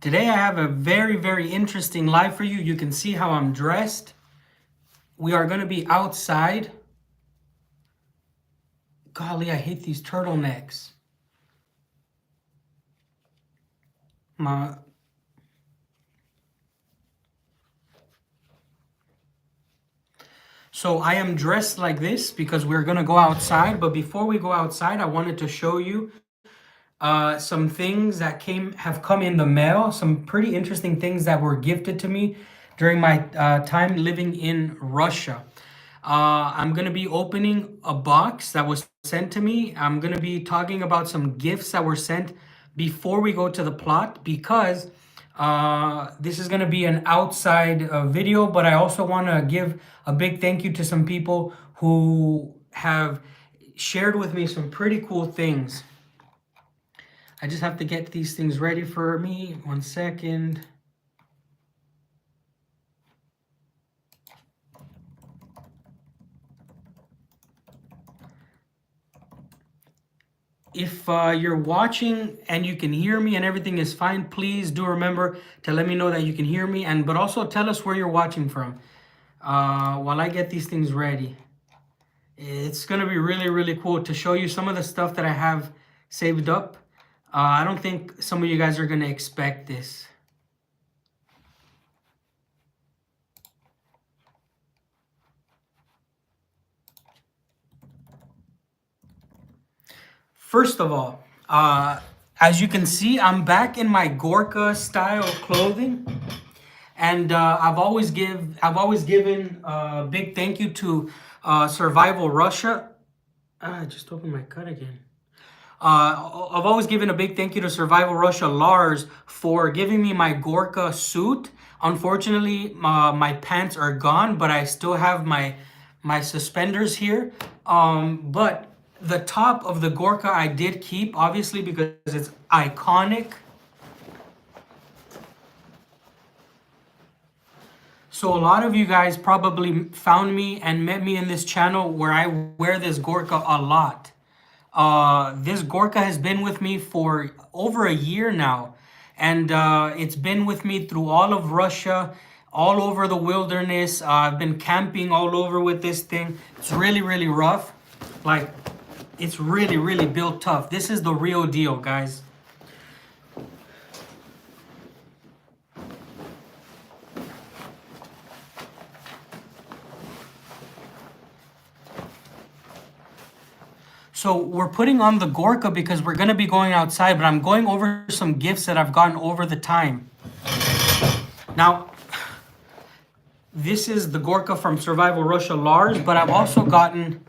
Today I have a very interesting live for you. You can see how I'm dressed. We are going to be outside. Golly, I hate these turtlenecks. So I am dressed like this because we're going to go outside. But before we go outside, I wanted to show you some things that have come in the mail, some pretty interesting things that were gifted to me during my time living in Russia. I'm going to be opening a box that was sent to me. I'm going to be talking about some gifts that were sent before we go to the plot because this is going to be an outside video, but I also want to give a big thank you to some people who have shared with me some pretty cool things. I just have to get these things ready for me. 1 second. If you're watching and you can hear me and everything is fine, please do remember to let me know that you can hear me, but also tell us where you're watching from while I get these things ready. It's going to be really cool to show you some of the stuff that I have saved up. I don't think some of you guys are going to expect this. First of all, as you can see, I'm back in my Gorka style clothing, and I've always given a big thank you to Survival Russia. I just opened my cut again. I've always given a big thank you to Survival Russia Lars for giving me my Gorka suit. Unfortunately, my pants are gone, but I still have my suspenders here. But the top of the Gorka I did keep, obviously, because it's iconic. So a lot of you guys probably found me and met me in this channel where I wear this Gorka a lot. This Gorka has been with me for over a year now, and it's been with me through all of Russia, all over the wilderness. I've been camping all over with this thing. It's really rough. Like, it's really built tough. This is the real deal, guys. So we're putting on the Gorka because we're going to be going outside, but I'm going over some gifts that I've gotten over the time. Now, this is the Gorka from Survival Russia Lars, but I've also gotten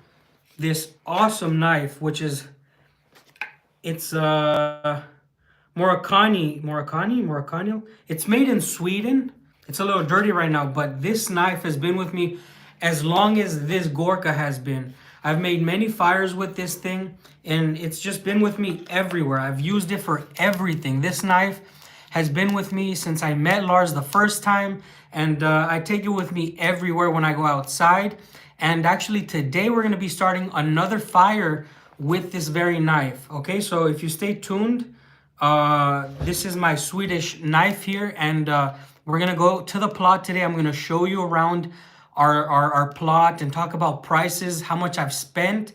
this awesome knife, which is, it's Moroccan. It's made in Sweden. It's a little dirty right now, but this knife has been with me as long as this Gorka has been. I've made many fires with this thing, and it's just been with me everywhere. I've used it for everything. This knife has been with me since I met Lars the first time, and I take it with me everywhere when I go outside. And actually today we're going to be starting another fire with this very knife. Okay, so if you stay tuned, this is my Swedish knife here, and we're going to go to the plot today. I'm going to show you around our plot and talk about prices, how much I've spent.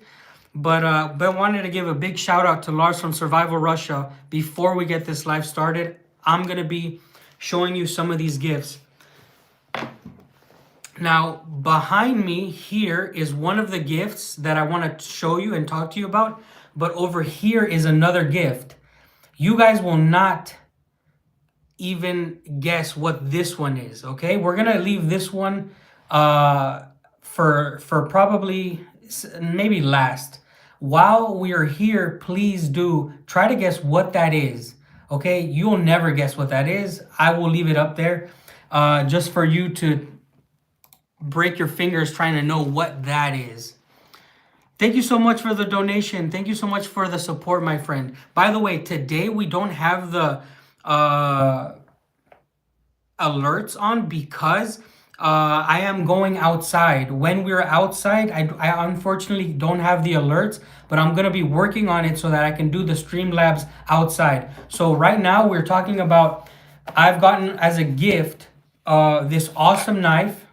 But I wanted to give a big shout out to Lars from Survival Russia. Before we get this live started, I'm going to be showing you some of these gifts. Now, behind me here is one of the gifts that I want to show you and talk to you about. But over here is another gift. You guys will not even guess what this one is, okay? We're going to leave this one for probably maybe last. While we are here, please do try to guess what that is, okay? You'll never guess what that is. I will leave it up there just for you to break your fingers trying to know what that is. Thank you so much for the donation. Thank you so much for the support, my friend. By the way, today we don't have the alerts on because I am going outside. When we're outside, I unfortunately don't have the alerts, but I'm going to be working on it so that I can do the Streamlabs outside. So right now we're talking about I've gotten as a gift this awesome knife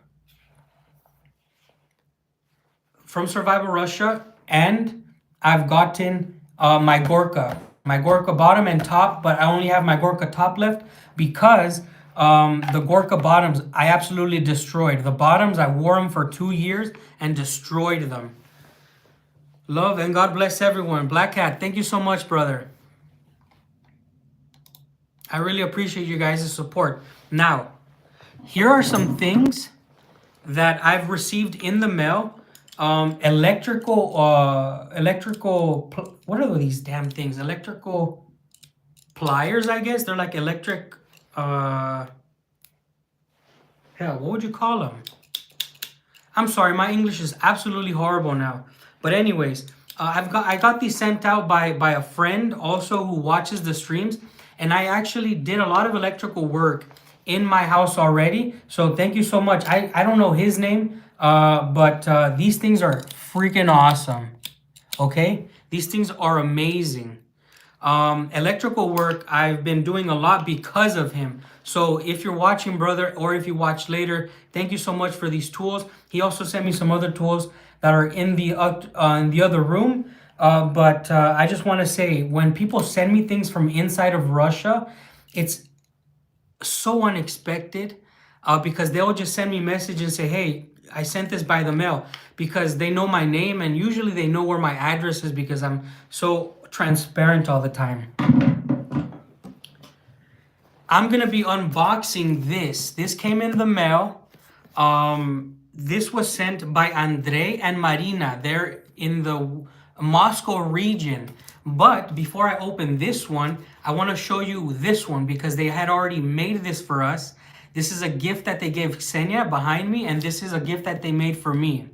from Survival Russia, and I've gotten my Gorka bottom and top, but I only have my Gorka top left because the Gorka bottoms I absolutely destroyed. The bottoms, I wore them for 2 years and destroyed them. Love and God bless everyone. Black Cat, thank you so much, brother. I really appreciate you guys' support. Now, here are some things that I've received in the mail. What are these damn things? Electrical pliers, I guess. They're like electric, hell, what would you call them? I'm sorry, my English is absolutely horrible now. But anyways, I got these sent out by a friend also who watches the streams, and I actually did a lot of electrical work in my house already. So thank you so much. I don't know his name, but these things are freaking awesome. Okay, these things are amazing. Electrical work I've been doing a lot because of him. So if you're watching, brother, or if you watch later, thank you so much for these tools. He also sent me some other tools that are in the other room. But I just want to say, when people send me things from inside of Russia, it's so unexpected because they'll just send me a message and say, hey, I sent this by the mail, because they know my name and usually they know where my address is because I'm so transparent all the time. I'm gonna be unboxing this. This came in the mail. This was sent by Andrei and Marina. They're in the Moscow region. But before I open this one, I want to show you this one because they had already made this for us. This is a gift that they gave Ksenia behind me, and this is a gift that they made for me.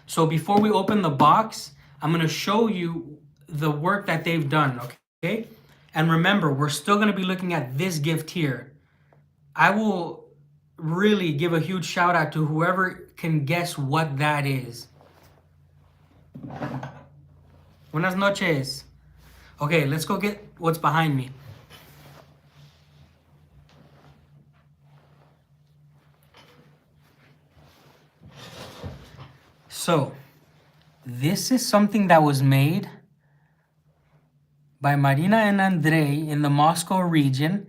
So before we open the box, I'm going to show you the work that they've done, okay? And remember, we're still going to be looking at this gift here. I will really give a huge shout out to whoever can guess what that is. Buenas noches. Okay, let's go get what's behind me. So, this is something that was made by Marina and Andrei in the Moscow region,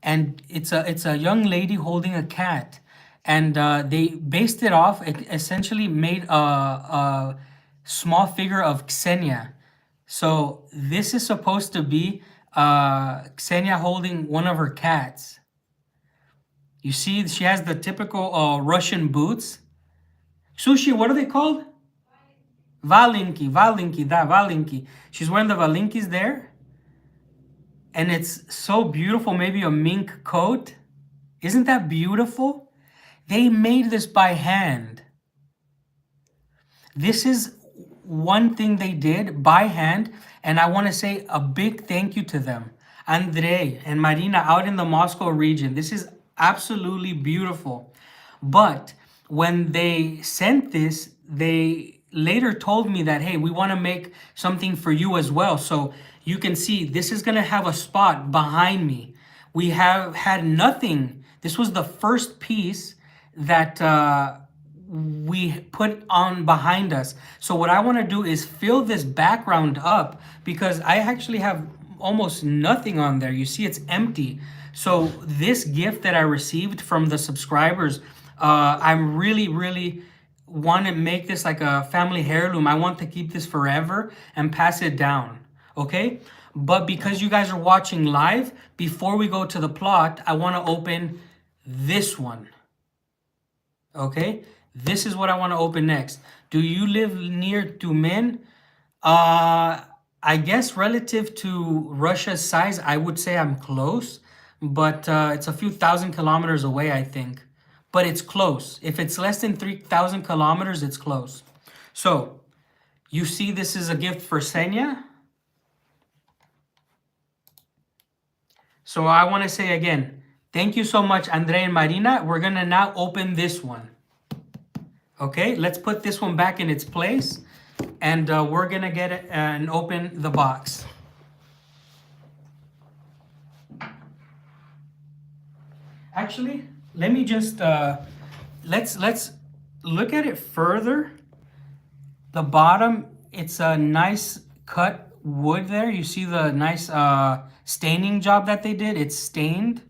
and it's a young lady holding a cat, and they based it off. It essentially made a small figure of Ksenia. So this is supposed to be Ksenia holding one of her cats. You see, she has the typical Russian boots. Sushi, what are they called? Valinki. She's wearing the Valinkis there. And it's so beautiful, maybe a mink coat. Isn't that beautiful? They made this by hand. This is one thing they did by hand, and I want to say a big thank you to them. Andrei and Marina out in the Moscow region. This is absolutely beautiful. But when they sent this, they later told me that, hey, we want to make something for you as well. So you can see this is going to have a spot behind me. We have had nothing. This was the first piece that we put on behind us. So what I want to do is fill this background up because I actually have almost nothing on there. You see, it's empty. So this gift that I received from the subscribers, I'm really want to make this like a family heirloom. I want to keep this forever and pass it down. Okay? But because you guys are watching live, before we go to the plot, I want to open this one. Okay? This is what I want to open next. Do you live near Tumen? I guess relative to Russia's size, I would say I'm close, but it's a few thousand kilometers away, I think. But it's close. If it's less than 3,000 kilometers, it's close. So, you see this is a gift for Senya. So I want to say again, thank you so much, Andrei and Marina. We're going to now open this one. Okay, let's put this one back in its place, and we're gonna get it and open the box. Actually, let me just let's look at it further. The bottom, it's a nice cut wood there. You see the nice staining job that they did. It's stained.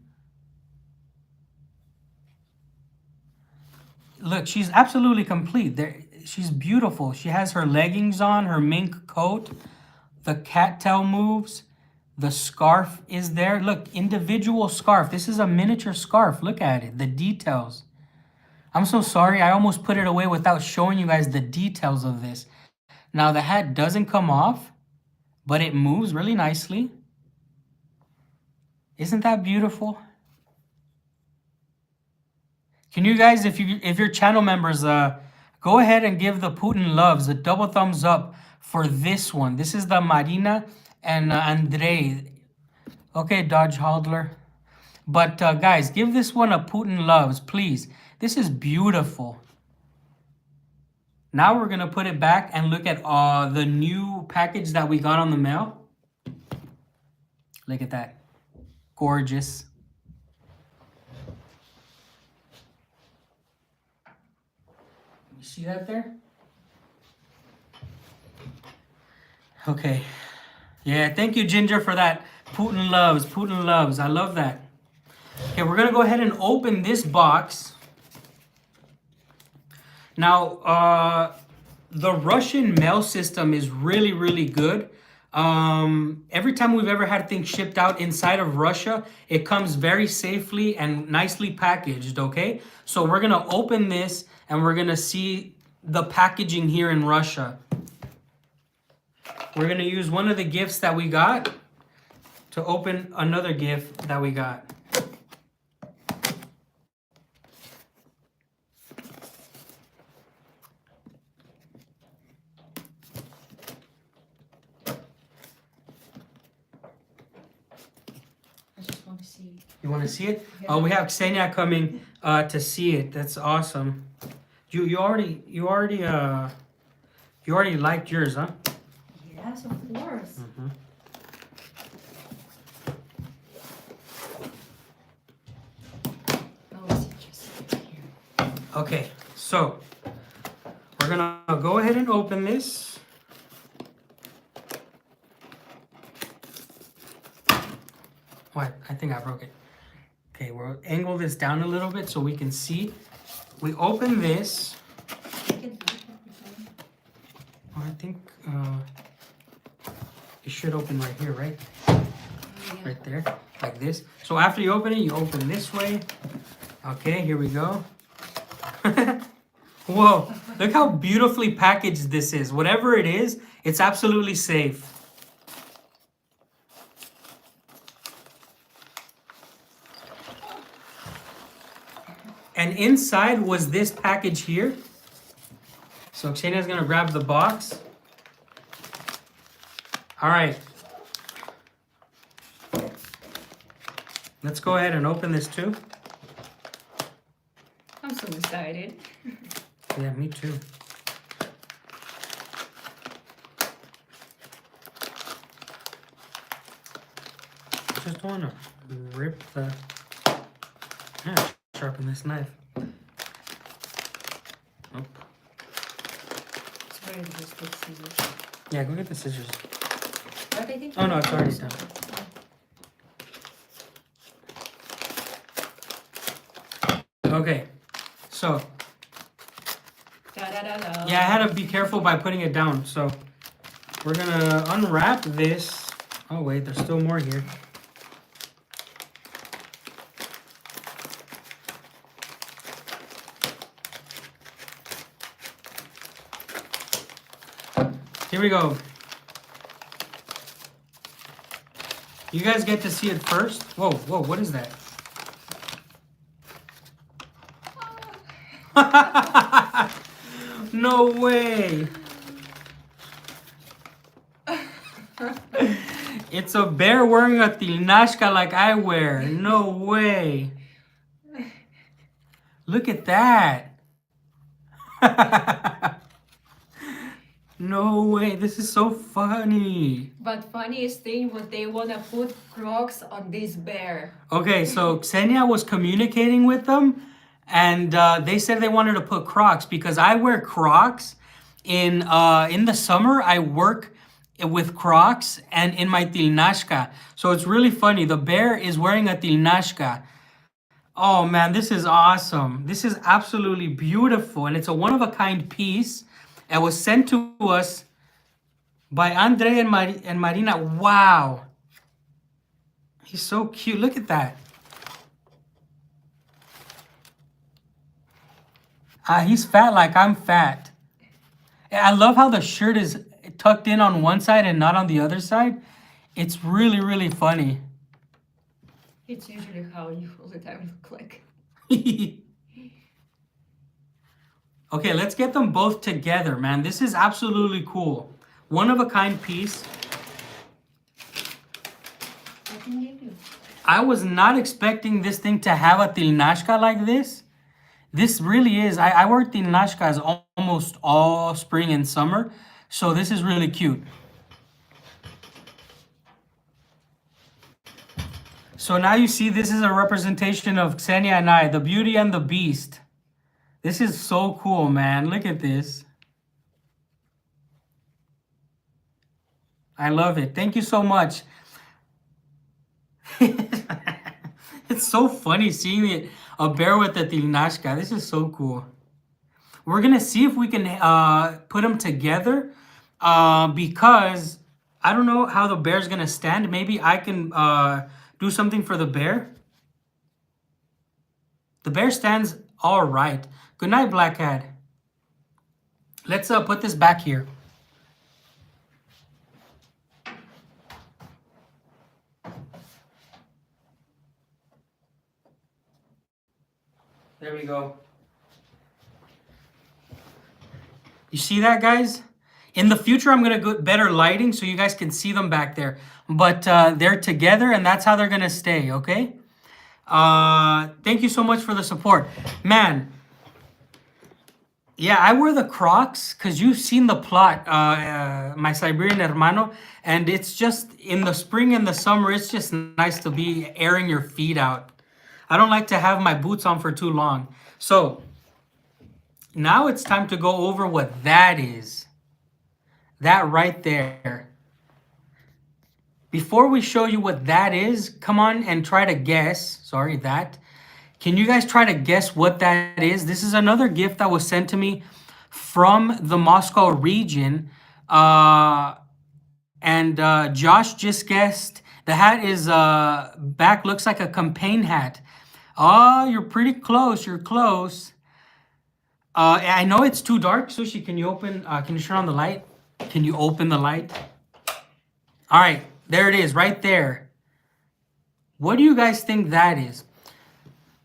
Look, she's absolutely complete. There, she's beautiful. She has her leggings on, her mink coat, the cattail moves, the scarf is there. Look, individual scarf. This is a miniature scarf. Look at it, the details. I'm so sorry, I almost put it away without showing you guys the details of this. Now the hat doesn't come off, but it moves really nicely. Isn't that beautiful? Can you guys, if you're channel members, go ahead and give the Putin loves a double thumbs up for this one. This is the Marina and Andrei. Okay, Dodge Hodler. But guys, give this one a Putin loves, please. This is beautiful. Now we're gonna put it back and look at the new package that we got on the mail. Look at that, gorgeous. You see that there? Okay. Yeah, thank you, Ginger, for that. Putin loves, Putin loves. I love that. Okay, we're gonna go ahead and open this box. Now, the Russian mail system is really, really good. Every time we've ever had things shipped out inside of Russia, it comes very safely and nicely packaged, okay? So we're gonna open this and we're gonna see the packaging here in Russia. We're gonna use one of the gifts that we got to open another gift that we got. You want to see it? Yeah. Oh, we have Ksenia coming to see it. That's awesome. You already liked yours, huh? Yes, of course. Mm-hmm. Oh, it's interesting here. Okay, so we're gonna go ahead and open this. What? I think I broke it. Okay, we'll angle this down a little bit so we can see. We open this. I think it should open right here, right? Yeah. Right there, like this. So after you open it, you open this way. Okay, here we go. Whoa, look how beautifully packaged this is. Whatever it is, it's absolutely safe. And inside was this package here. So Ksenia's gonna grab the box. All right. Let's go ahead and open this too. I'm so excited. Yeah, me too. I just don't want to rip the... Yeah, sharpen this knife. Nope. It's ready to just take scissors. Yeah, go get the scissors. Are they thinking? Oh no, it's already done. Okay, so Da-da-da-da. yeah, I had to be careful by putting it down. So we're gonna unwrap this. Oh wait, there's still more here. Here we go. You guys get to see it first. Whoa, whoa, what is that? No way. It's a bear wearing a tilnashka like I wear. No way. Look at that. No way, this is so funny. But funniest thing was they wanna put Crocs on this bear. Okay, so Xenia was communicating with them, and they said they wanted to put Crocs because I wear Crocs in the summer. I work with Crocs and in my tilnashka. So it's really funny. The bear is wearing a tilnashka. Oh man, this is awesome. This is absolutely beautiful, and it's a one of a kind piece. It was sent to us by Andre and Marina. Wow, he's so cute. Look at that. He's fat like I'm fat. I love how the shirt is tucked in on one side and not on the other side. It's really, really funny. It's usually how you all the time look like. Okay, let's get them both together, man. This is absolutely cool. One of a kind piece. I can give you. I was not expecting this thing to have a tilnashka like this. This really is. I wear tilnashkas almost all spring and summer. So this is really cute. So now you see this is a representation of Xenia and I, the Beauty and the Beast. This is so cool, man. Look at this. I love it. Thank you so much. It's so funny seeing it, a bear with a tilnashka. This is so cool. We're going to see if we can put them together because I don't know how the bear's going to stand. Maybe I can do something for the bear. The bear stands all right. Good night, Black Cat. Let's put this back here. There we go. You see that, guys? In the future, I'm going to get better lighting so you guys can see them back there. But they're together, and that's how they're going to stay, okay? Thank you so much for the support. Man, yeah, I wear the Crocs because you've seen the plot, my Siberian hermano, and it's just in the spring and the summer, it's just nice to be airing your feet out. I don't like to have my boots on for too long. So now it's time to go over what that is. That right there. Before we show you what that is, come on and try to guess. Sorry, that. Can you guys try to guess what that is? This is another gift that was sent to me from the Moscow region. And Josh just guessed. The hat is back, looks like a campaign hat. Oh, you're pretty close. You're close. I know it's too dark. Sushi, can you open? Can you turn on the light? Can you open the light? All right, there it is, right there. What do you guys think that is?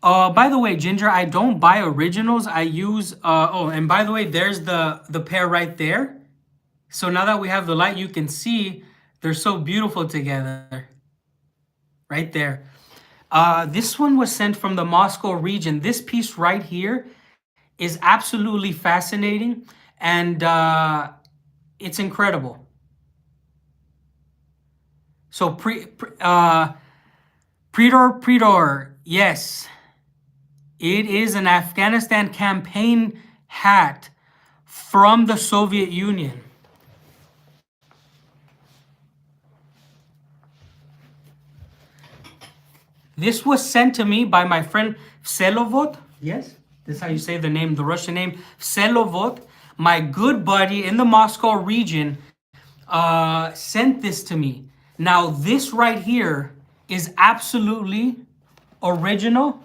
By the way, Ginger, I don't buy originals. I use oh, and by the way, there's the pair right there. So now that we have the light, you can see they're so beautiful together. Right there. This one was sent from the Moscow region. This piece right here is absolutely fascinating, and it's incredible. So Predor, yes. It is an Afghanistan campaign hat from the Soviet Union. This was sent to me by my friend Vselovod. Yes, this is how you say the name, the Russian name, Vselovod. My good buddy in the Moscow region sent this to me. Now, this right here is absolutely original.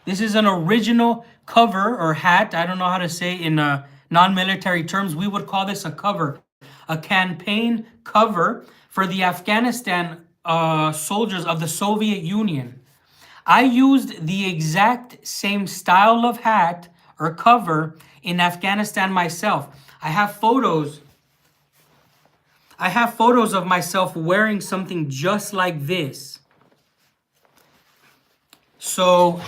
This is an original cover or hat. I don't know how to say in non-military terms. We would call this a cover, a campaign cover for the Afghanistan soldiers of the Soviet Union. I used the exact same style of hat or cover in Afghanistan myself. I have photos of myself wearing something just like this. So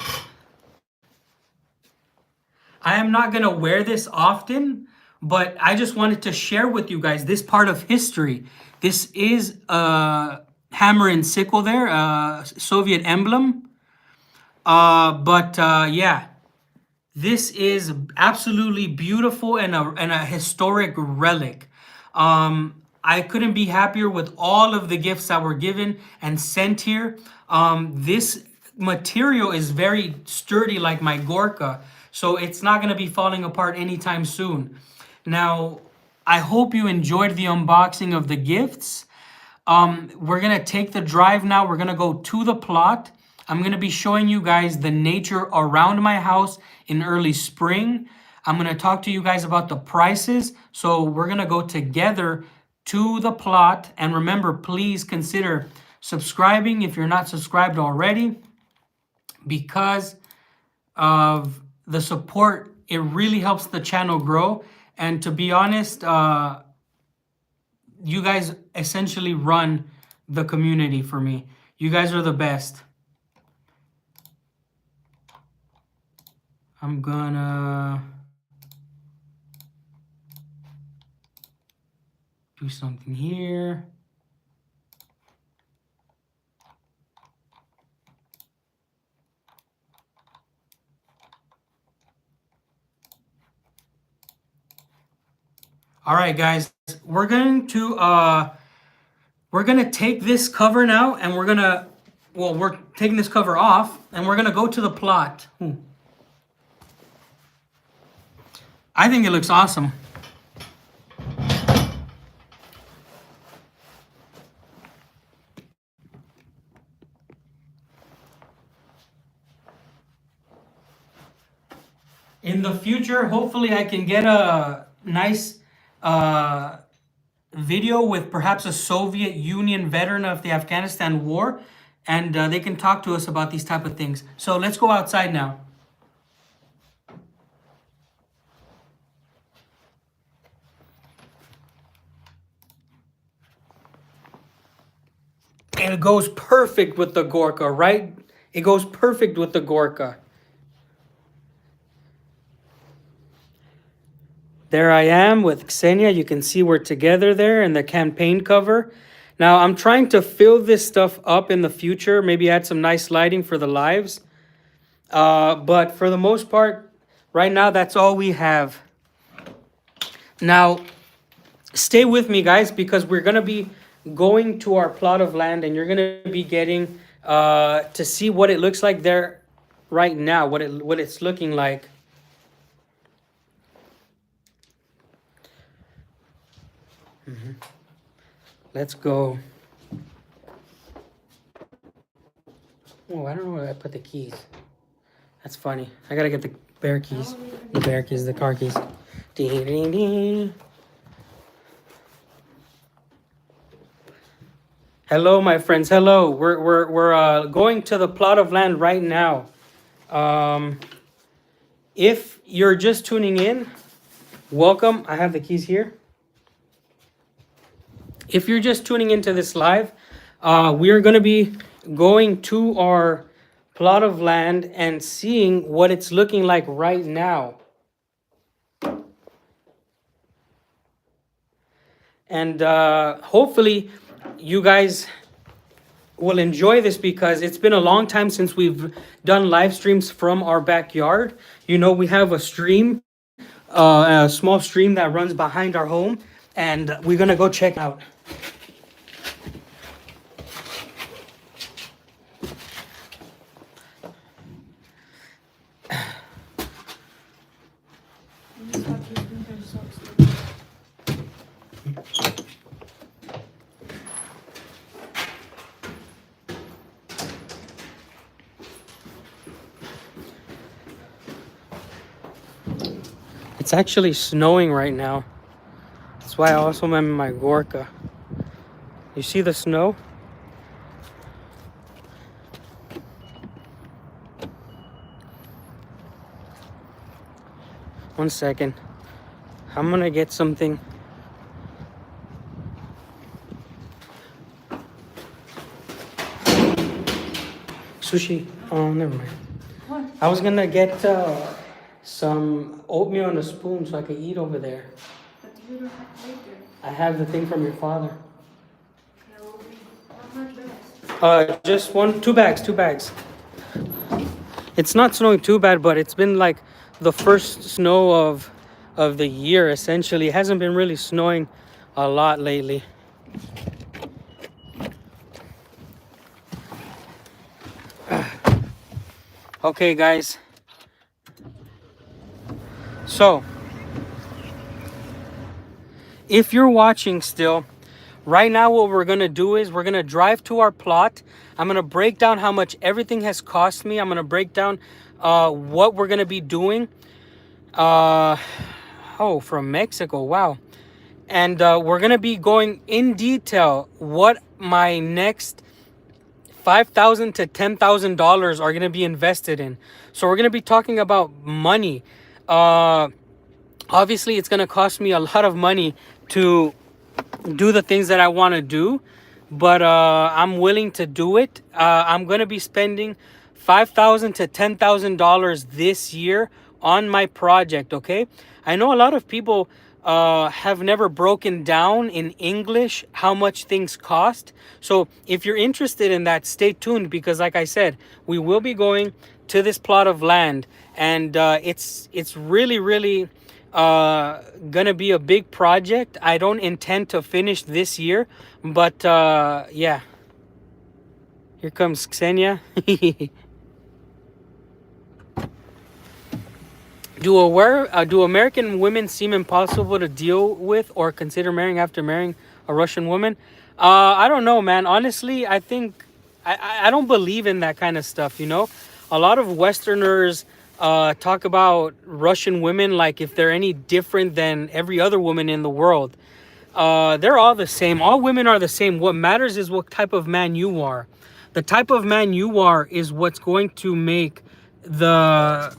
I am not going to wear this often, But I just wanted to share with you guys this part of history. This is a hammer and sickle there, Soviet emblem. Yeah, this is absolutely beautiful and a historic relic. I couldn't be happier with all of the gifts that were given and sent here. This material is very sturdy like my Gorka, so it's not going to be falling apart anytime soon. Now, I hope you enjoyed the unboxing of the gifts. We're gonna take the drive now. We're gonna go to the plot. I'm gonna be showing you guys the nature around my house in early spring. I'm gonna talk to you guys about the prices. So we're gonna go together to the plot. And remember, please consider subscribing if you're not subscribed already, because of the support. It really helps the channel grow. And to be honest, you guys essentially run the community for me. You guys are the best. I'm gonna do something here. All right, guys, we're going to take this cover now, and we're taking this cover off, and we're gonna go to the plot. I think it looks awesome. In the future, hopefully I can get a nice video with perhaps a Soviet Union veteran of the Afghanistan war, and they can talk to us about these type of things. So let's go outside now. And it goes perfect with the Gorka, right? It goes perfect with the Gorka. There I am with Ksenia. You can see we're together there in the campaign cover. Now I'm trying to fill this stuff up in the future, maybe add some nice lighting for the lives. But for the most part, right now, that's all we have. Now, stay with me, guys, because we're going to be going to our plot of land, and you're going to be getting to see what it looks like there right now, what it's looking like. Let's go. Oh, I don't know where I put the keys. That's funny. I gotta get the bear keys. The bear keys, the car keys. Ding, ding, ding. Hello, my friends. Hello. We're going to the plot of land right now. If you're just tuning in, welcome. I have the keys here. If you're just tuning into this live, we are going to be going to our plot of land and seeing what it's looking like right now. And hopefully you guys will enjoy this, because it's been a long time since we've done live streams from our backyard. You know, we have a stream, a small stream that runs behind our home, and we're going to go check out. It's actually snowing right now. That's why I also am in my Gorka. You see the snow? One second. I'm gonna get something. Sushi. Oh, never mind. What? I was gonna get some oatmeal and a spoon so I can eat over there. But you don't have later. I have the thing from your father. Okay, will be how much bags? Just two bags. It's not snowing too bad, but it's been like the first snow of the year, essentially. It hasn't been really snowing a lot lately. Okay, guys. So, if you're watching still, right now what we're going to do is we're going to drive to our plot. I'm going to break down how much everything has cost me. I'm going to break down what we're going to be doing. Oh, from Mexico. Wow. And we're going to be going in detail what my next $5,000 to $10,000 are going to be invested in. So we're going to be talking about money. Obviously, it's going to cost me a lot of money to do the things that I want to do, but I'm willing to do it. I'm going to be spending $5,000 to $10,000 this year on my project, okay? I know a lot of people have never broken down in English how much things cost. So if you're interested in that, stay tuned, because like I said, we will be going to this plot of land, and it's really gonna be a big project. I don't intend to finish this year, but yeah. Here comes Ksenia. Do American women seem impossible to deal with or consider marrying after marrying a Russian woman? I don't know, man. Honestly, I think I don't believe in that kind of stuff, you know? A lot of Westerners talk about Russian women like if they're any different than every other woman in the world. They're all the same. All women are the same. What matters is what type of man you are. The type of man you are is what's going to make the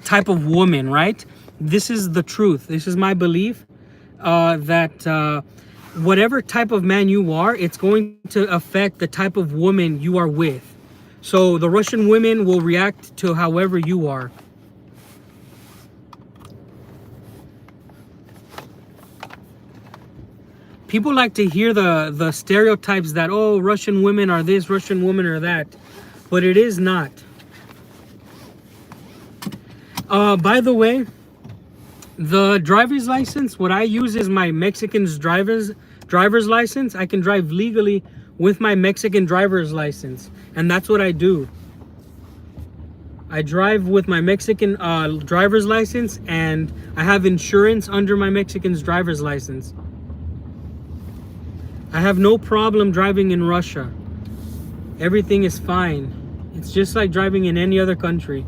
type of woman, right? This is the truth. This is my belief that whatever type of man you are, it's going to affect the type of woman you are with. So the Russian women will react to however you are. People like to hear the stereotypes that, oh, Russian women are this, Russian women are that, but it is not. By the way, the driver's license, what I use is my Mexican's driver's license. I can drive legally with my Mexican driver's license, and that's what I do. I drive with my Mexican driver's license, and I have insurance under my Mexican's driver's license. I have no problem driving in Russia. Everything is fine. It's just like driving in any other country.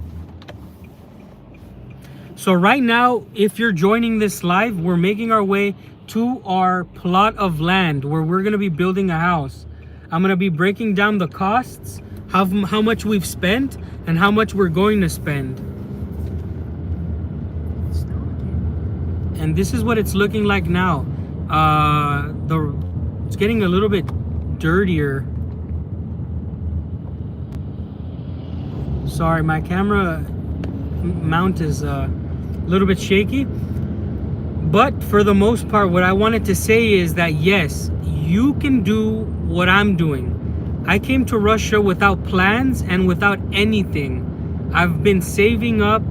So right now, if you're joining this live, we're making our way to our plot of land where we're going to be building a house. I'm going to be breaking down the costs, how much we've spent, and how much we're going to spend. And this is what it's looking like now. It's getting a little bit dirtier. Sorry, my camera mount is a little bit shaky. But for the most part, what I wanted to say is that yes, you can do what I'm doing. I came to Russia without plans and without anything. I've been saving up.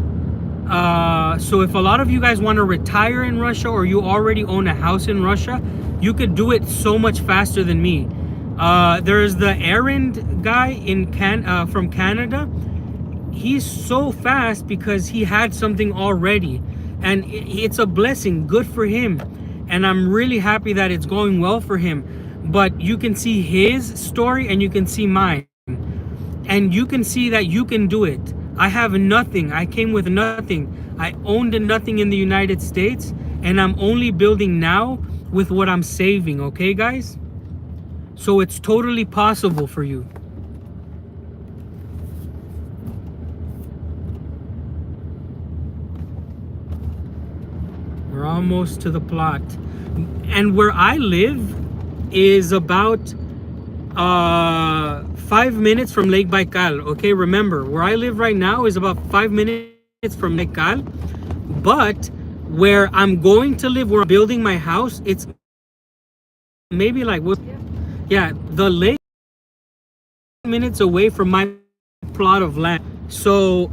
So if a lot of you guys want to retire in Russia, or you already own a house in Russia, you could do it so much faster than me. There's the errand guy from Canada. He's so fast because he had something already, and it's a blessing. Good for him, and I'm really happy that it's going well for him. But you can see his story and you can see mine, and you can see that you can do it. I have nothing. I came with nothing. I owned nothing in the United States, and I'm only building now with what I'm saving. Okay, guys? So it's totally possible for you. We're almost to the plot. And where I live is about 5 minutes from Lake Baikal. Okay, remember, where I live right now is about 5 minutes minutes from Nekal. But where I'm going to live, where I'm building my house, it's maybe like what? Yeah, the lake minutes away from my plot of land. So I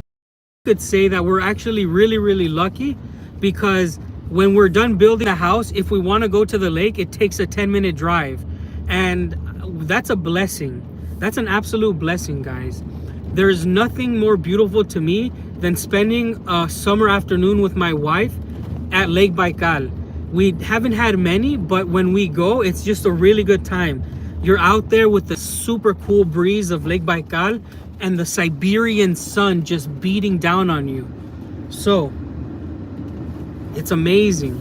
could say that we're actually really lucky, because when we're done building the house, if we want to go to the lake, it takes a 10-minute drive, and that's a blessing. That's an absolute blessing, guys. There's nothing more beautiful to me than spending a summer afternoon with my wife at Lake Baikal. We haven't had many, but when we go, it's just a really good time. You're out there with the super cool breeze of Lake Baikal and the Siberian sun just beating down on you. So it's amazing.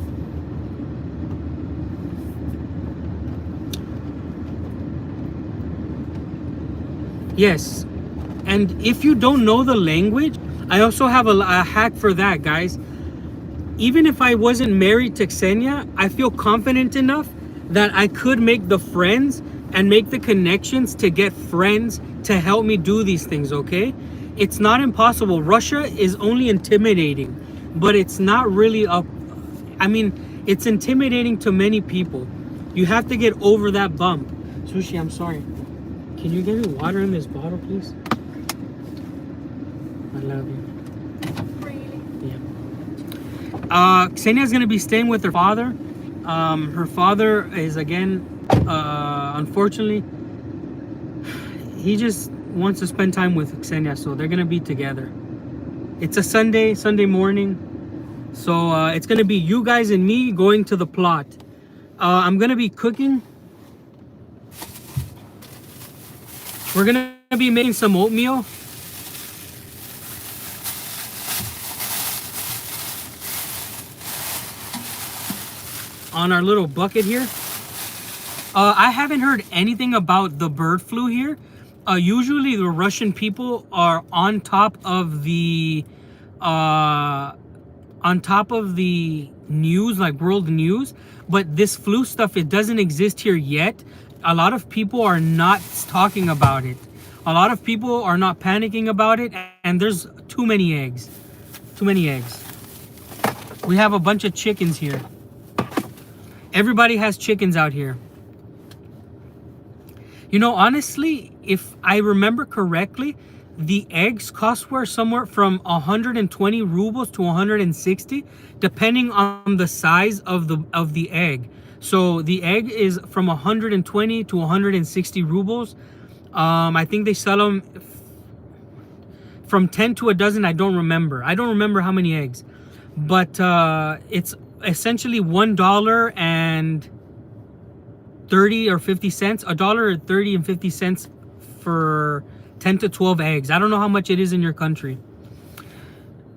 Yes, and if you don't know the language, I also have a hack for that, guys. Even if I wasn't married to Ksenia, I feel confident enough that I could make the friends and make the connections to get friends to help me do these things, okay? It's not impossible. Russia is only intimidating, but it's not really I mean, it's intimidating to many people. You have to get over that bump. Sushi, I'm sorry. Can you get me water in this bottle, please? I love you. Ksenia's gonna be staying with her father. Her father is, again, unfortunately, he just wants to spend time with Ksenia, so they're gonna be together. It's a Sunday morning, so it's gonna be you guys and me going to the plot. I'm gonna be cooking. We're gonna be making some oatmeal. On our little bucket here. I haven't heard anything about the bird flu here. Usually the Russian people are on top of the news, like world news, but this flu stuff, it doesn't exist here yet. A lot of people are not talking about it. A lot of people are not panicking about it, and there's too many eggs. Too many eggs. We have a bunch of chickens here. Everybody has chickens out here. You know, honestly, if I remember correctly, the eggs cost somewhere from 120 rubles to 160, depending on the size of the egg. So the egg is from 120 to 160 rubles. I think they sell them from 10 to a dozen. I don't remember how many eggs, but it's essentially $1 and 30 or 50 cents, $1.30 and 50 cents for 10 to 12 eggs. I don't know how much it is in your country.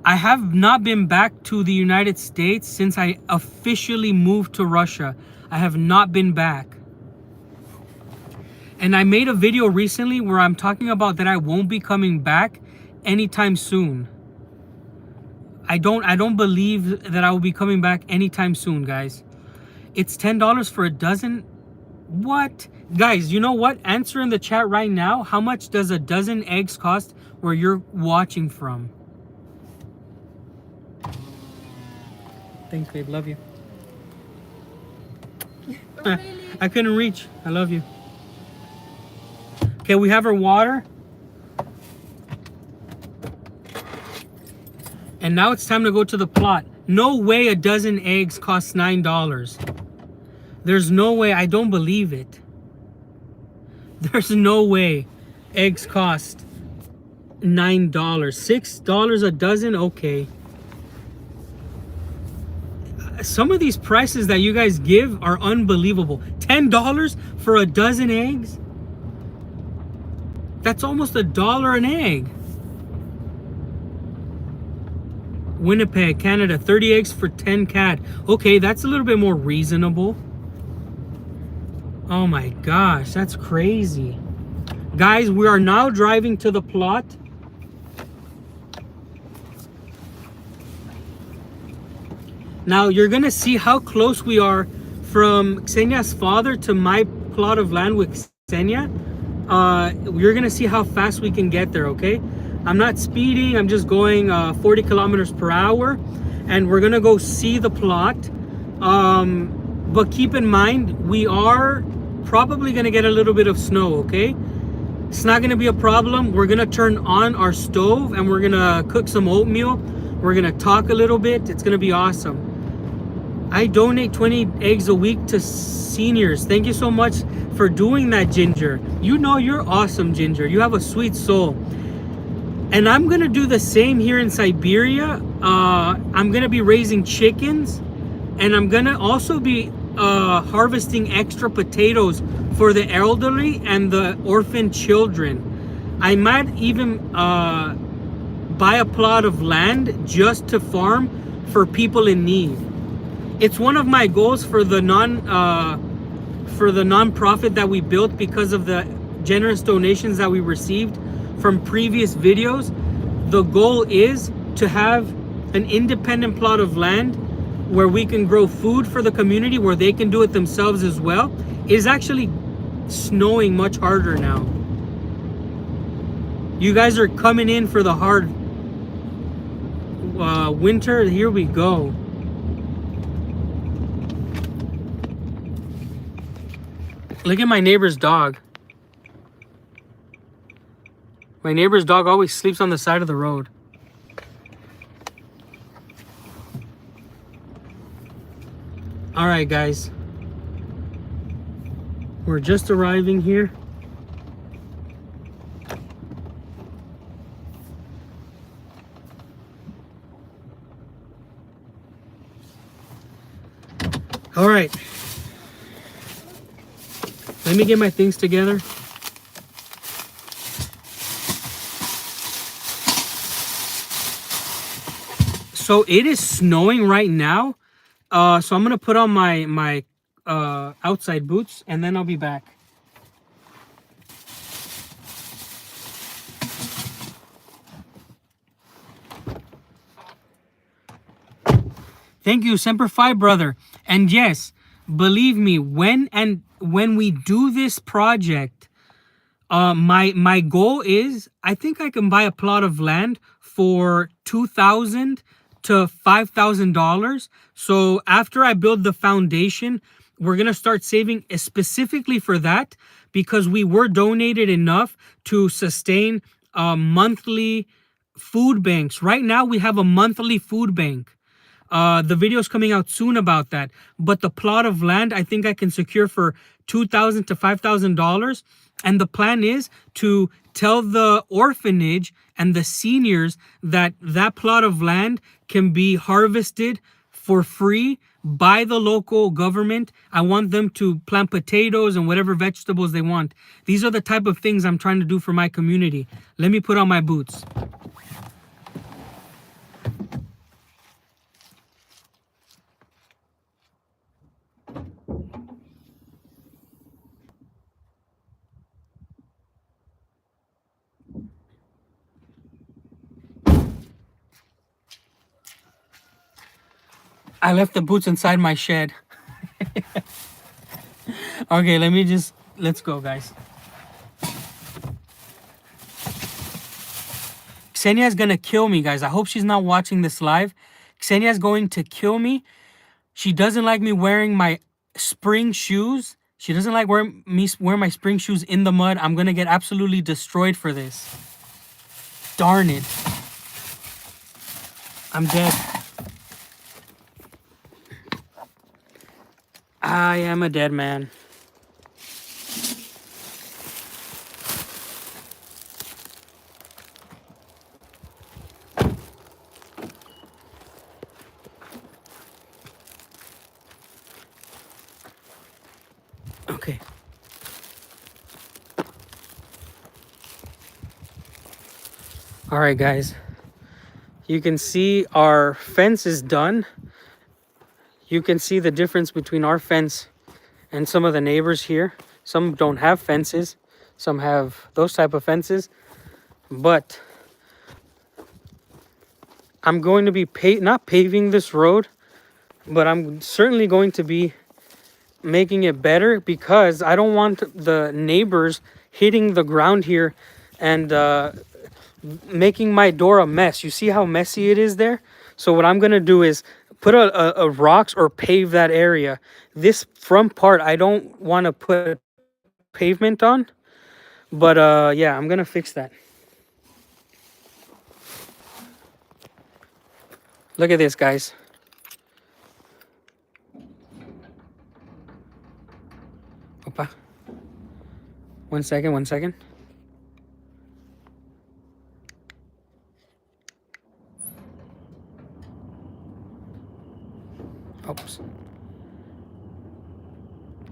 I have not been back to the United States since I officially moved to Russia. I have not been back. And I made a video recently where I'm talking about that I won't be coming back anytime soon. I don't believe that I will be coming back anytime soon, guys. It's $10 for a dozen. What? Guys, you know what? Answer in the chat right now. How much does a dozen eggs cost where you're watching from? Thanks, babe. Love you. I couldn't reach. I love you. Okay, we have our water. And now it's time to go to the plot. No way a dozen eggs costs $9. There's no way. I don't believe it. There's no way eggs cost $9. $6 a dozen? Okay. Some of these prices that you guys give are unbelievable. $10 for a dozen eggs? That's almost $1 an egg. Winnipeg, Canada, 30 eggs for 10 CAD. Okay, that's a little bit more reasonable. Oh my gosh, that's crazy. Guys, we are now driving to the plot. Now you're gonna see how close we are from Ksenia's father to my plot of land with Ksenia. You're gonna see how fast we can get there, okay? I'm not speeding. I'm just going 40 kilometers per hour, and we're gonna go see the plot. But keep in mind, we are probably gonna get a little bit of snow, okay? It's not gonna be a problem. We're gonna turn on our stove and we're gonna cook some oatmeal. We're gonna talk a little bit. It's gonna be awesome. I donate 20 eggs a week to seniors. Thank you so much for doing that, Ginger. You know you're awesome, Ginger. You have a sweet soul. And I'm gonna do the same here in Siberia. I'm gonna be raising chickens, and I'm gonna also be harvesting extra potatoes for the elderly and the orphan children. I might even buy a plot of land just to farm for people in need. It's one of my goals for the nonprofit that we built because of the generous donations that we received from previous videos. The goal is to have an independent plot of land where we can grow food for the community, where they can do it themselves as well. It is actually snowing much harder now. You guys are coming in for the hard winter. Here we go. Look at my neighbor's dog. My neighbor's dog always sleeps on the side of the road. All right, guys. We're just arriving here. All right. Let me get my things together. So it is snowing right now. So I'm gonna put on my outside boots, and then I'll be back. Thank you, Semper Fi, brother. And yes, believe me, when we do this project, my goal is, I think I can buy a plot of land for $2,000 to $5,000. So after I build the foundation, we're gonna start saving specifically for that, because we were donated enough to sustain monthly food banks. Right now we have a monthly food bank. The video is coming out soon about that, but the plot of land I think I can secure for $2,000 to $5,000, and the plan is to tell the orphanage and the seniors that that plot of land can be harvested for free by the local government. I want them to plant potatoes and whatever vegetables they want. These are the type of things I'm trying to do for my community. Let me put on my boots. I left the boots inside my shed. Okay, let's go, guys. Ksenia's gonna kill me, guys. I hope she's not watching this live. Ksenia's going to kill me. She doesn't like me wearing my spring shoes. She doesn't like me wearing my spring shoes in the mud. I'm gonna get absolutely destroyed for this. Darn it. I'm dead. I am a dead man. Okay. All right, guys. You can see our fence is done. You can see the difference between our fence and some of the neighbors here. Some don't have fences. Some have those type of fences. But I'm going to be not paving this road, but I'm certainly going to be making it better, because I don't want the neighbors hitting the ground here and making my door a mess. You see how messy it is there? So what I'm gonna do is put a rocks or pave that area. This front part I don't want to put pavement on, but yeah, I'm gonna fix that. Look at this, guys. Opa. 1 second, 1 second. Oops.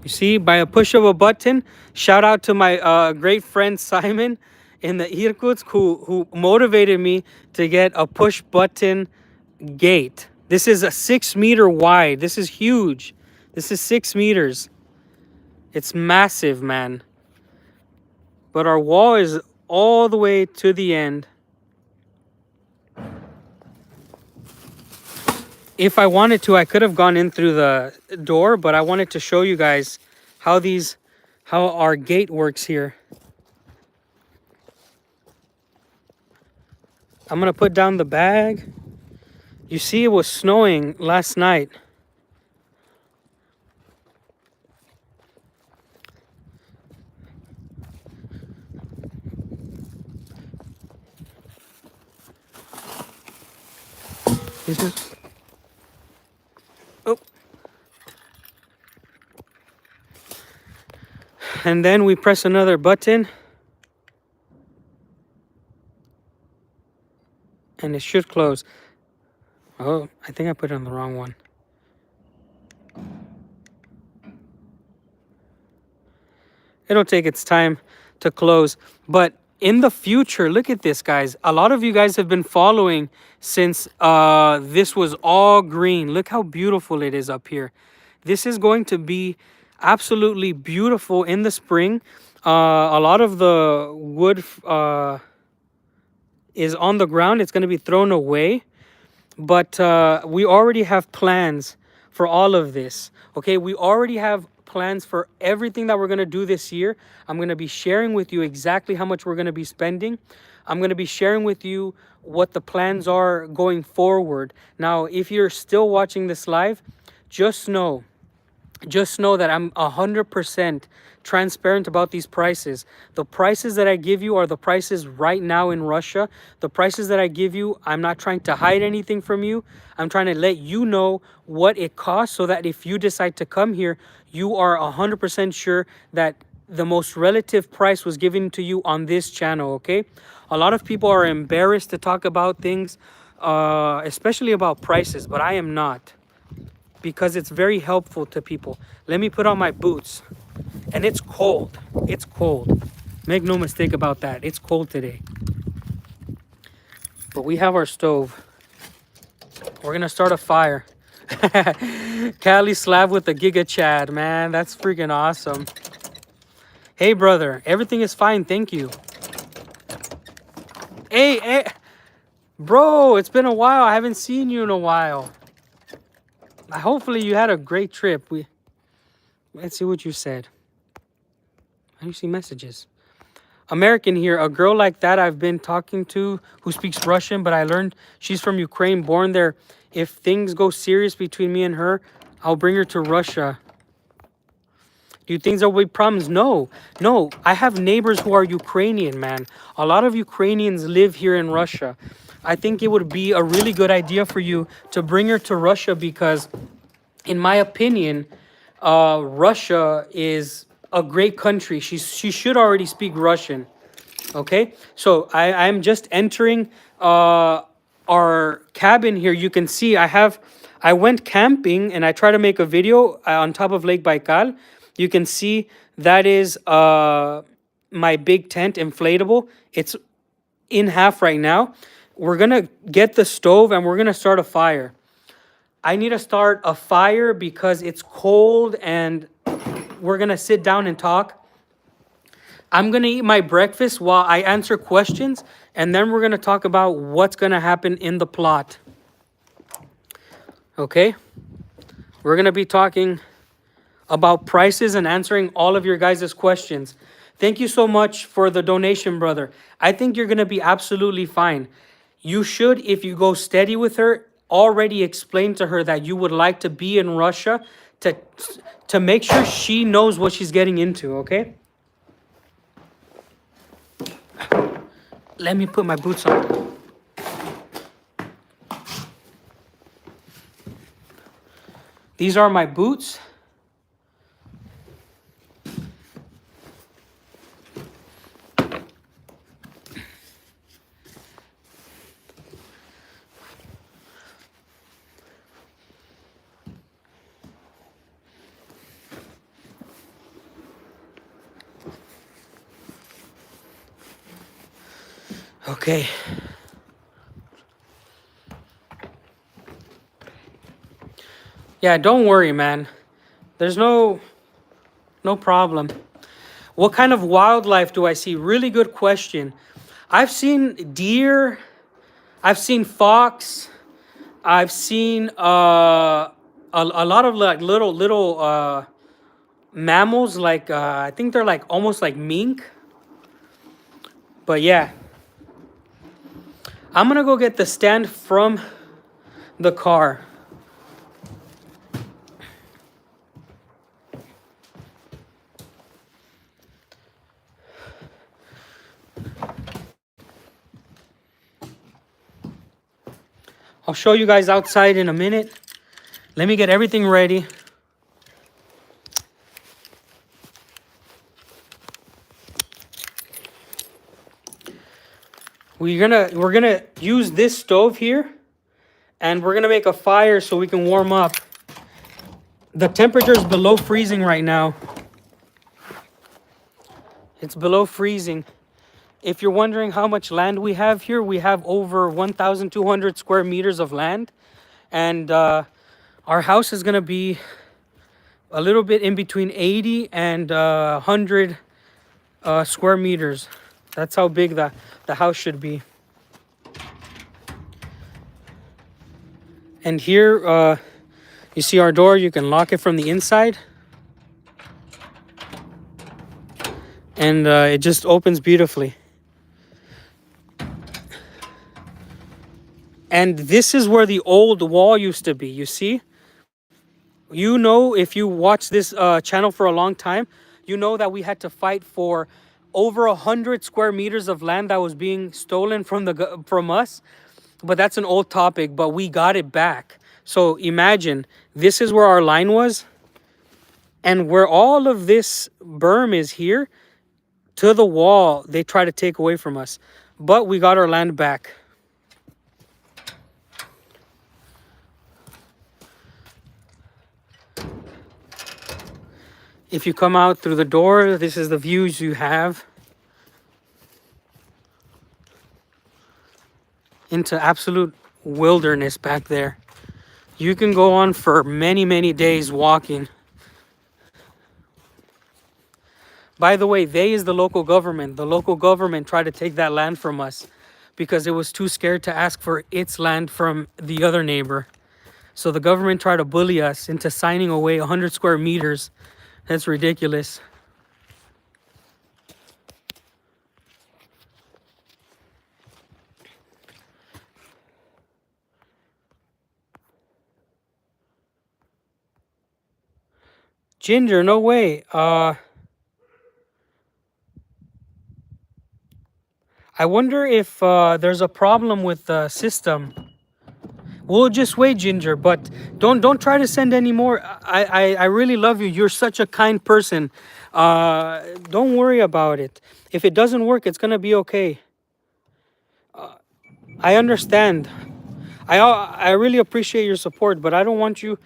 You see, by a push of a button, shout out to my great friend Simon in the Irkutsk who motivated me to get a push button gate. This is a 6 meter wide. This is huge. This is 6 meters. It's massive, man. But our wall is all the way to the end. If I wanted to, I could have gone in through the door, but I wanted to show you guys how our gate works here. I'm gonna put down the bag. You see, it was snowing last night. This is... Oh. And then we press another button. And it should close. Oh, I think I put it on the wrong one. It'll take its time to close. But in the future, look at this, guys. A lot of you guys have been following since this was all green. Look how beautiful it is up here. This is going to be absolutely beautiful in the spring. A lot of the wood is on the ground. It's going to be thrown away. But we already have plans for all of this. Okay, we already have plans for everything that we're going to do this year. I'm going to be sharing with you exactly how much we're going to be spending. I'm going to be sharing with you what the plans are going forward. Now, if you're still watching this live, just know that I'm 100% transparent about these prices. The prices that I give you are the prices right now in Russia. The prices that I give you, I'm not trying to hide anything from you. I'm trying to let you know what it costs so that if you decide to come here, you are 100% sure that the most relative price was given to you on this channel, okay? A lot of people are embarrassed to talk about things, especially about prices, but I am not, because it's very helpful to people. Let me put on my boots. And it's cold. It's cold. Make no mistake about that. It's cold today. But we have our stove. We're going to start a fire. Cali slab with the Giga Chad, man. That's freaking awesome. Hey, brother. Everything is fine. Thank you. Hey. Bro, it's been a while. I haven't seen you in a while. Hopefully you had a great trip. Let's see what you said. I don't see messages. American here. A girl like that I've been talking to who speaks Russian, but I learned she's from Ukraine, born there. If things go serious between me and her, I'll bring her to Russia. Do you think there will be problems? No. I have neighbors who are Ukrainian, man. A lot of Ukrainians live here in Russia. I think it would be a really good idea for you to bring her to Russia because, in my opinion, Russia is a great country. She should already speak Russian. Okay, so I'm just entering our cabin here. You can see I went camping and I tried to make a video on top of Lake Baikal. You can see that is my big tent, inflatable. It's in half right now. We're gonna get the stove and we're gonna start a fire. I need to start a fire because it's cold and we're gonna sit down and talk. I'm gonna eat my breakfast while I answer questions, and then we're gonna talk about what's gonna happen in the plot. Okay? We're gonna be talking about prices and answering all of your guys' questions. Thank you so much for the donation, brother. I think you're going to be absolutely fine. You should, if you go steady with her, already explain to her that you would like to be in Russia to make sure she knows what she's getting into, okay? Let me put my boots on. These are my boots. Okay. Yeah, don't worry, man. There's no problem. What kind of wildlife do I see? Really good question. I've seen deer, I've seen fox, I've seen a lot of like little mammals, like I think they're like almost like mink. But yeah, I'm gonna go get the stand from the car. I'll show you guys outside in a minute. Let me get everything ready. We're gonna use this stove here, and we're gonna make a fire so we can warm up. The temperature is below freezing right now. It's below freezing. If you're wondering how much land we have here, we have over 1,200 square meters of land. And our house is going to be a little bit in between 80 and 100 square meters. That's how big the house should be. And here, you see our door. You can lock it from the inside. And it just opens beautifully. And this is where the old wall used to be, you see? You know, if you watch this channel for a long time, you know that we had to fight for over 100 square meters of land that was being stolen from us. But that's an old topic, but we got it back. So imagine, this is where our line was. And where all of this berm is here, to the wall, they try to take away from us. But we got our land back. If you come out through the door, this is the views you have into absolute wilderness back there. You can go on for many, many days walking. By the way, they is the local government. The local government tried to take that land from us because it was too scared to ask for its land from the other neighbor. So the government tried to bully us into signing away 100 square meters. That's ridiculous. Ginger, no way. I wonder if there's a problem with the system. We'll just wait, Ginger, but don't try to send any more. I really love you. You're such a kind person. Don't worry about it. If it doesn't work, it's gonna be okay. I understand. I really appreciate your support, but I don't want you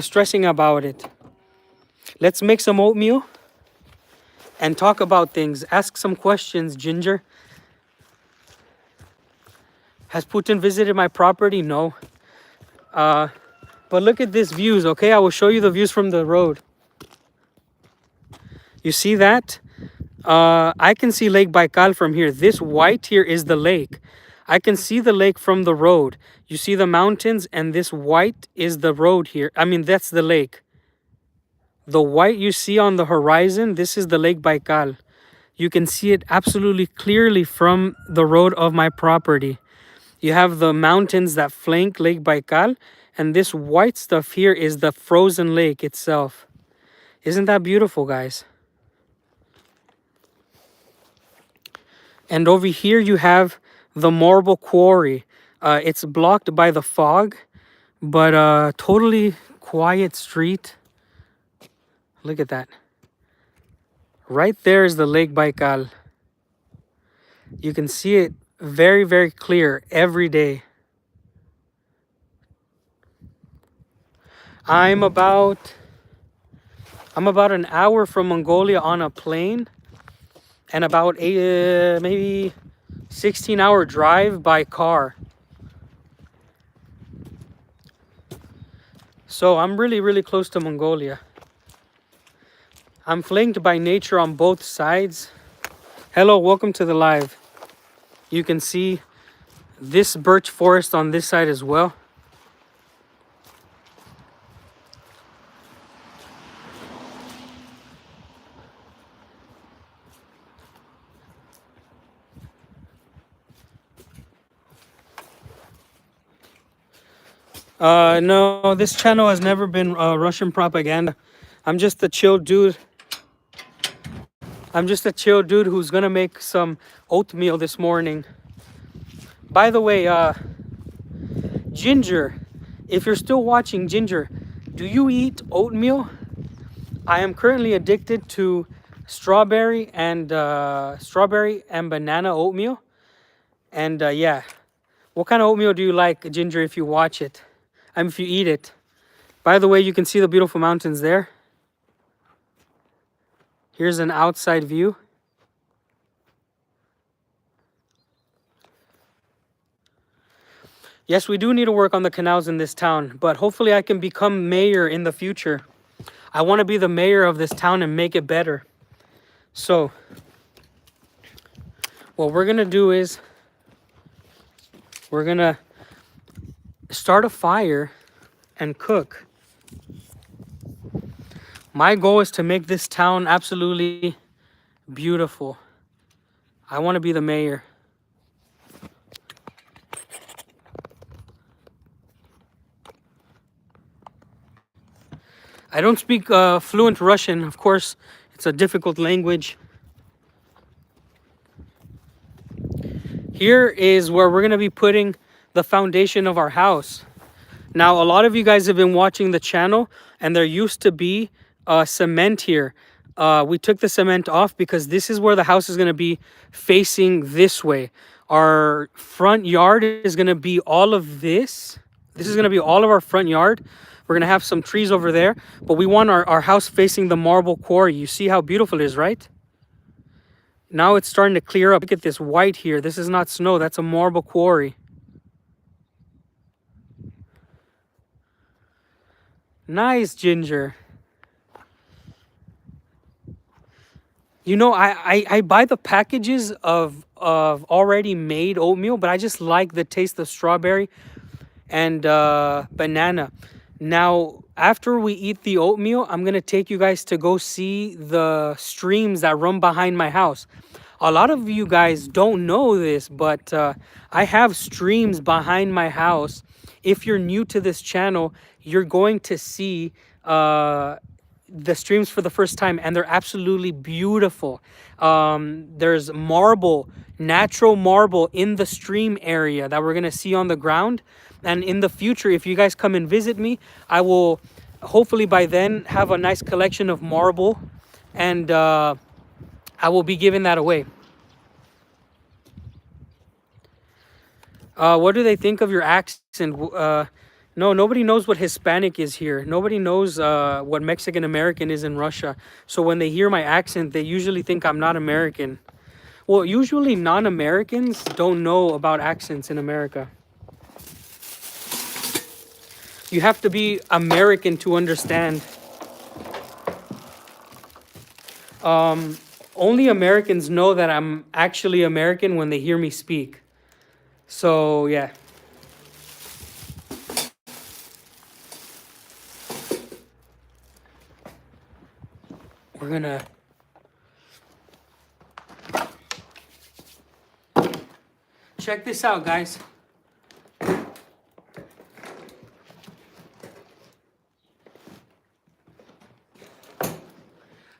stressing about it. Let's make some oatmeal and talk about things. Ask some questions, Ginger. Has Putin visited my property? No. But look at these views, okay? I will show you the views from the road. You see that? I can see Lake Baikal from here. This white here is the lake. I can see the lake from the road. You see the mountains, and this white is the road here. I mean, that's the lake. The white you see on the horizon, this is the Lake Baikal. You can see it absolutely clearly from the road of my property. You have the mountains that flank Lake Baikal, and this white stuff here is the frozen lake itself. Isn't that beautiful, guys? And over here you have the marble quarry. It's blocked by the fog, but totally quiet street. Look at that. Right there is the Lake Baikal. You can see it very, very clear every day. I'm about an hour from Mongolia on a plane, and about maybe 16-hour drive by car. So I'm really, really close to Mongolia. I'm flanked by nature on both sides. Hello, welcome to the live. You can see this birch forest on this side as well. No, this channel has never been Russian propaganda. I'm just a chill dude. I'm just a chill dude who's gonna make some oatmeal this morning. By the way, Ginger, if you're still watching, Ginger, do you eat oatmeal? I am currently addicted to strawberry and banana oatmeal. And yeah, what kind of oatmeal do you like, Ginger, if you watch it? If you eat it. By the way, you can see the beautiful mountains there. Here's an outside view. Yes, we do need to work on the canals in this town, but hopefully I can become mayor in the future. I want to be the mayor of this town and make it better. So, what we're going to do is we're going to start a fire and cook. My goal is to make this town absolutely beautiful. I want to be the mayor. I don't speak fluent Russian. Of course, it's a difficult language. Here is where we're going to be putting the foundation of our house. Now, a lot of you guys have been watching the channel, and there used to be cement here. We took the cement off because this is where the house is going to be facing this way. Our front yard is going to be all of this. This is going to be all of our front yard. We're going to have some trees over there, but we want our house facing the marble quarry. You see how beautiful it is, right? Now it's starting to clear up. Look at this white here. This is not snow. That's a marble quarry. Nice, Ginger. You know, I buy the packages of already made oatmeal, but I just like the taste of strawberry and banana. Now, after we eat the oatmeal, I'm going to take you guys to go see the streams that run behind my house. A lot of you guys don't know this, but I have streams behind my house. If you're new to this channel, you're going to see the streams for the first time, and they're absolutely beautiful. There's marble, natural marble in the stream area that we're going to see on the ground. And in the future, if you guys come and visit me, I will hopefully by then have a nice collection of marble, and I will be giving that away. What do they think of your accent? No, nobody knows what Hispanic is here. Nobody knows what Mexican American is in Russia. So when they hear my accent, they usually think I'm not American. Well, usually non-Americans don't know about accents in America. You have to be American to understand. Only Americans know that I'm actually American when they hear me speak. So, yeah. We're gonna check this out, guys.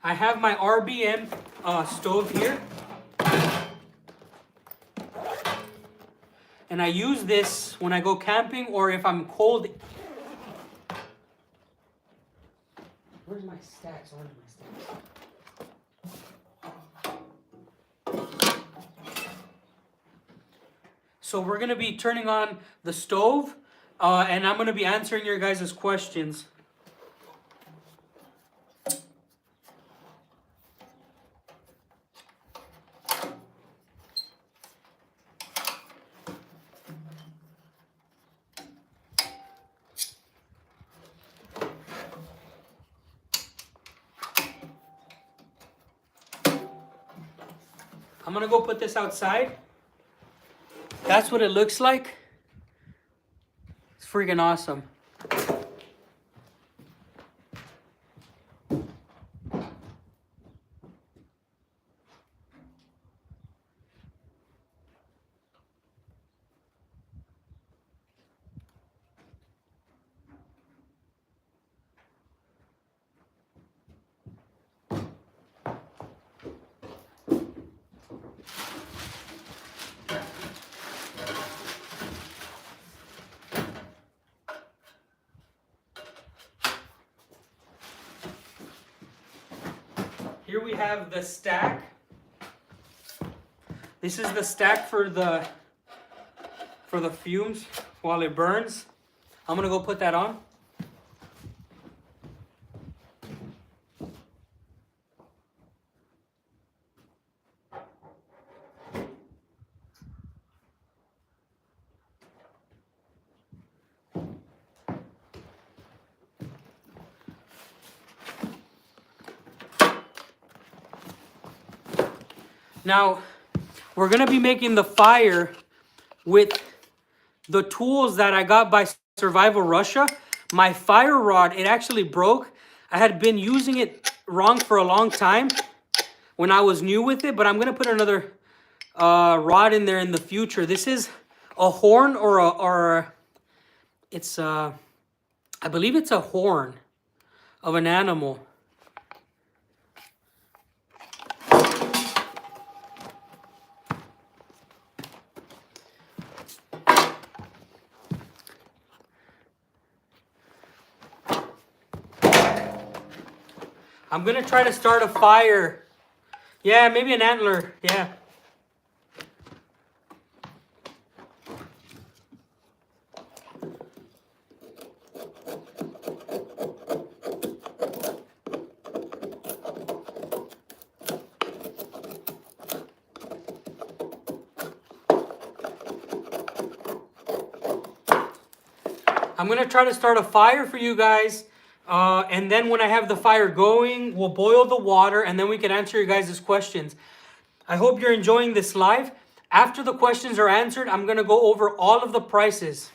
I have my RBM stove here. And I use this when I go camping or if I'm cold. Where's my stacks? Where's my stacks? So we're going to be turning on the stove. And I'm going to be answering your guys' questions. I'm gonna go put this outside. That's what it looks like. It's freaking awesome. Here we have the stack. This is the stack for the fumes while it burns. I'm gonna go put that on. Now, we're going to be making the fire with the tools that I got by Survival Russia. My fire rod, it actually broke. I had been using it wrong for a long time when I was new with it, but I'm going to put another rod in there in the future. This is a horn I believe it's a horn of an animal. I'm gonna try to start a fire. Yeah, maybe an antler. Yeah. I'm gonna try to start a fire for you guys. And then when I have the fire going, we'll boil the water and then we can answer your guys' questions. I hope you're enjoying this live. After the questions are answered, I'm going to go over all of the prices.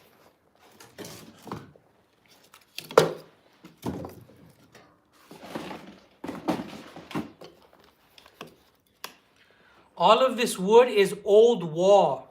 All of this wood is old wall.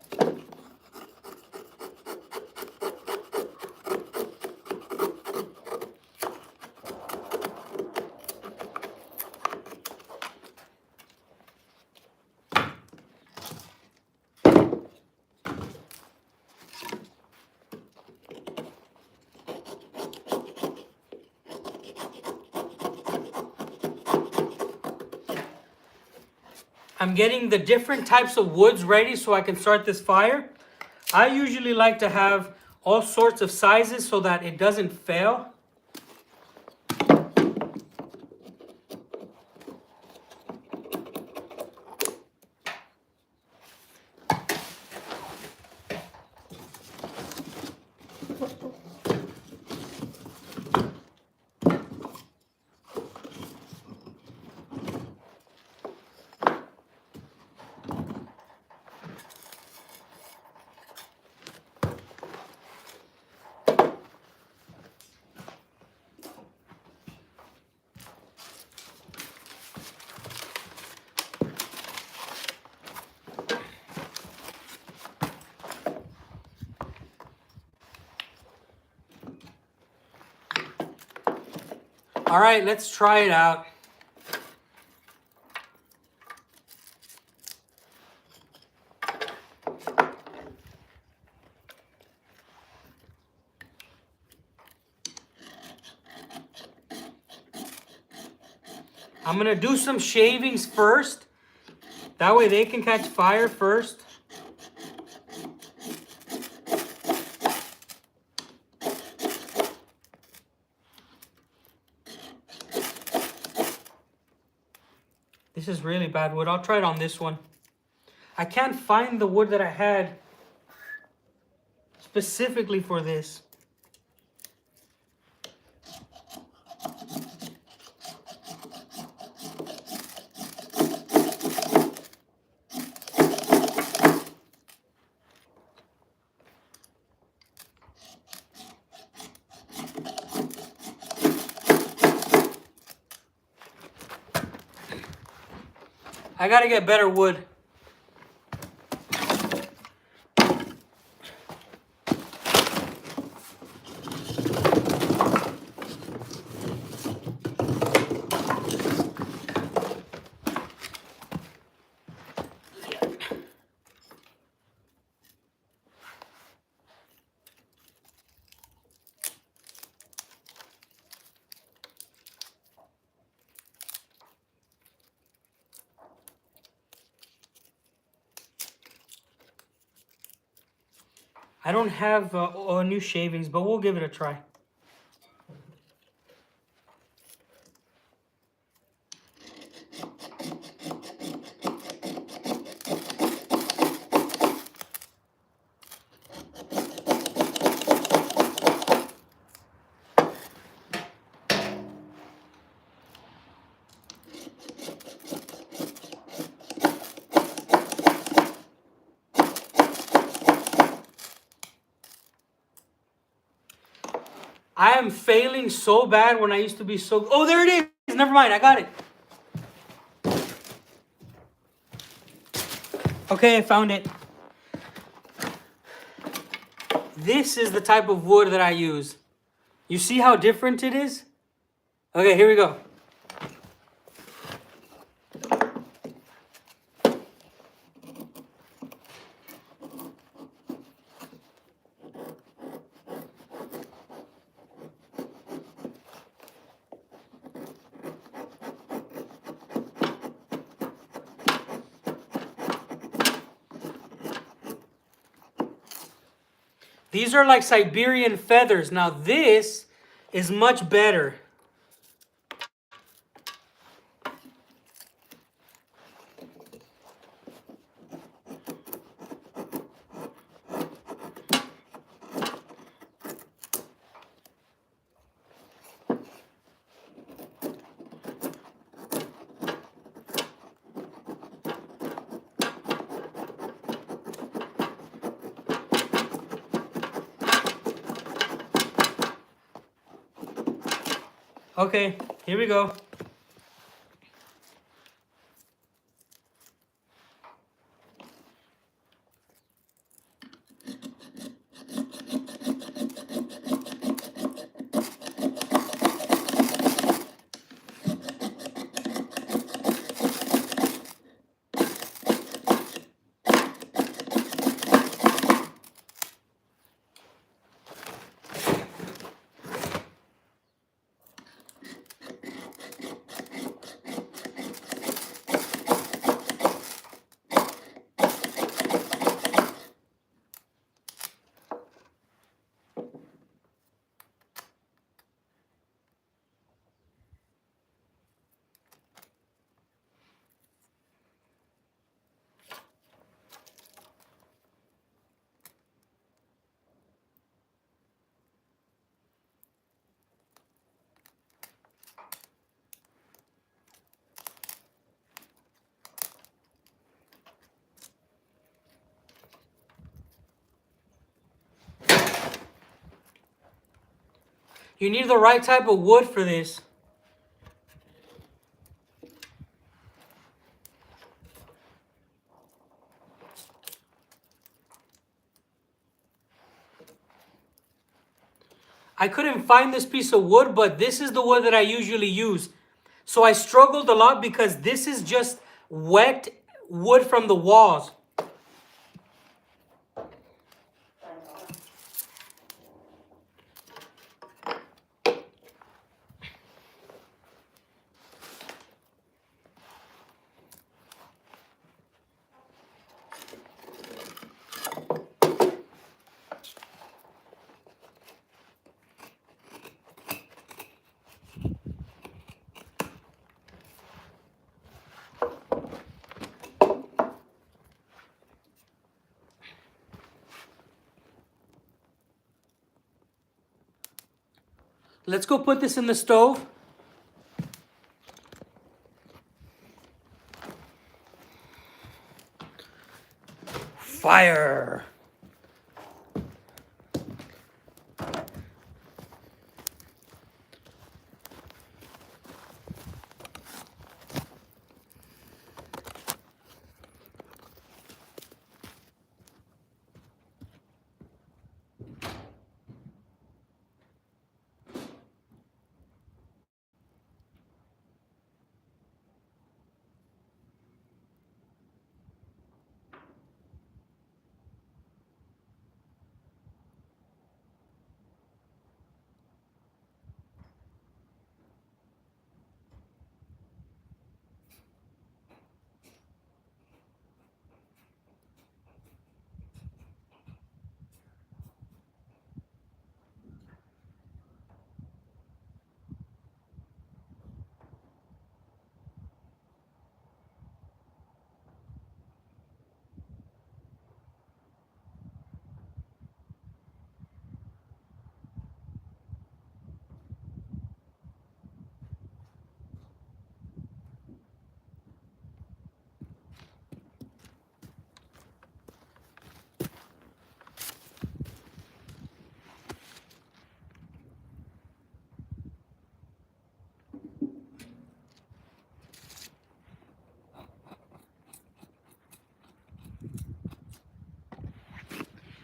I'm getting the different types of woods ready so I can start this fire. I usually like to have all sorts of sizes so that it doesn't fail. All right, let's try it out. I'm gonna do some shavings first. That way they can catch fire first. This is really bad wood. I'll try it on this one. I can't find the wood that I had specifically for this. I gotta get better wood. I don't have new shavings, but we'll give it a try. I am failing so bad when I used to be so... Oh, there it is! Never mind, I got it. Okay, I found it. This is the type of wood that I use. You see how different it is? Okay, here we go. These are like Siberian feathers. Now this is much better. Okay, here we go. You need the right type of wood for this. I couldn't find this piece of wood, but this is the wood that I usually use. So I struggled a lot because this is just wet wood from the walls. Let's go put this in the stove. Fire.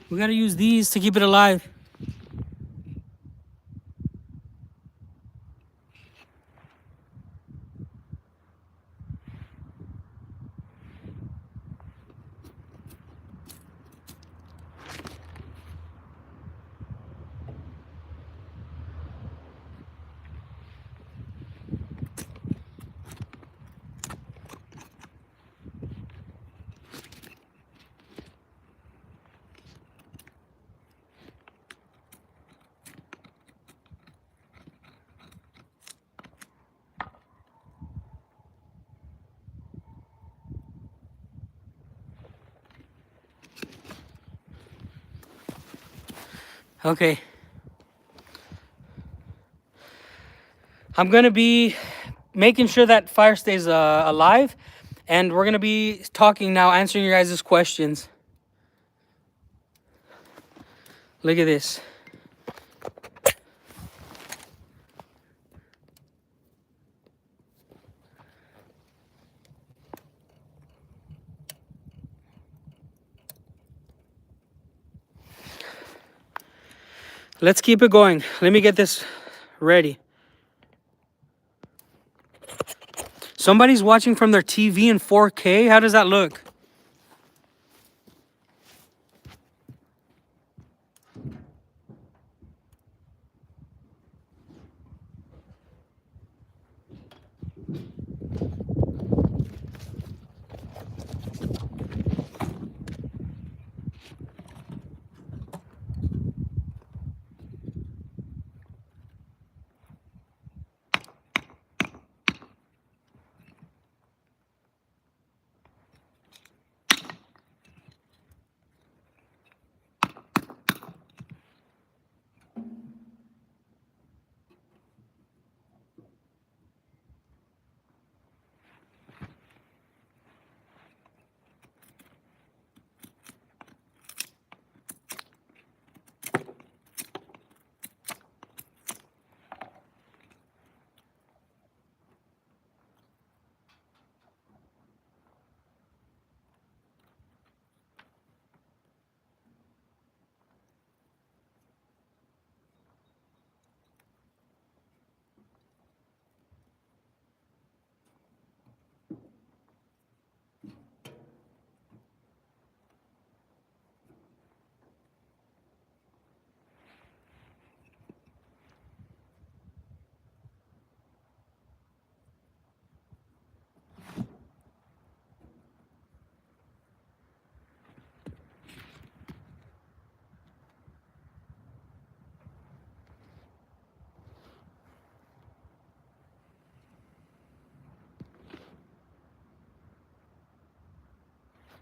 We gotta use these to keep it alive. Okay. I'm gonna be making sure that fire stays alive, and we're gonna be talking now, answering your guys' questions. Look at this. Let's keep it going. Let me get this ready. Somebody's watching from their TV in 4K. How does that look?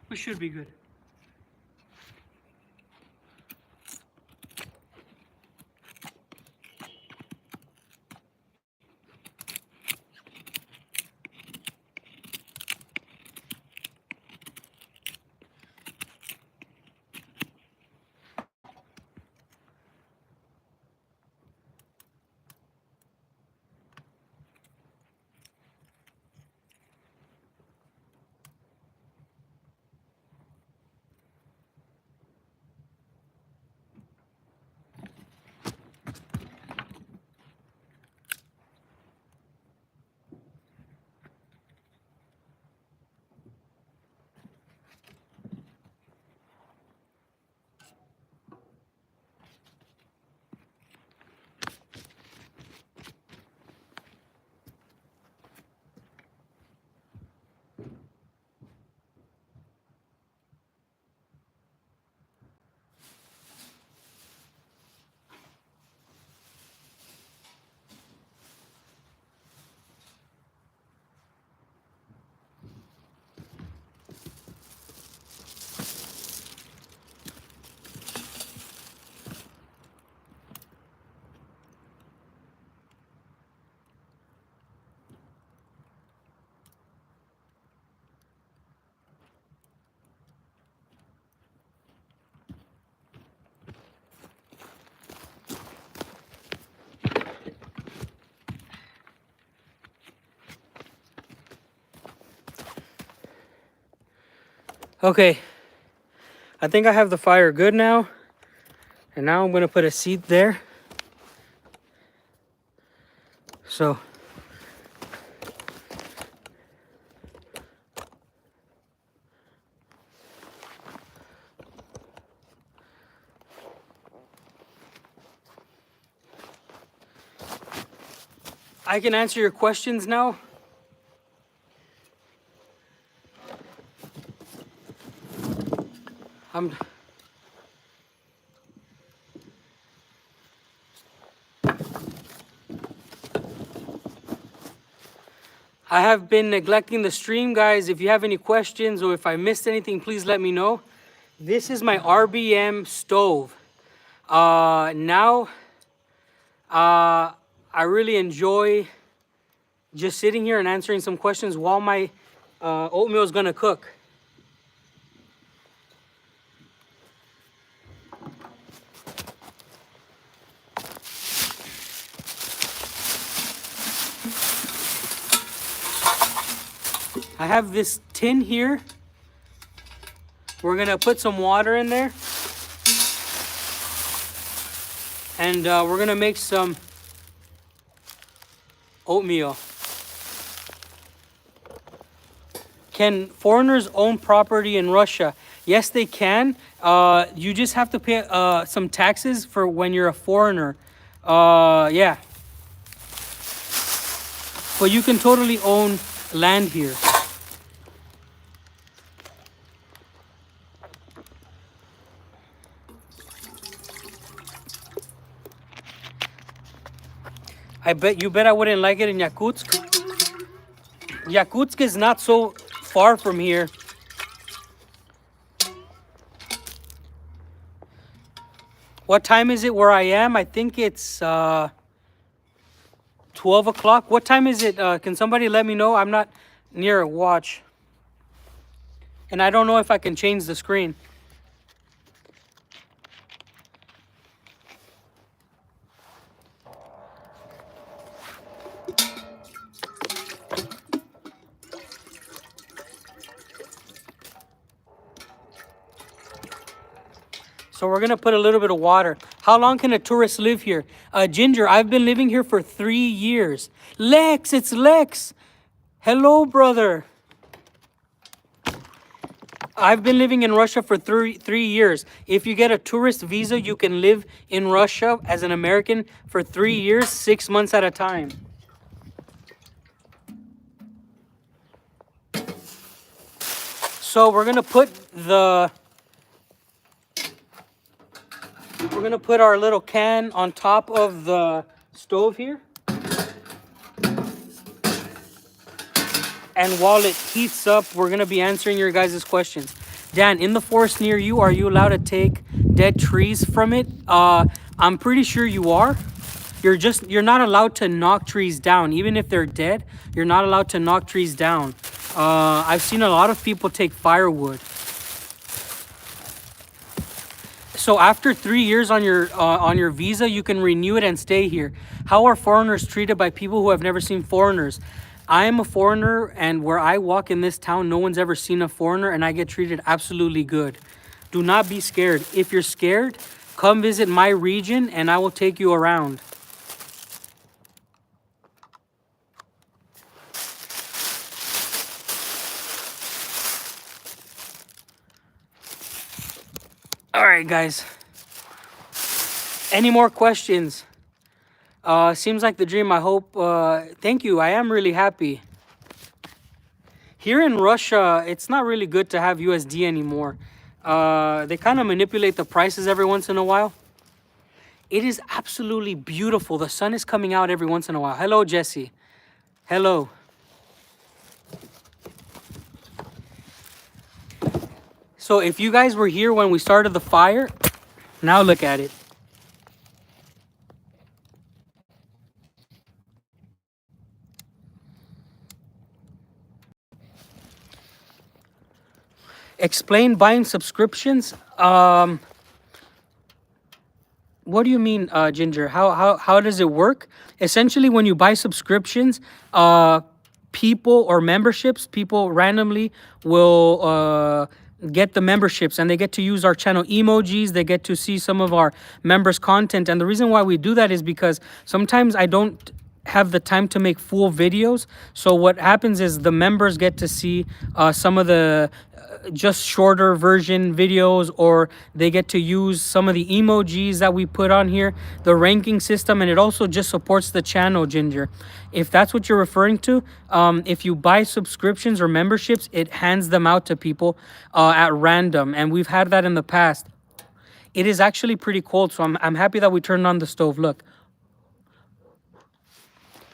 We should be good. Okay, I think I have the fire good now. And now I'm gonna put a seat there. So I can answer your questions now. I have been neglecting the stream, guys. If you have any questions or if I missed anything, please let me know. This is my RBM stove. Now, I really enjoy just sitting here and answering some questions while my oatmeal is gonna cook. I have this tin here. We're gonna put some water in there. And we're gonna make some oatmeal. Can foreigners own property in Russia? Yes, they can. You just have to pay some taxes for when you're a foreigner. Yeah. But you can totally own land here. I bet I wouldn't like it in Yakutsk. Yakutsk is not so far from here. What time is it where I am? I think it's 12 o'clock. What time is it? Can somebody let me know? I'm not near a watch. And I don't know if I can change the screen. So we're gonna put a little bit of water. How long can a tourist live here? Ginger, I've been living here for 3 years. Lex, it's Lex. Hello, brother. I've been living in Russia for 3 years. If you get a tourist visa, you can live in Russia as an American for 3 years, 6 months at a time. So we're gonna put our little can on top of the stove here. And while it heats up, we're gonna be answering your guys' questions. Dan, in the forest near you, are you allowed to take dead trees from it? I'm pretty sure you are. You're not allowed to knock trees down. Even if they're dead, you're not allowed to knock trees down. I've seen a lot of people take firewood. So after 3 years on your visa, you can renew it and stay here. How are foreigners treated by people who have never seen foreigners? I am a foreigner, and where I walk in this town, no one's ever seen a foreigner, and I get treated absolutely good. Do not be scared. If you're scared, come visit my region, and I will take you around. All right, guys. Any more questions? Seems like the dream. I hope. Thank you. I am really happy. Here in Russia, it's not really good to have USD anymore. They kind of manipulate the prices every once in a while. It is absolutely beautiful. The sun is coming out every once in a while. Hello, Jesse. Hello. So if you guys were here when we started the fire, now look at it. Explain buying subscriptions. What do you mean, Ginger? How does it work? Essentially, when you buy subscriptions, people or memberships, people randomly will get the memberships, and they get to use our channel emojis. They get to see some of our members' content. And the reason why we do that is because sometimes I don't have the time to make full videos. So what happens is the members get to see some of the just shorter version videos, or they get to use some of the emojis that we put on here, the ranking system, and it also just supports the channel, Ginger. If that's what you're referring to, if you buy subscriptions or memberships, it hands them out to people at random, and we've had that in the past. It is actually pretty cold, so I'm happy that we turned on the stove. Look,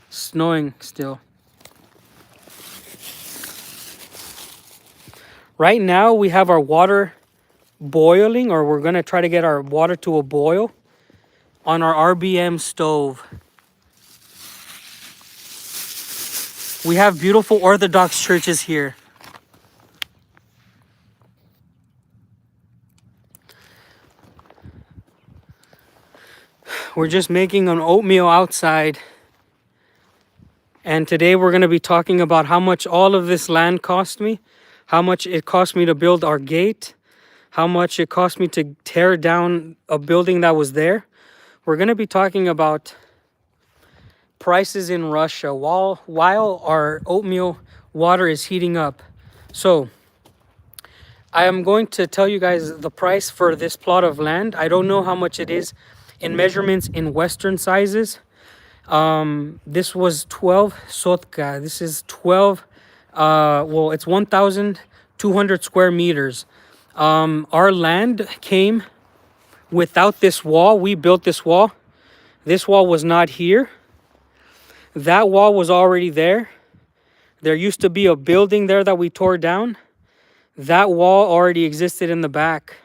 snowing still. Right now we have our water boiling, or we're gonna try to get our water to a boil on our RBM stove. We have beautiful Orthodox churches here. We're just making an oatmeal outside. And today we're gonna be talking about how much all of this land cost me, how much it cost me to build our gate, how much it cost me to tear down a building that was there. We're going to be talking about prices in Russia while our oatmeal water is heating up. So I am going to tell you guys the price for this plot of land. I don't know how much it is in measurements in Western sizes. This was 12 sotka. This is 12 well, it's 1,200 square meters. Our land came without this wall. We built this wall. This wall was not here. That wall was already there. There used to be a building there that we tore down. That wall already existed in the back.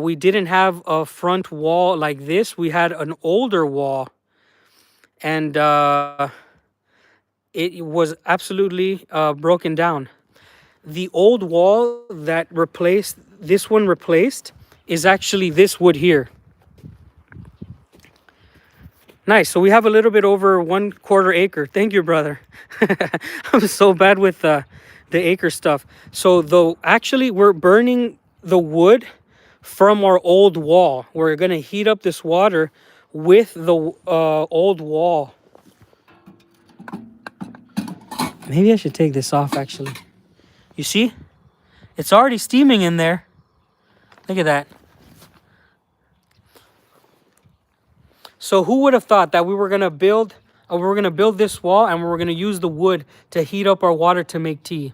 We didn't have a front wall like this. We had an older wall. And it was absolutely broken down. The old wall that this one replaced, is actually this wood here. Nice. So we have a little bit over 1/4 acre. Thank you, brother. I'm so bad with the acre stuff. So actually we're burning the wood from our old wall. We're gonna heat up this water with the old wall. Maybe I should take this off, actually. You see? It's already steaming in there. Look at that. So who would have thought that we were going to build this wall, and we were going to use the wood to heat up our water to make tea?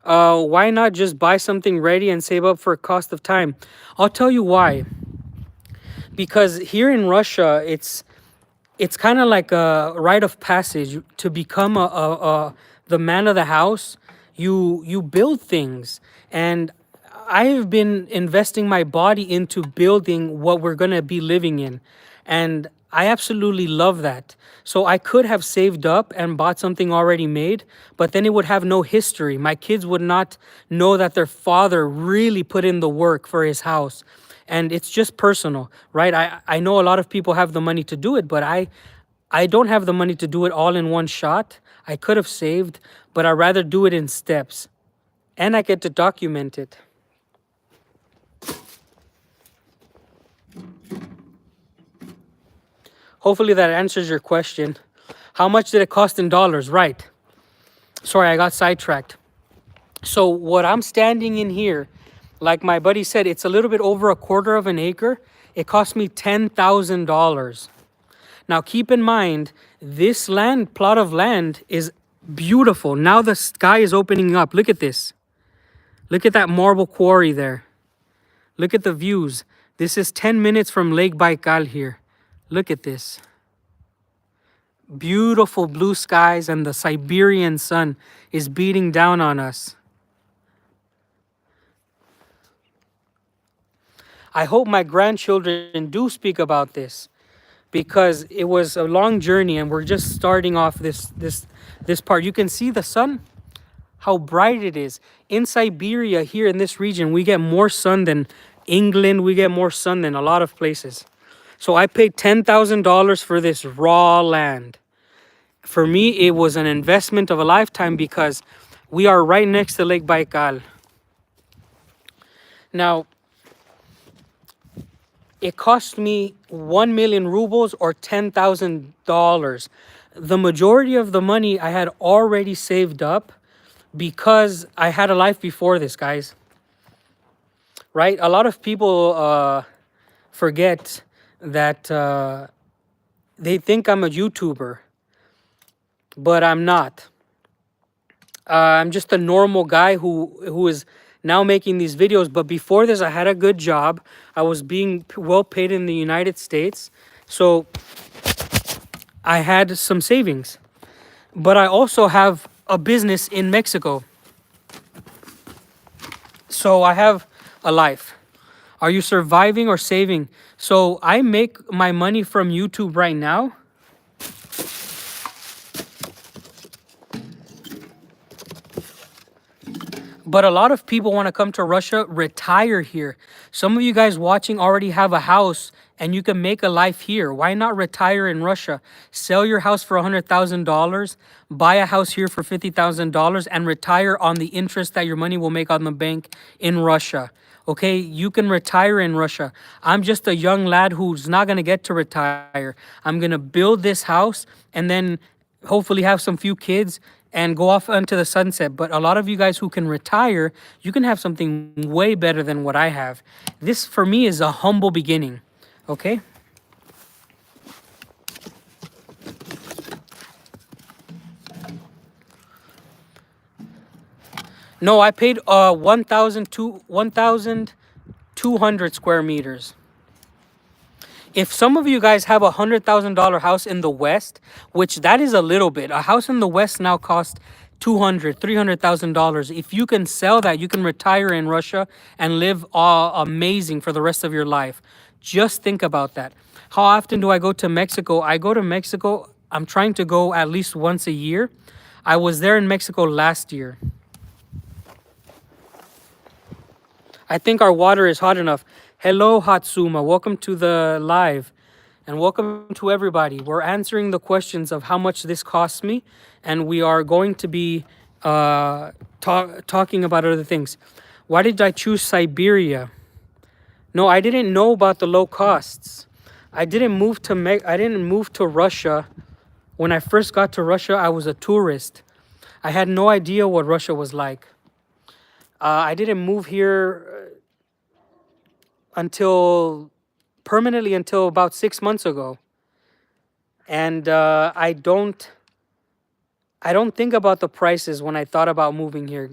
Why not just buy something ready and save up for a cost of time? I'll tell you why. Because here in Russia, it's kind of like a rite of passage to become the man of the house. you build things. And I have been investing my body into building what we're going to be living in. And I absolutely love that. So I could have saved up and bought something already made, but then it would have no history. My kids would not know that their father really put in the work for his house. And it's just personal, right? I know a lot of people have the money to do it, but I don't have the money to do it all in one shot. I could have saved, but I'd rather do it in steps. And I get to document it. Hopefully that answers your question. How much did it cost in dollars? Right. Sorry, I got sidetracked. So what I'm standing in here, like my buddy said, it's a little bit over a quarter of an acre. It cost me $10,000. Now keep in mind, this plot of land is beautiful. Now the sky is opening up. Look at this. Look at that marble quarry there. Look at the views. This is 10 minutes from Lake Baikal here. Look at this. Beautiful blue skies, and the Siberian sun is beating down on us. I hope my grandchildren do speak about this, because it was a long journey and we're just starting off this part. You can see the sun, how bright it is. In Siberia, here in this region, we get more sun than England. We get more sun than a lot of places. So I paid $10,000 for this raw land. For me, it was an investment of a lifetime because we are right next to Lake Baikal. Now, it cost me 1 million rubles or $10,000. The majority of the money I had already saved up because I had a life before this, guys. Right? A lot of people forget that they think I'm a YouTuber, but I'm not. I'm just a normal guy who is now making these videos. But before this, I had a good job. I was being well paid in the United States. So I had some savings. But I also have a business in Mexico. So I have a life. Are you surviving or saving? So I make my money from YouTube right now. But a lot of people want to come to Russia, retire here. Some of you guys watching already have a house and you can make a life here. Why not retire in Russia? Sell your house for $100,000, buy a house here for $50,000, and retire on the interest that your money will make on the bank in Russia. Okay, you can retire in Russia. I'm just a young lad who's not going to get to retire. I'm going to build this house and then hopefully have some few kids and go off into the sunset. But a lot of you guys who can retire, you can have something way better than what I have. This, for me, is a humble beginning. Okay? No, I paid 1,200 square meters. If some of you guys have $100,000 house in the West, which that is a little bit, a house in the West now costs $300,000. If you can sell that, you can retire in Russia and live amazing for the rest of your life. Just think about that. How often do I go to Mexico? I go to Mexico. I'm trying to go at least once a year. I was there in Mexico last year. I think our water is hot enough. Hello, Hatsuma. Welcome to the live. And welcome to everybody. We're answering the questions of how much this costs me. And we are going to be talking about other things. Why did I choose Siberia? No, I didn't know about the low costs. I didn't move to Russia. When I first got to Russia, I was a tourist. I had no idea what Russia was like. I didn't move here permanently until about 6 months ago. And I don't think about the prices when I thought about moving here.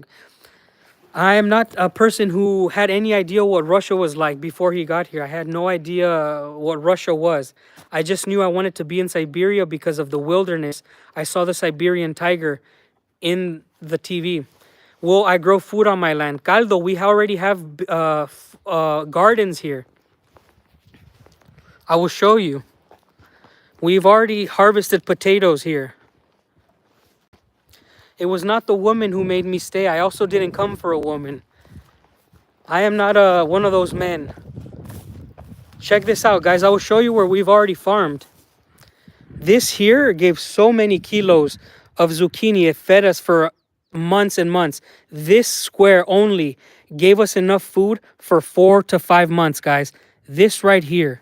I am not a person who had any idea what Russia was like before he got here. I had no idea what Russia was. I just knew I wanted to be in Siberia because of the wilderness. I saw the Siberian tiger in the TV. Well, I grow food on my land. Caldo, we already have gardens here. I will show you. We've already harvested potatoes here. It was not the woman who made me stay. I also didn't come for a woman. I am not one of those men. Check this out, guys. I will show you where we've already farmed. This here gave so many kilos of zucchini. It fed us for months and months. This square only gave us enough food for 4 to 5 months, guys. This right here.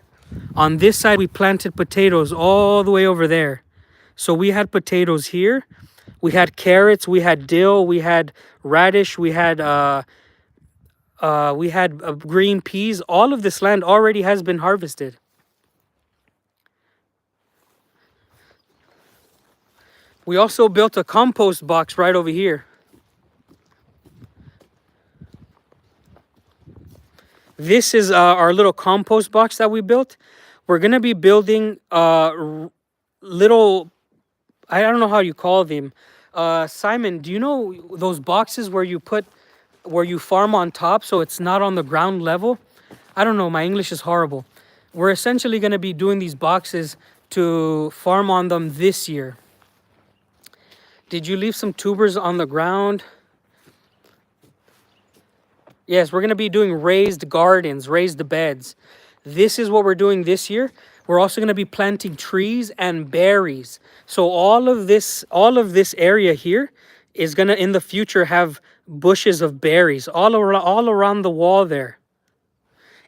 On this side, we planted potatoes all the way over there. So we had potatoes here. We had carrots. We had dill. We had radish. We had green peas. All of this land already has been harvested. We also built a compost box right over here. This is our little compost box that we built. We're going to be building little, I don't know how you call them. Simon, do you know those boxes where you farm on top so it's not on the ground level? I don't know, my English is horrible. We're essentially going to be doing these boxes to farm on them this year. Did you leave some tubers on the ground? Yes, we're going to be doing raised gardens, raised beds. This is what we're doing this year. We're also going to be planting trees and berries. So all of this area here is going to in the future have bushes of berries all around the wall there.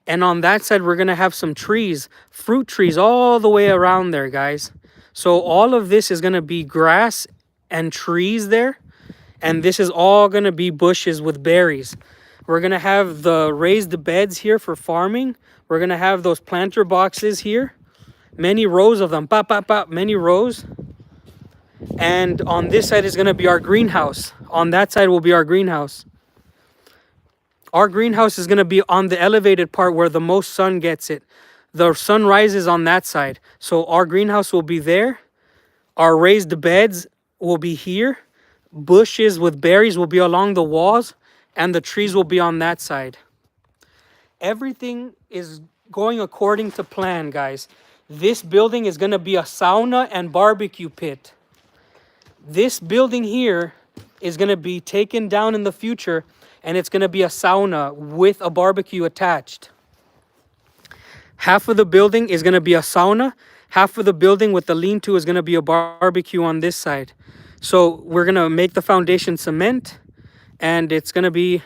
And on that side, we're going to have some trees, fruit trees all the way around there, guys. So all of this is going to be grass and trees there. And this is all going to be bushes with berries. We're going to have the raised beds here for farming. We're going to have those planter boxes here. Many rows of them. Many rows. And on this side is going to be our greenhouse. On that side will be our greenhouse. Our greenhouse is going to be on the elevated part where the most sun gets it. The sun rises on that side. So our greenhouse will be there. Our raised beds will be here. Bushes with berries will be along the walls. And the trees will be on that side. Everything is going according to plan, guys. This building is going to be a sauna and barbecue pit. This building here is going to be taken down in the future, and it's going to be a sauna with a barbecue attached. Half of the building is going to be a sauna. Half of the building with the lean-to is going to be a barbecue on this side. So we're going to make the foundation cement. And it's going to be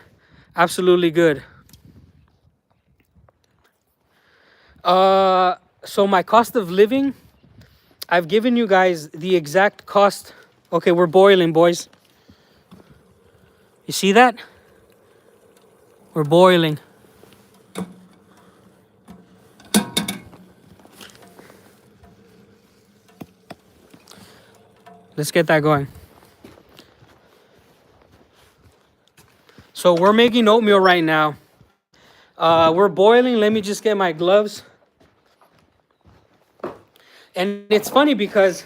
absolutely good. So my cost of living, I've given you guys the exact cost. Okay, we're boiling, boys. You see that? We're boiling. Let's get that going. So we're making oatmeal right now. We're boiling. Let me just get my gloves. And it's funny because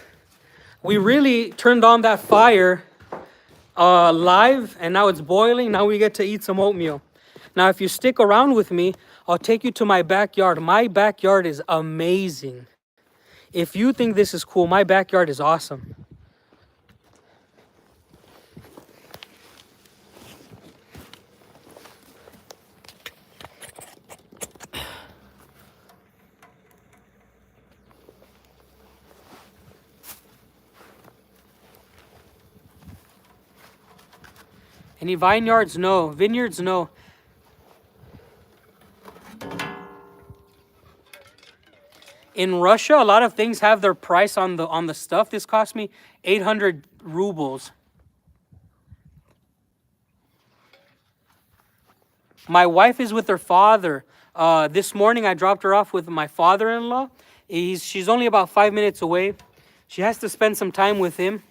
we really turned on that fire live, and now it's boiling. Now we get to eat some oatmeal. Now, if you stick around with me, I'll take you to my backyard. My backyard is amazing. If you think this is cool, my backyard is awesome. Any vineyards? No. Vineyards? No. In Russia, a lot of things have their price on the stuff. This cost me 800 rubles. My wife is with her father. This morning I dropped her off with my father-in-law. She's only about 5 minutes away. She has to spend some time with him.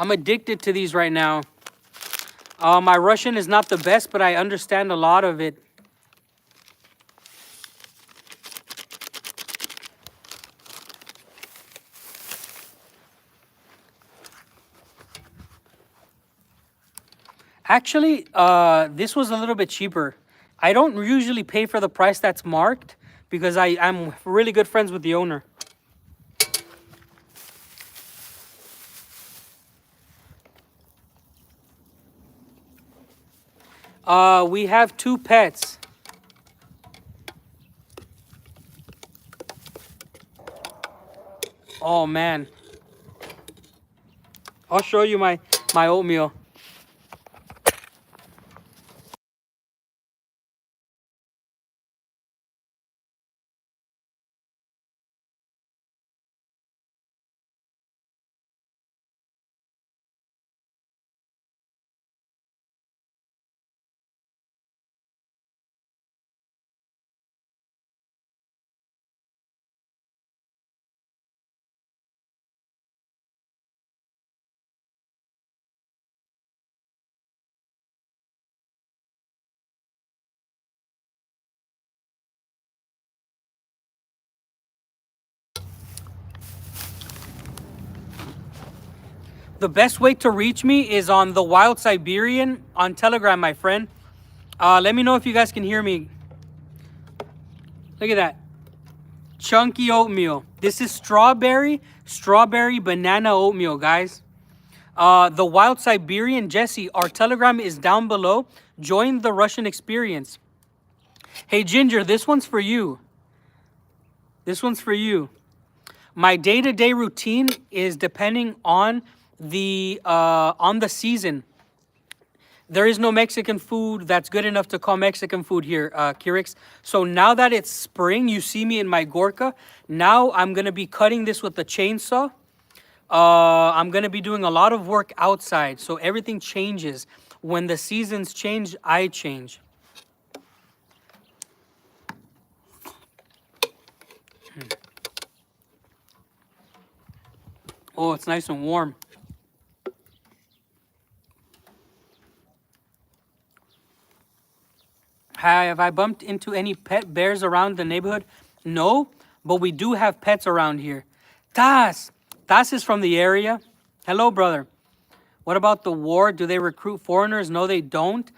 I'm addicted to these right now. My Russian is not the best, but I understand a lot of it. Actually, this was a little bit cheaper. I don't usually pay for the price that's marked because I'm really good friends with the owner. We have 2 pets. Oh man. I'll show you my oatmeal. The best way to reach me is on the Wild Siberian on Telegram, my friend. Let me know if you guys can hear me. Look at that. Chunky oatmeal. This is strawberry banana oatmeal, guys. The Wild Siberian, Jesse, our Telegram is down below. Join the Russian experience. Hey, Ginger, this one's for you. This one's for you. My day-to-day routine is depending on the season. There is no Mexican food that's good enough to call Mexican food here, Kirix. So now that it's spring, you see me in my Gorka. Now I'm going to be cutting this with the chainsaw. I'm going to be doing a lot of work outside. So everything changes. When the seasons change, I change. Oh, it's nice and warm. Have I bumped into any pet bears around the neighborhood? No, but we do have pets around here. Tas is from the area. Hello, brother. What about the war? Do they recruit foreigners? No, they don't.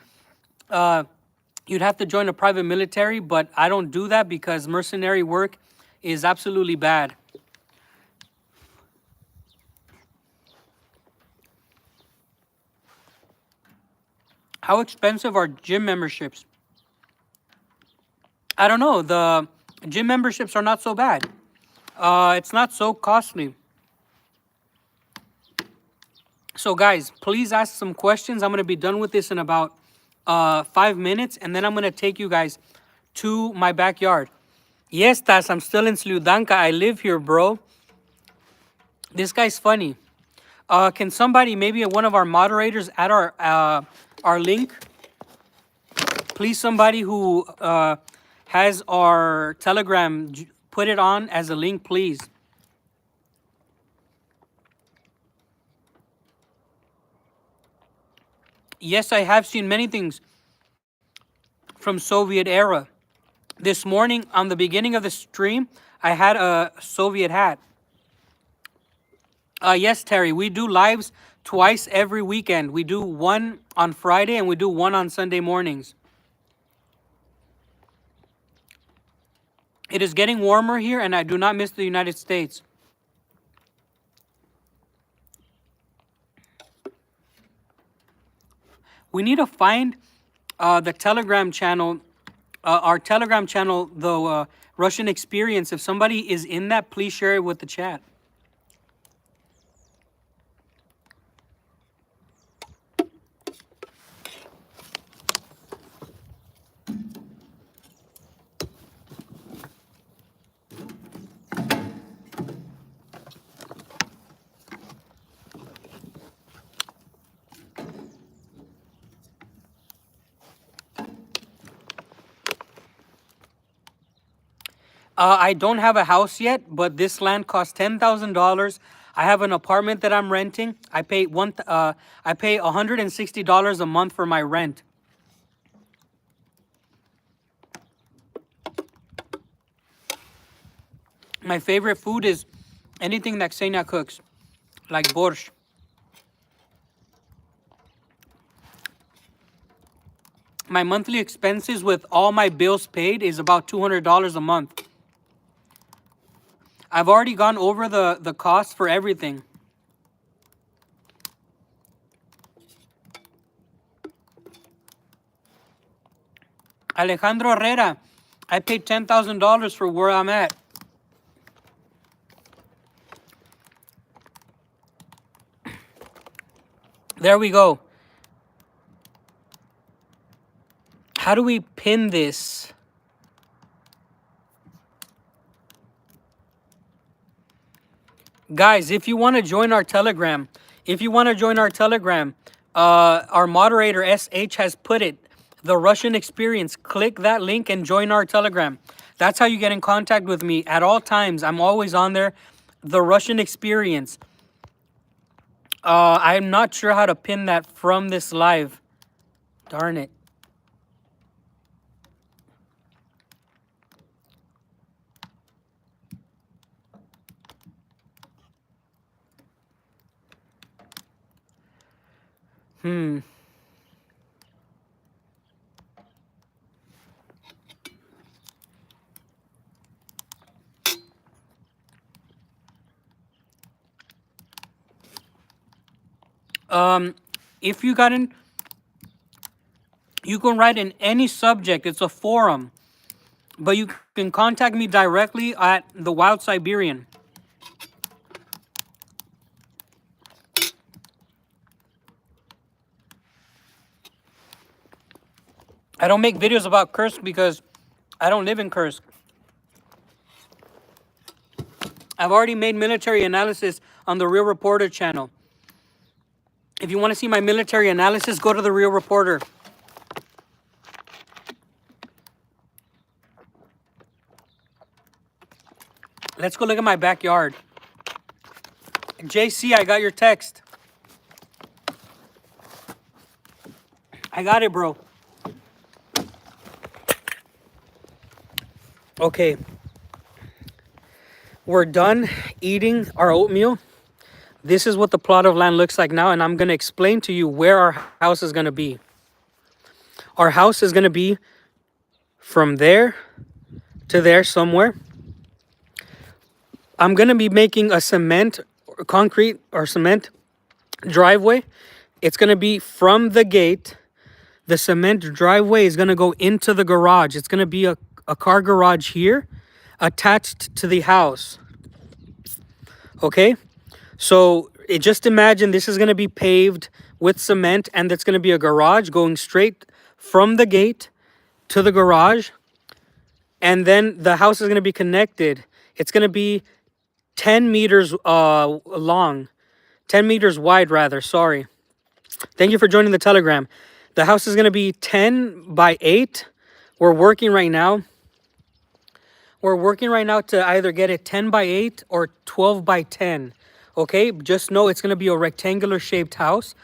You'd have to join a private military, but I don't do that because mercenary work is absolutely bad. How expensive are gym memberships? I don't know. The gym memberships are not so bad. It's not so costly. So guys, please ask some questions. I'm going to be done with this in about 5 minutes, and then I'm going to take you guys to my backyard. Yes, Tas, I'm still in Sludanka. I live here, bro. This guy's funny. Can somebody, maybe one of our moderators, add our link? Please, somebody who has our Telegram, put it on as a link, please. Yes, I have seen many things from Soviet era. This morning, on the beginning of the stream, I had a Soviet hat. Yes, Terry, we do lives twice every weekend. We do one on Friday and we do one on Sunday mornings. It is getting warmer here and I do not miss the United States. We need to find the Telegram channel, our Telegram channel, the Russian Experience. If somebody is in that, please share it with the chat. I don't have a house yet, but this land costs $10,000. I have an apartment that I'm renting. I pay $160 a month for my rent. My favorite food is anything that Ksenia cooks, like borscht. My monthly expenses with all my bills paid is about $200 a month. I've already gone over the cost for everything. Alejandro Herrera, I paid $10,000 for where I'm at. There we go. How do we pin this? Guys, if you want to join our Telegram, our moderator SH has put it, the Russian experience. Click that link and join our Telegram. That's how you get in contact with me at all times. I'm always on there. The Russian experience. I'm not sure how to pin that from this live. Darn it. If you got in, you can write in any subject. It's a forum. But you can contact me directly at the Wild Siberian. I don't make videos about Kursk because I don't live in Kursk. I've already made military analysis on the Real Reporter channel. If you want to see my military analysis, go to the Real Reporter. Let's go look at my backyard. JC, I got your text. I got it, bro. Okay. We're done eating our oatmeal. This is what the plot of land looks like now, and I'm going to explain to you where our house is going to be. Our house is going to be from there to there somewhere. I'm going to be making a concrete driveway. It's going to be from the gate. The cement driveway is going to go into the garage. It's going to be a car garage here attached to the house. Okay? So just imagine this is going to be paved with cement, and it's going to be a garage going straight from the gate to the garage. And then the house is going to be connected. It's going to be 10 meters long. 10 meters wide, rather. Sorry. Thank you for joining the Telegram. The house is going to be 10 by 8. We're working right now. We're working right now to either get it 10 by 8 or 12 by 10. Okay? Just know it's going to be a rectangular shaped house.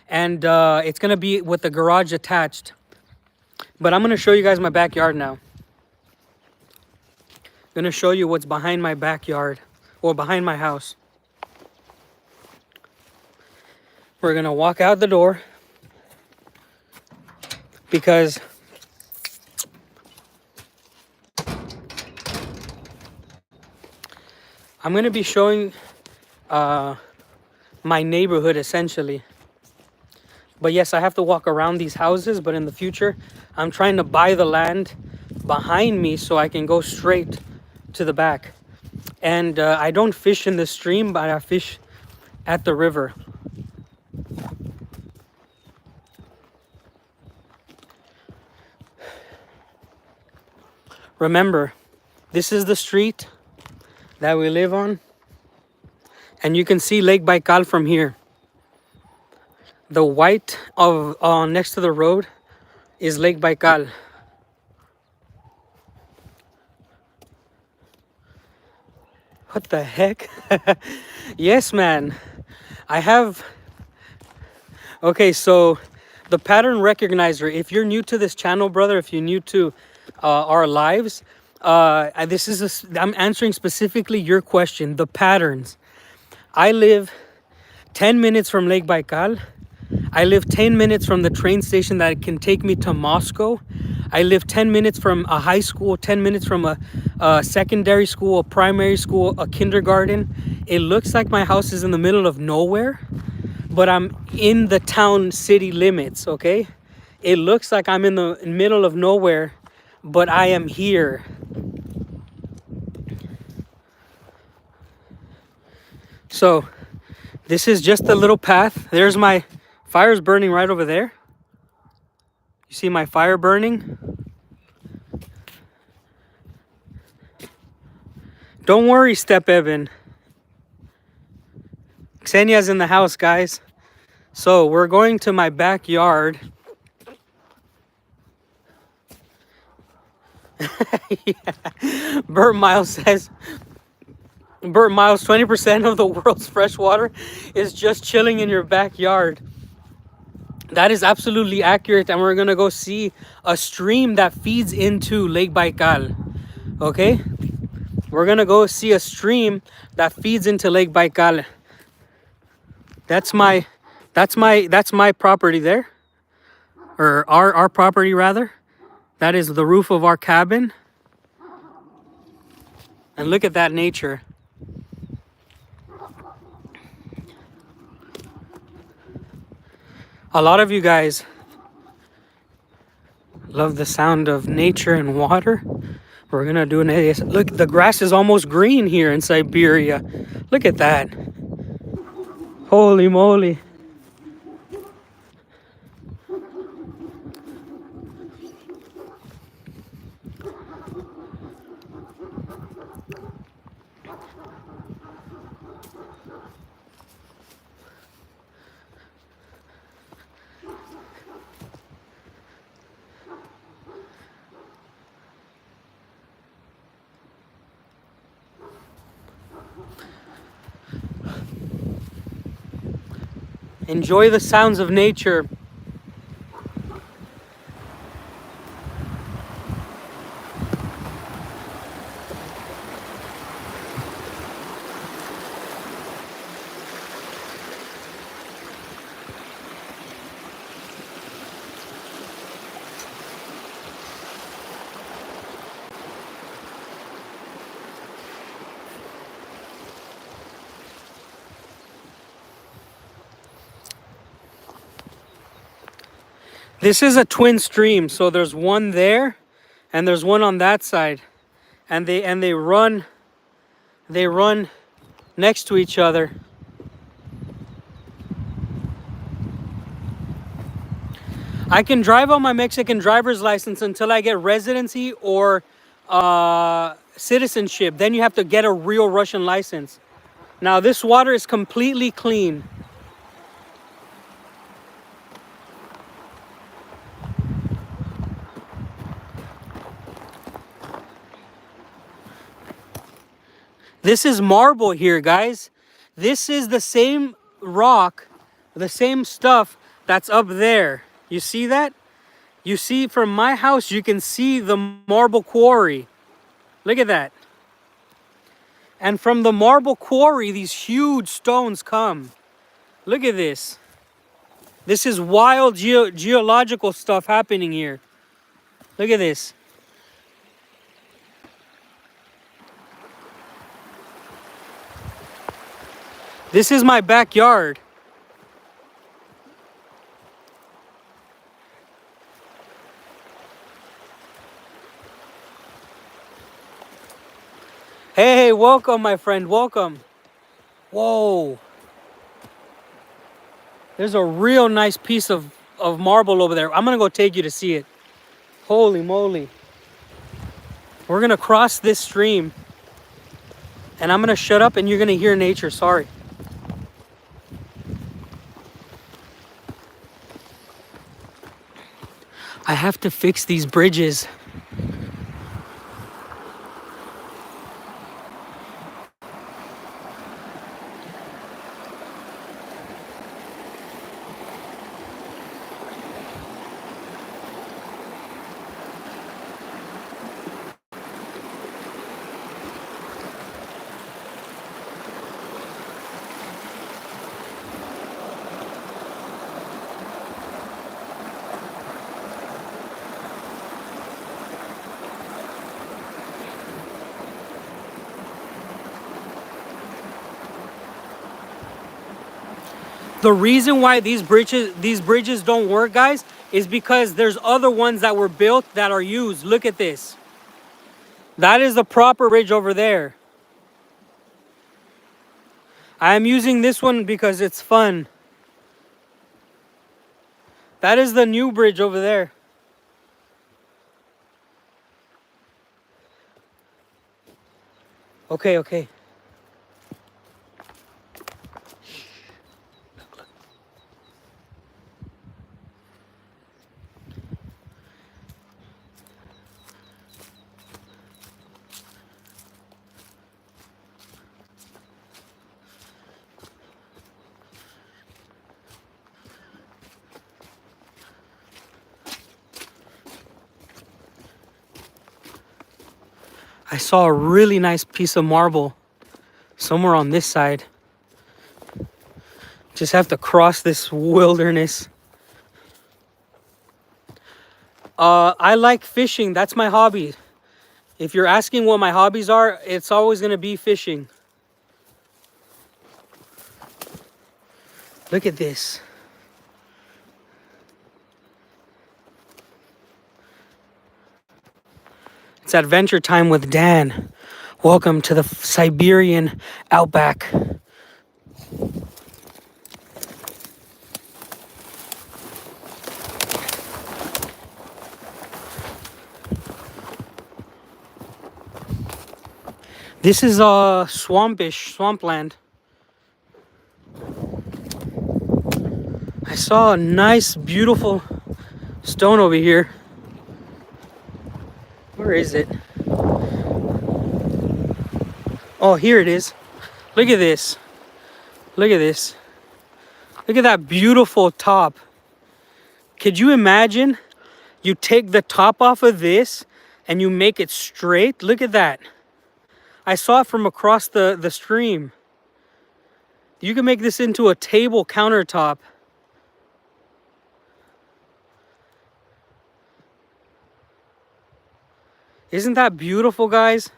And it's going to be with the garage attached. But I'm going to show you guys my backyard now. I'm going to show you what's behind my backyard. Or behind my house. We're going to walk out the door. Because I'm going to be showing my neighborhood essentially. But yes, I have to walk around these houses. But in the future, I'm trying to buy the land behind me so I can go straight to the back. And I don't fish in the stream, but I fish at the river. Remember, this is the street that we live on. And you can see Lake Baikal from here. The white next to the road is Lake Baikal. What the heck? Yes, man. I have. Okay, so the pattern recognizer. If you're new to this channel, brother, if you're new to our lives, I'm answering specifically your question. The patterns. I live 10 minutes from Lake Baikal. I live 10 minutes from the train station that can take me to Moscow. I live 10 minutes from a high school, 10 minutes from a secondary school, a primary school, a kindergarten. It looks like my house is in the middle of nowhere, but I'm in the town city limits, okay? It looks like I'm in the middle of nowhere, but I am here. So this is just a little path. There's my fire's burning right over there. You see my fire burning? Don't worry, Step Evan. Ksenia's in the house, guys. So we're going to my backyard. Yeah. Bert Miles says, 20% of the world's fresh water is just chilling in your backyard. That is absolutely accurate. And we're going to go see a stream that feeds into Lake Baikal. Okay? We're going to go see a stream that feeds into Lake Baikal. That's my property there. Or our property rather. That is the roof of our cabin. And look at that nature. A lot of you guys love the sound of nature and water. We're gonna do an AS. Look, the grass is almost green here in Siberia. Look at that. Holy moly. Enjoy the sounds of nature. This is a twin stream, so there's one there and there's one on that side. And they run next to each other. I can drive on my Mexican driver's license until I get residency or citizenship. Then you have to get a real Russian license. Now this water is completely clean. This is marble here, guys. This is the same rock, the same stuff that's up there. You see that? You see from my house, you can see the marble quarry. Look at that. And from the marble quarry, these huge stones come. Look at this. This is wild geological stuff happening here. Look at this. This is my backyard. Hey, welcome, my friend, welcome. Whoa. There's a real nice piece of marble over there. I'm gonna go take you to see it. Holy moly. We're gonna cross this stream. And I'm gonna shut up and you're gonna hear nature, sorry. I have to fix these bridges. The reason why these bridges don't work, guys, is because there's other ones that were built that are used. Look at this. That is the proper bridge over there. I am using this one because it's fun. That is the new bridge over there. Okay, okay. I saw a really nice piece of marble somewhere on this side. Just have to cross this wilderness. I like fishing. That's my hobby. If you're asking what my hobbies are, it's always going to be fishing. Look at this. It's adventure time with Dan. Welcome to the Siberian outback. This is swampland. I saw a nice, beautiful stone over here. Where is it? Oh, here it is. Look at this. Look at this. Look at that beautiful top. Could you imagine you take the top off of this and you make it straight? Look at that. I saw it from across the stream. You can make this into a table countertop. Isn't that beautiful, guys?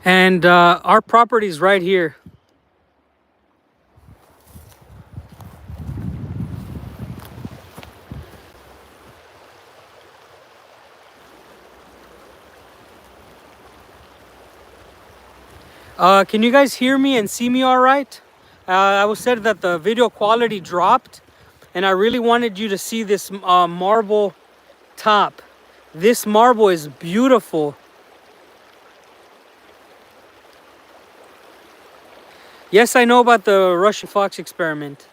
And our property's right here. Can you guys hear me and see me all right? I was said that the video quality dropped, and I really wanted you to see this marble top. This marble is beautiful. Yes, I know about the Russian fox experiment.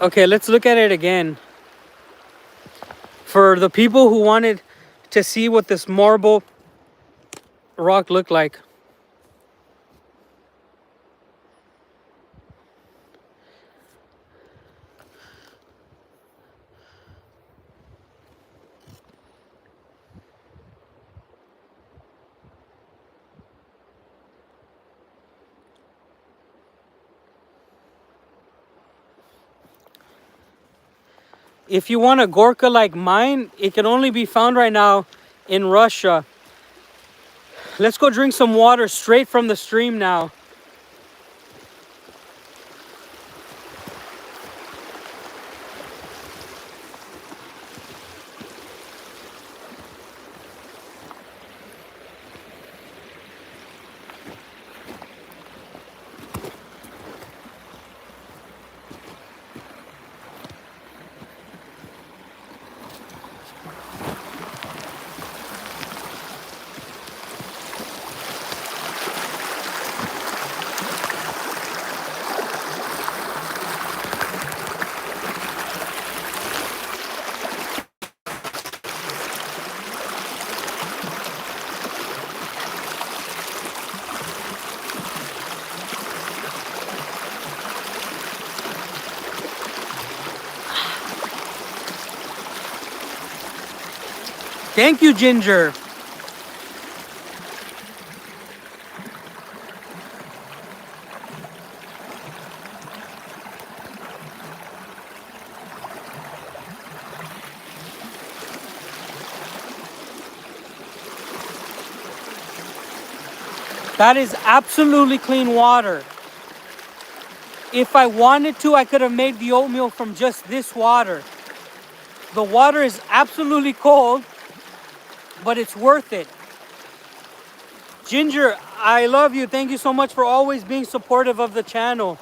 Okay, let's look at it again. For the people who wanted to see what this marble rock looked like. If you want a Gorka like mine, it can only be found right now in Russia. Let's go drink some water straight from the stream now. Thank you, Ginger. That is absolutely clean water. If I wanted to, I could have made the oatmeal from just this water. The water is absolutely cold, but it's worth it. Ginger, I love you. Thank you so much for always being supportive of the channel.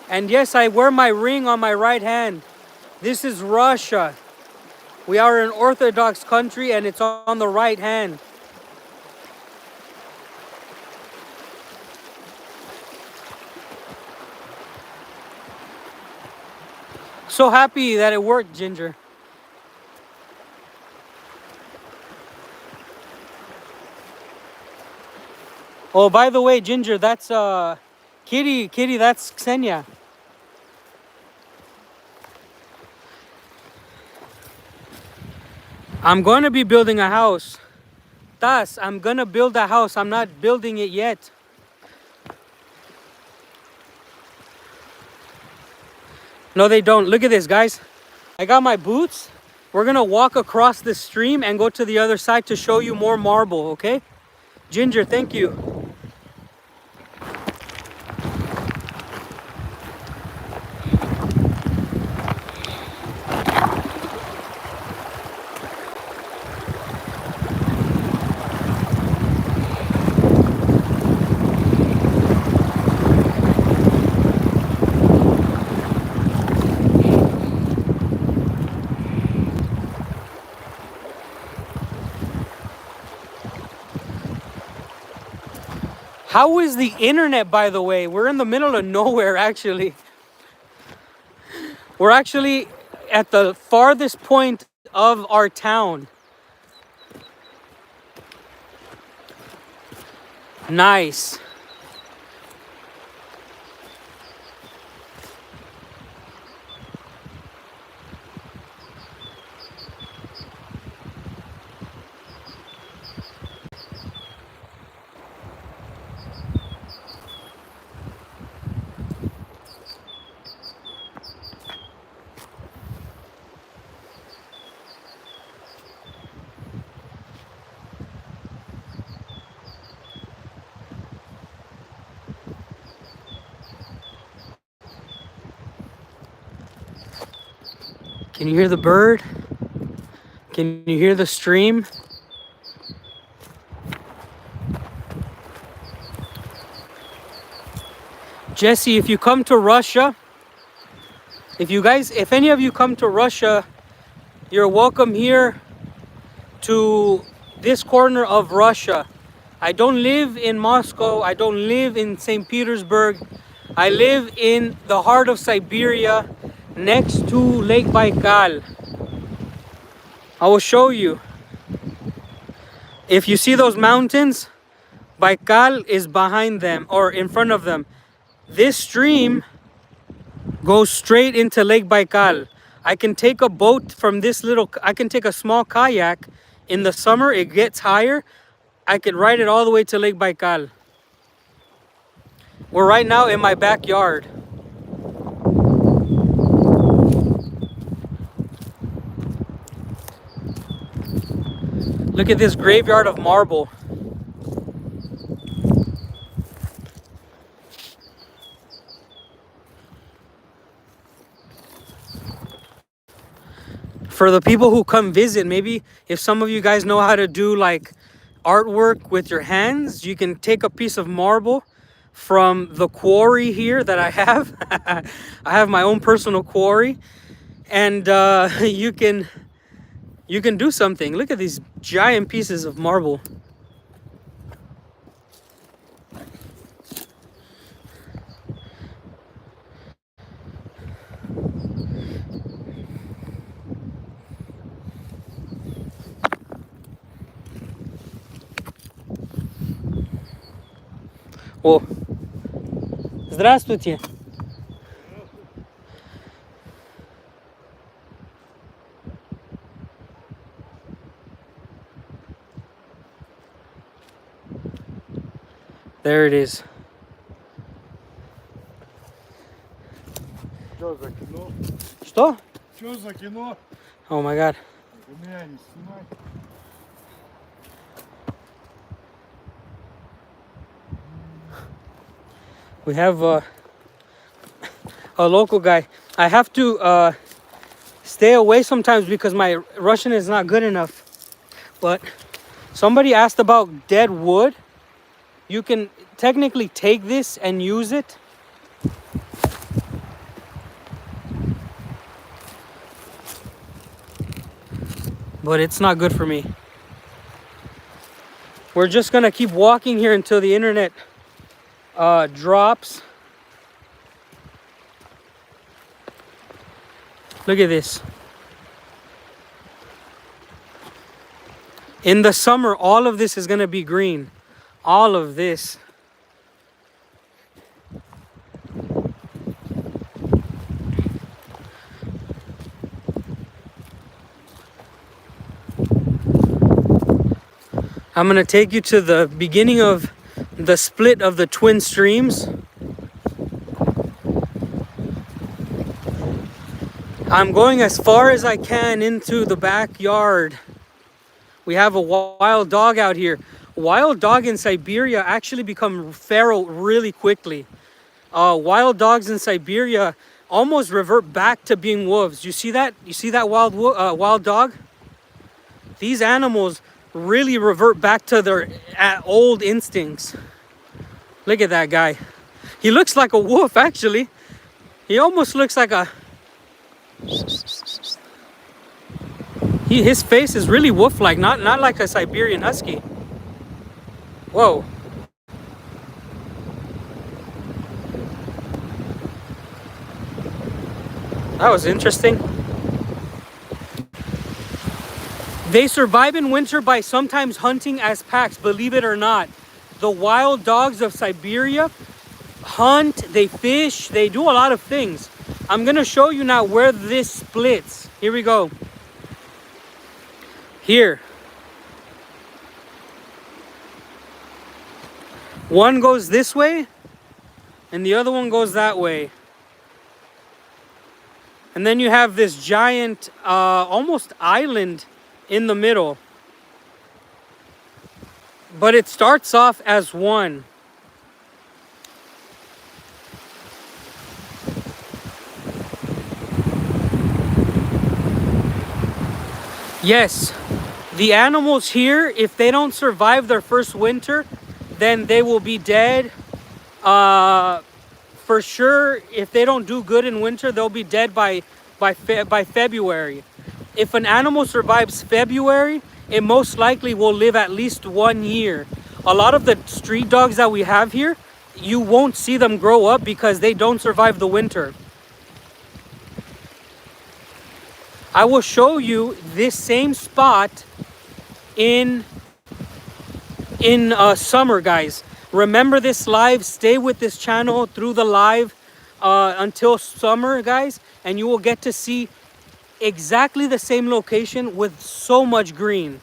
And yes, I wear my ring on my right hand. This is Russia. We are an Orthodox country and it's on the right hand. So happy that it worked, Ginger. Oh, by the way, Ginger, that's Kitty, that's Ksenia. I'm going to be building a house. Thus, I'm going to build a house. I'm not building it yet. No, they don't. Look at this, guys. I got my boots. We're going to walk across the stream and go to the other side to show you more marble, okay? Ginger, thank you. How is the internet, by the way? We're in the middle of nowhere, actually. We're actually at the farthest point of our town. Nice. Can you hear the bird? Can you hear the stream? Jesse, if you come to Russia, if any of you come to Russia, you're welcome here to this corner of Russia. I don't live in Moscow. I don't live in St. Petersburg. I live in the heart of Siberia, next to Lake Baikal. I will show you. If you see those mountains, Baikal is behind them or in front of them. This stream goes straight into Lake Baikal. I can take a boat from this I can take a small kayak. In the summer, it gets higher. I could ride it all the way to Lake Baikal. We're right now in my backyard. Look at this graveyard of marble. For the people who come visit, maybe if some of you guys know how to do like artwork with your hands, you can take a piece of marble from the quarry here that I have. I have my own personal quarry, and you can do something. Look at these giant pieces of marble. О, здравствуйте. There it is. Что за кино? Что? Что за кино? Oh my God. У меня не снимай. We have a local guy. I have to stay away sometimes because my Russian is not good enough. But somebody asked about dead wood. You can technically take this and use it. But it's not good for me. We're just gonna keep walking here until the internet drops. Look at this. In the summer, all of this is gonna be green. All of this. I'm gonna take you to the beginning of the split of the twin streams. I'm going as far as I can into the backyard. We have a wild dog out here. Wild dog in Siberia actually become feral really quickly. Wild dogs in Siberia almost revert back to being wolves. You see that? You see that wild dog? These animals really revert back to their old instincts. Look at that guy. He looks like a wolf, actually. He almost looks like a... His face is really wolf-like, not like a Siberian husky. Whoa. That was interesting. They survive in winter by sometimes hunting as packs, believe it or not. The wild dogs of Siberia hunt, they fish, they do a lot of things. I'm gonna show you now where this splits. Here we go. Here. One goes this way, and the other one goes that way. And then you have this giant, almost island in the middle. But it starts off as one. Yes, the animals here, if they don't survive their first winter, then they will be dead. For sure, if they don't do good in winter, they'll be dead by February. If an animal survives February, it most likely will live at least 1 year. A lot of the street dogs that we have here, you won't see them grow up because they don't survive the winter. I will show you this same spot in summer, guys. Remember this live, stay with this channel through the live until summer, guys, and you will get to see exactly the same location with so much green.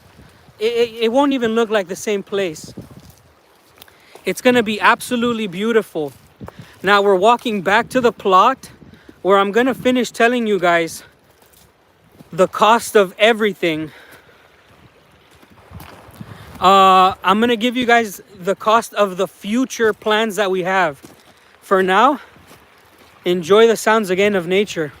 It won't even look like the same place. It's gonna be absolutely beautiful. Now we're walking back to the plot where I'm gonna finish telling you guys the cost of everything. I'm gonna give you guys the cost of the future plans that we have. For now, enjoy the sounds again of nature.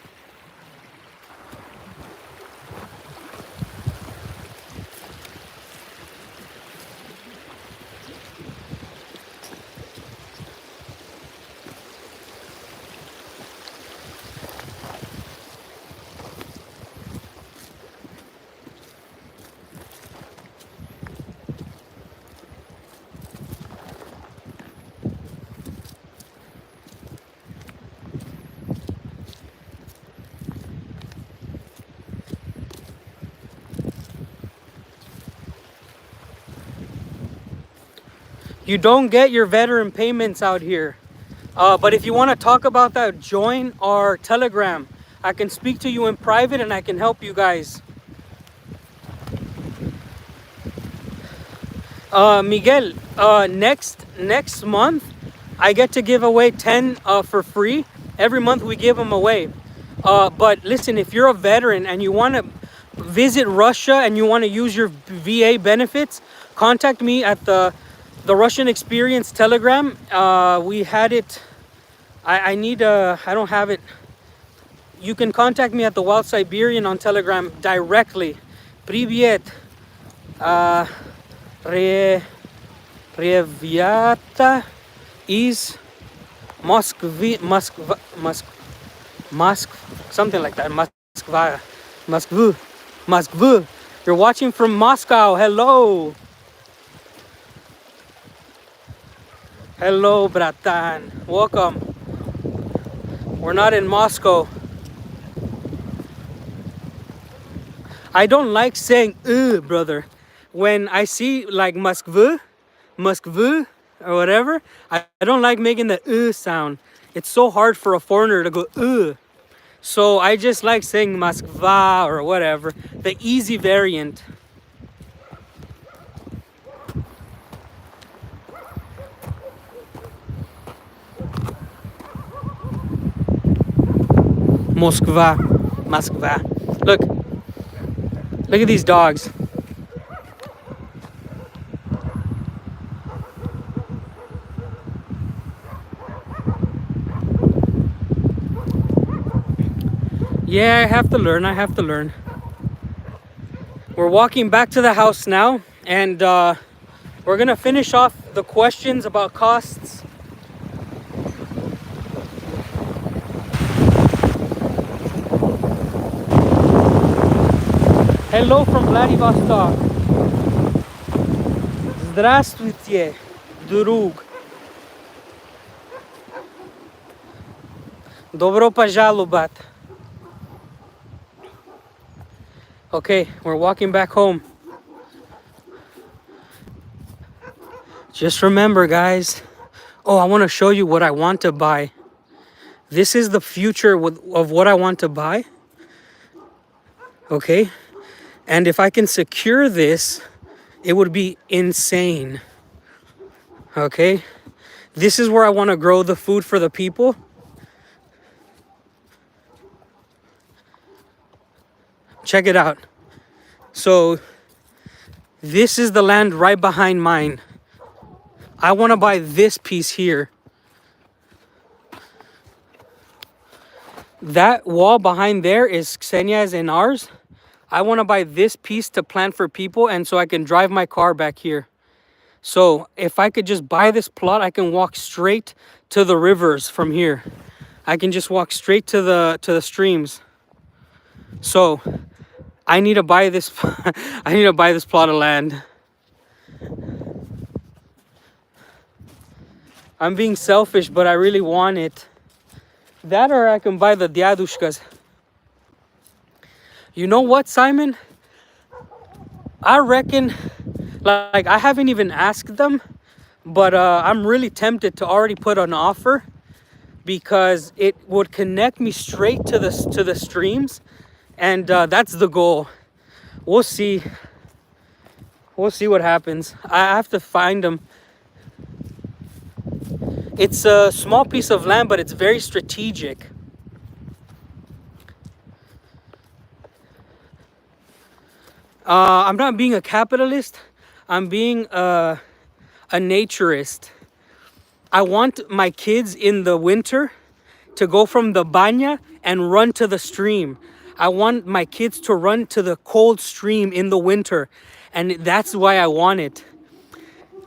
You don't get your veteran payments out here. But if you want to talk about that, join our Telegram. I can speak to you in private and I can help you guys. Miguel, next month, I get to give away 10 for free. Every month we give them away. But listen, if you're a veteran and you want to visit Russia and you want to use your VA benefits, contact me at the Russian Experience Telegram. We had it I need I don't have it. You can contact me at the Wild Siberian on Telegram directly. Привет. Re Reviata is Moskva, something like that. Moskva. You're watching from Moscow. Hello. Hello, bratan. Welcome. We're not in Moscow. I don't like saying brother. When I see like Moskva, or whatever, I don't like making the sound. It's so hard for a foreigner to go So I just like saying Moskva or whatever, the easy variant. Moskva. Look at these dogs. Yeah, I have to learn. We're walking back to the house now, and we're gonna finish off the questions about costs. Hello from Vladivostok. Здравствуйте, друг. Добро пожаловать. Okay, we're walking back home. Just remember, guys. Oh, I want to show you what I want to buy. This is the future of what I want to buy. Okay? And if I can secure this, it would be insane. Okay? This is where I want to grow the food for the people. Check it out. So, this is the land right behind mine. I want to buy this piece here. That wall behind there is Ksenia's and ours. I want to buy this piece to plant for people, and so I can drive my car back here. So if I could just buy this plot, I can walk straight to the rivers from here. I can just walk straight to the streams. So I need to buy this. I need to buy this plot of land. I'm being selfish, but I really want it. That, or I can buy the Diadushkas. You know what, Simon? I reckon, like, I haven't even asked them, but I'm really tempted to already put an offer because it would connect me straight to the streams, and that's the goal. We'll see. We'll see what happens. I have to find them. It's a small piece of land, but it's very strategic. I'm not being a capitalist. I'm being a naturist. I want my kids in the winter to go from the banya and run to the stream. I want my kids to run to the cold stream in the winter. And that's why I want it.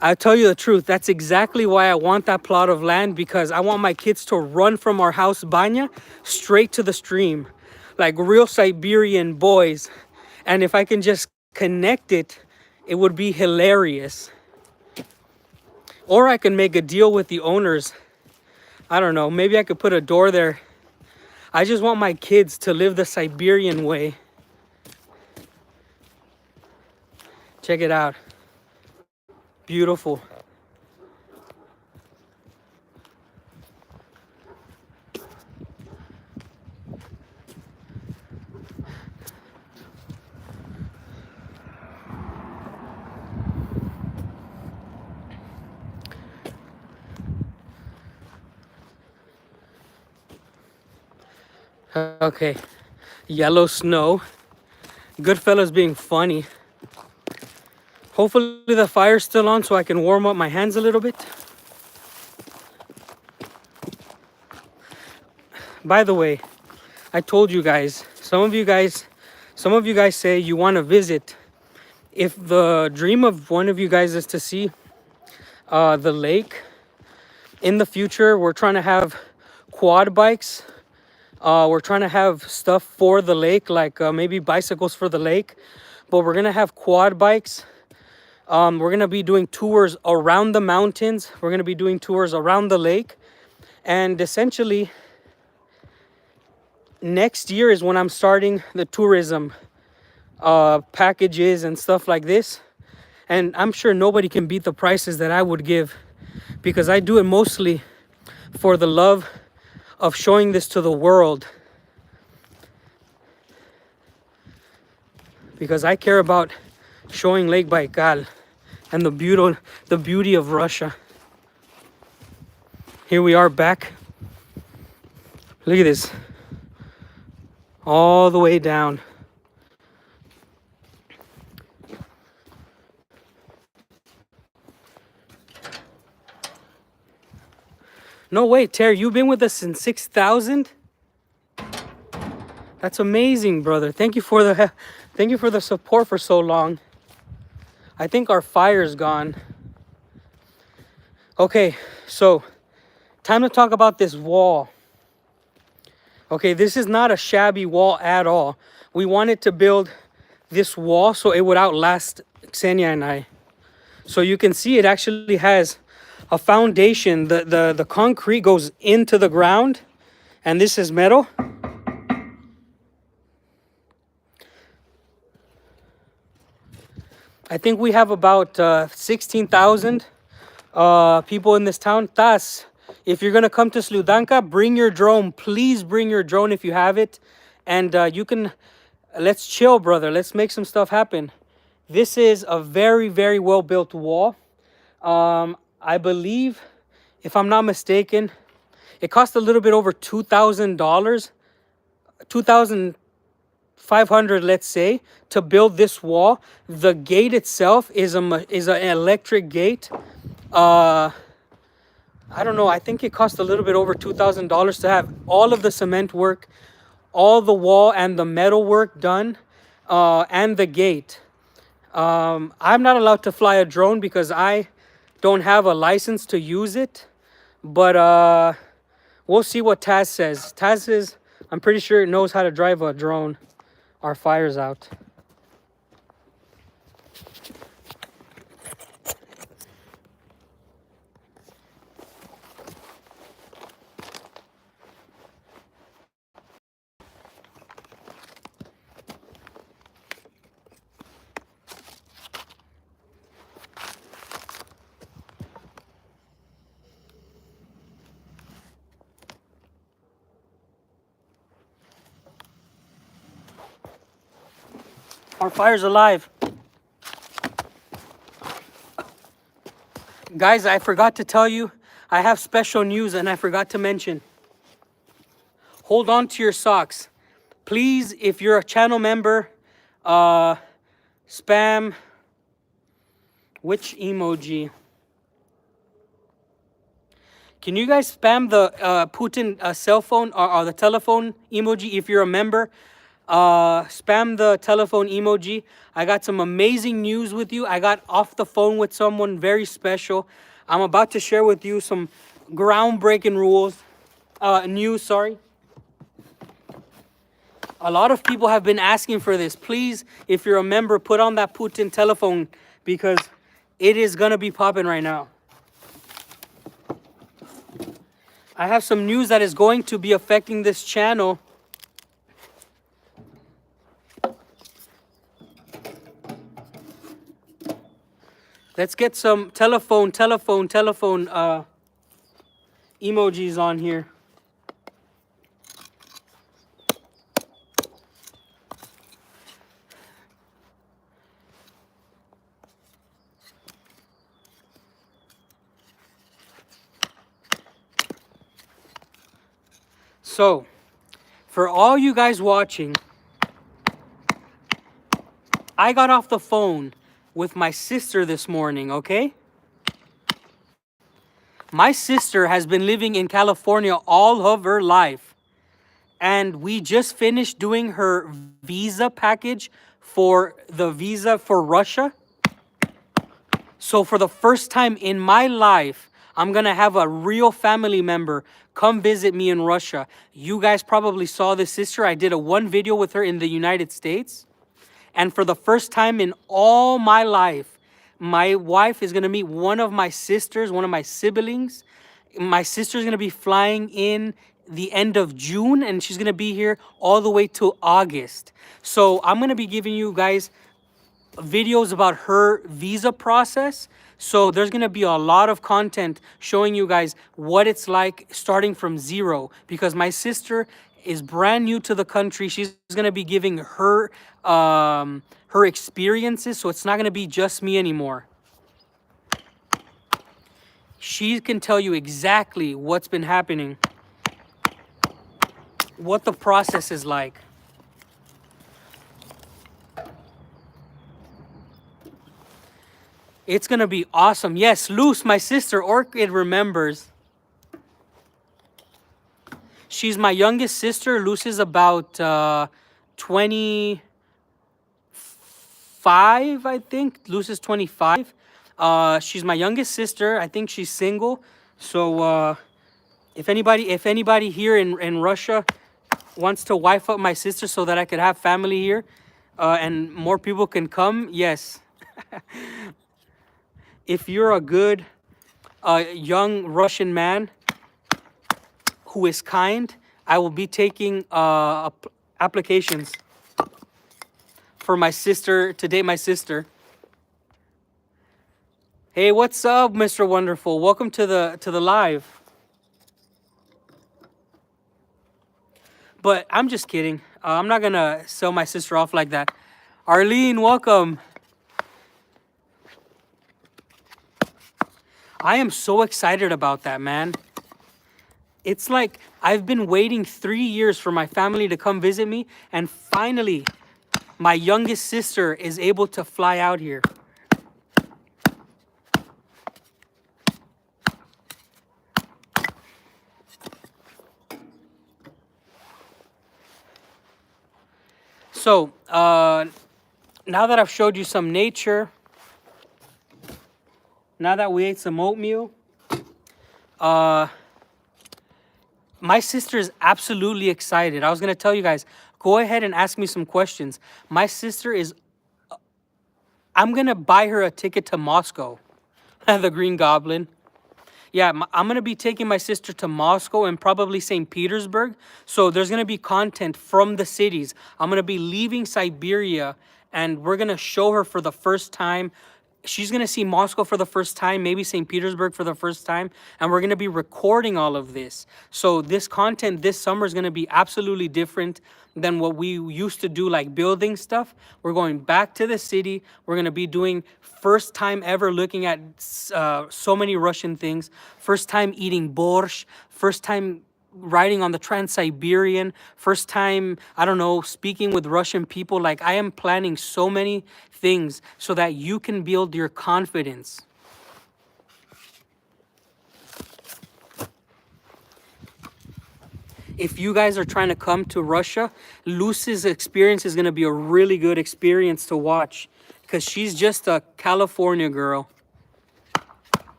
I'll tell you the truth. That's exactly why I want that plot of land, because I want my kids to run from our house banya straight to the stream. Like real Siberian boys. And if I can just connect it, it would be hilarious. Or I can make a deal with the owners. I don't know. Maybe I could put a door there. I just want my kids to live the Siberian way. Check it out. Beautiful. Okay, yellow snow. Goodfellas being funny. Hopefully the fire's still on so I can warm up my hands a little bit. By the way, I told you guys, some of you guys say you want to visit. If the dream of one of you guys is to see the lake, in the future, we're trying to have quad bikes. We're trying to have stuff for the lake, like maybe bicycles for the lake. But we're going to have quad bikes. We're going to be doing tours around the mountains. We're going to be doing tours around the lake. And essentially, next year is when I'm starting the tourism packages and stuff like this. And I'm sure nobody can beat the prices that I would give, because I do it mostly for the love of showing this to the world. Because I care about showing Lake Baikal and the beauty of Russia. Here we are back. Look at this. All the way down. No, wait, Terry, you've been with us since 6,000? That's amazing, brother. Thank you for the support for so long. I think our fire's gone. Okay, so time to talk about this wall. Okay, this is not a shabby wall at all. We wanted to build this wall so it would outlast Xenia and I. So you can see it actually has a foundation. The concrete goes into the ground, and this is metal. I think we have about 16,000 people in this town. Thus, if you're gonna come to Sludanka, bring your drone. Please bring your drone if you have it, and let's chill, brother. Let's make some stuff happen. This is a very, very well built wall. I believe, if I'm not mistaken, it cost a little bit over $2,000, $2,500, let's say, to build this wall. The gate itself is an electric gate. I don't know. I think it cost a little bit over $2,000 to have all of the cement work, all the wall and the metal work done, and the gate. I'm not allowed to fly a drone because I don't have a license to use it, but we'll see what Taz says. Taz is, I'm pretty sure it knows how to drive a drone. Our fire's out. Our fire's alive. Guys, I forgot to tell you, I have special news and I forgot to mention. Hold on to your socks. Please, if you're a channel member, spam, which emoji? Can you guys spam the Putin cell phone or the telephone emoji if you're a member? Spam the telephone emoji. I got some amazing news with you. I got off the phone with someone very special. I'm about to share with you some groundbreaking news, sorry. A lot of people have been asking for this. Please, if you're a member, put on that Putin telephone because it is gonna be popping right now. I have some news that is going to be affecting this channel. Let's get some telephone emojis on here. So, for all you guys watching, I got off the phone with my sister this morning, okay? My sister has been living in California all of her life. And we just finished doing her visa package for the visa for Russia. So for the first time in my life, I'm gonna have a real family member come visit me in Russia. You guys probably saw this sister. I did a one video with her in the United States. And for the first time in all my life, my wife is gonna meet one of my sisters, one of my siblings. My sister's gonna be flying in the end of June, and she's gonna be here all the way till August. So I'm gonna be giving you guys videos about her visa process. So there's gonna be a lot of content showing you guys what it's like starting from zero, because my sister is brand new to the country. She's gonna be giving her her experiences, so it's not gonna be just me anymore. She can tell you exactly what's been happening, what the process is like. It's gonna be awesome. Yes, Luz, my sister, Orchid remembers. She's my youngest sister. Luz is about 25, I think. Luz is 25. She's my youngest sister. I think she's single. So if anybody here in Russia wants to wife up my sister so that I could have family here and more people can come, yes. If you're a good young Russian man who is kind, I will be taking applications for my sister, to date my sister. Hey, what's up, Mr. Wonderful? Welcome to the live. But I'm just kidding. I'm not gonna sell my sister off like that. Arlene, welcome. I am so excited about that, man. It's like I've been waiting 3 years for my family to come visit me, and finally, my youngest sister is able to fly out here. So, now that I've showed you some nature, now that we ate some oatmeal, my sister is absolutely excited. I was going to tell you guys, go ahead and ask me some questions. My sister is, I'm going to buy her a ticket to Moscow, the Green Goblin. Yeah, I'm going to be taking my sister to Moscow and probably St. Petersburg. So there's going to be content from the cities. I'm going to be leaving Siberia, and we're going to show her for the first time. She's going to see Moscow for the first time, maybe St. Petersburg for the first time, and we're going to be recording all of this. So this content this summer is going to be absolutely different than what we used to do, like building stuff. We're going back to the city. We're going to be doing first time ever looking at so many Russian things. First time eating borscht. First time riding on the Trans-Siberian. First time, I don't know, speaking with Russian people. Like, I am planning so many things so that you can build your confidence. If you guys are trying to come to Russia, Luz's experience is going to be a really good experience to watch, because she's just a California girl.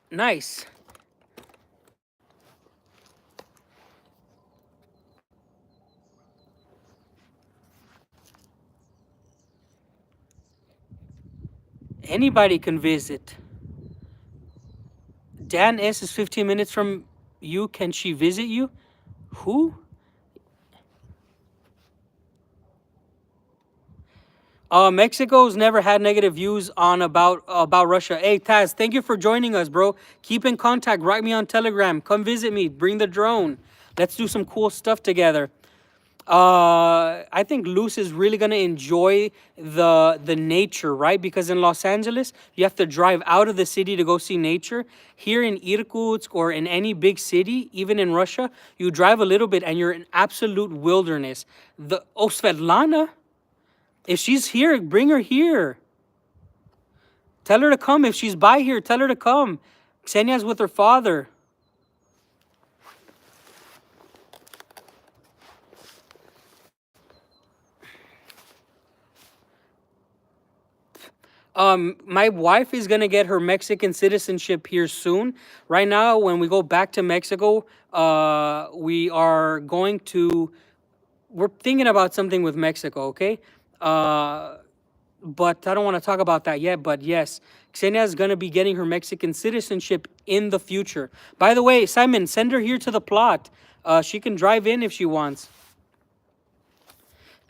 Nice. Anybody can visit. Dan S is 15 minutes from you. Can she visit you? Who? Mexico's never had negative views on about Russia. Hey, Taz, thank you for joining us, bro. Keep in contact. Write me on Telegram. Come visit me. Bring the drone. Let's do some cool stuff together. I think Luz is really gonna enjoy the nature, right? Because in Los Angeles, you have to drive out of the city to go see nature. Here in Irkutsk or in any big city, even in Russia, you drive a little bit and you're in absolute wilderness. Svetlana, if she's here, bring her here. Tell her to come. If she's by here, tell her to come. Ksenia's with her father. My wife is gonna get her Mexican citizenship here soon. Right now, when we go back to Mexico, we are going to. We're thinking about something with Mexico, okay? But I don't want to talk about that yet. But yes, Ksenia is gonna be getting her Mexican citizenship in the future. By the way, Simon, send her here to the plot. She can drive in if she wants.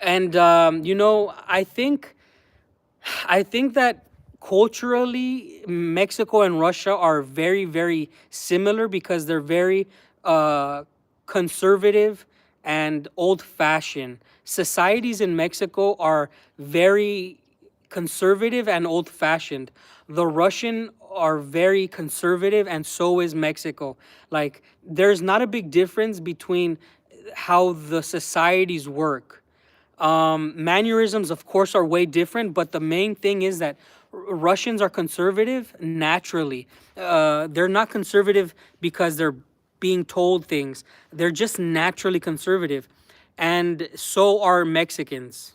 And I think that culturally, Mexico and Russia are very, very similar because they're very conservative and old-fashioned. Societies in Mexico are very conservative and old-fashioned. The Russian are very conservative, and so is Mexico. Like, there's not a big difference between how the societies work. Mannerisms, of course, are way different, but the main thing is that Russians are conservative naturally. They're not conservative because they're being told things. They're just naturally conservative. And so are Mexicans.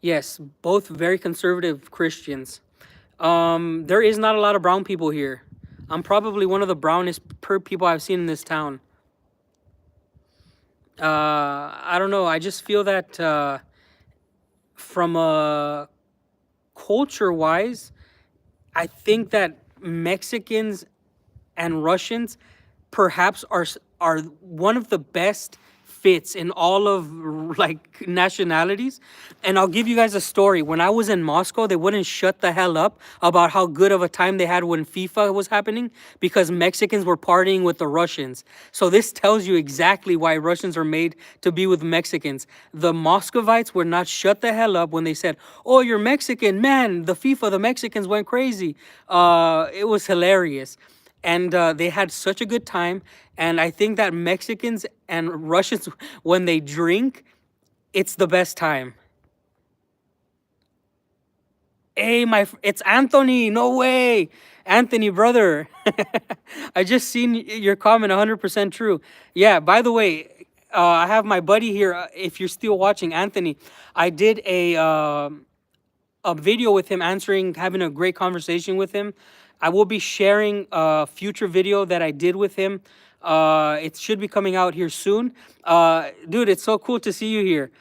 Yes, both very conservative Christians. There is not a lot of brown people here. I'm probably one of the brownest people I've seen in this town. I don't know. I just feel that from a culture wise, I think that Mexicans and Russians perhaps are one of the best fits in all of like nationalities. And I'll give you guys a story. When I was in Moscow, they wouldn't shut the hell up about how good of a time they had when FIFA was happening because Mexicans were partying with the Russians. So this tells you exactly why Russians are made to be with Mexicans. The Muscovites would not shut the hell up when they said, "Oh, you're Mexican, man, the Mexicans went crazy." It was hilarious. And they had such a good time. And I think that Mexicans and Russians, when they drink, it's the best time. Hey, it's Anthony. No way. Anthony, brother. I just seen your comment, 100% true. Yeah, by the way, I have my buddy here. If you're still watching, Anthony, I did a video with him having a great conversation with him. I will be sharing a future video that I did with him. It should be coming out here soon. Dude, it's so cool to see you here.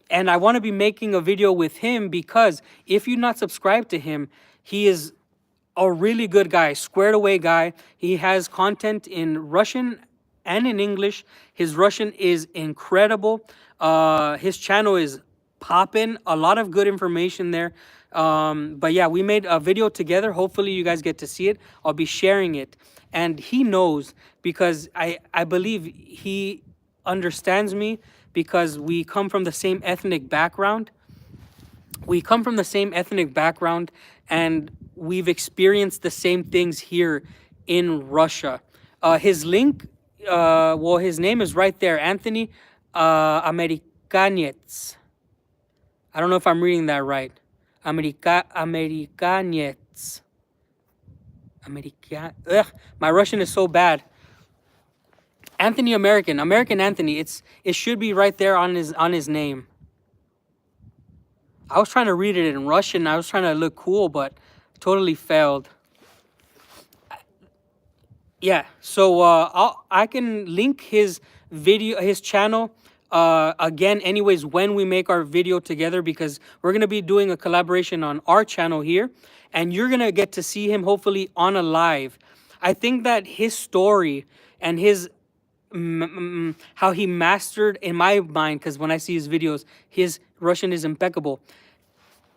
And I want to be making a video with him because if you're not subscribed to him, he is a really good guy, squared away guy. He has content in Russian and in English. His Russian is incredible. His channel is popping. A lot of good information there. But yeah, we made a video together. Hopefully you guys get to see it. I'll be sharing it. And he knows because I believe he understands me because we come from the same ethnic background. We come from the same ethnic background and we've experienced the same things here in Russia. His link, his name is right there, Anthony Amerikanets. I don't know if I'm reading that right. Amerikanets. My Russian is so bad. Anthony American Anthony. It should be right there on his name. I was trying to read it in Russian. I was trying to look cool, but totally failed. Yeah, so I can link his channel again anyways when we make our video together because we're going to be doing a collaboration on our channel here and you're going to get to see him hopefully on a live. I think that his story and his how he mastered in my mind, because when I see his videos, his Russian is impeccable.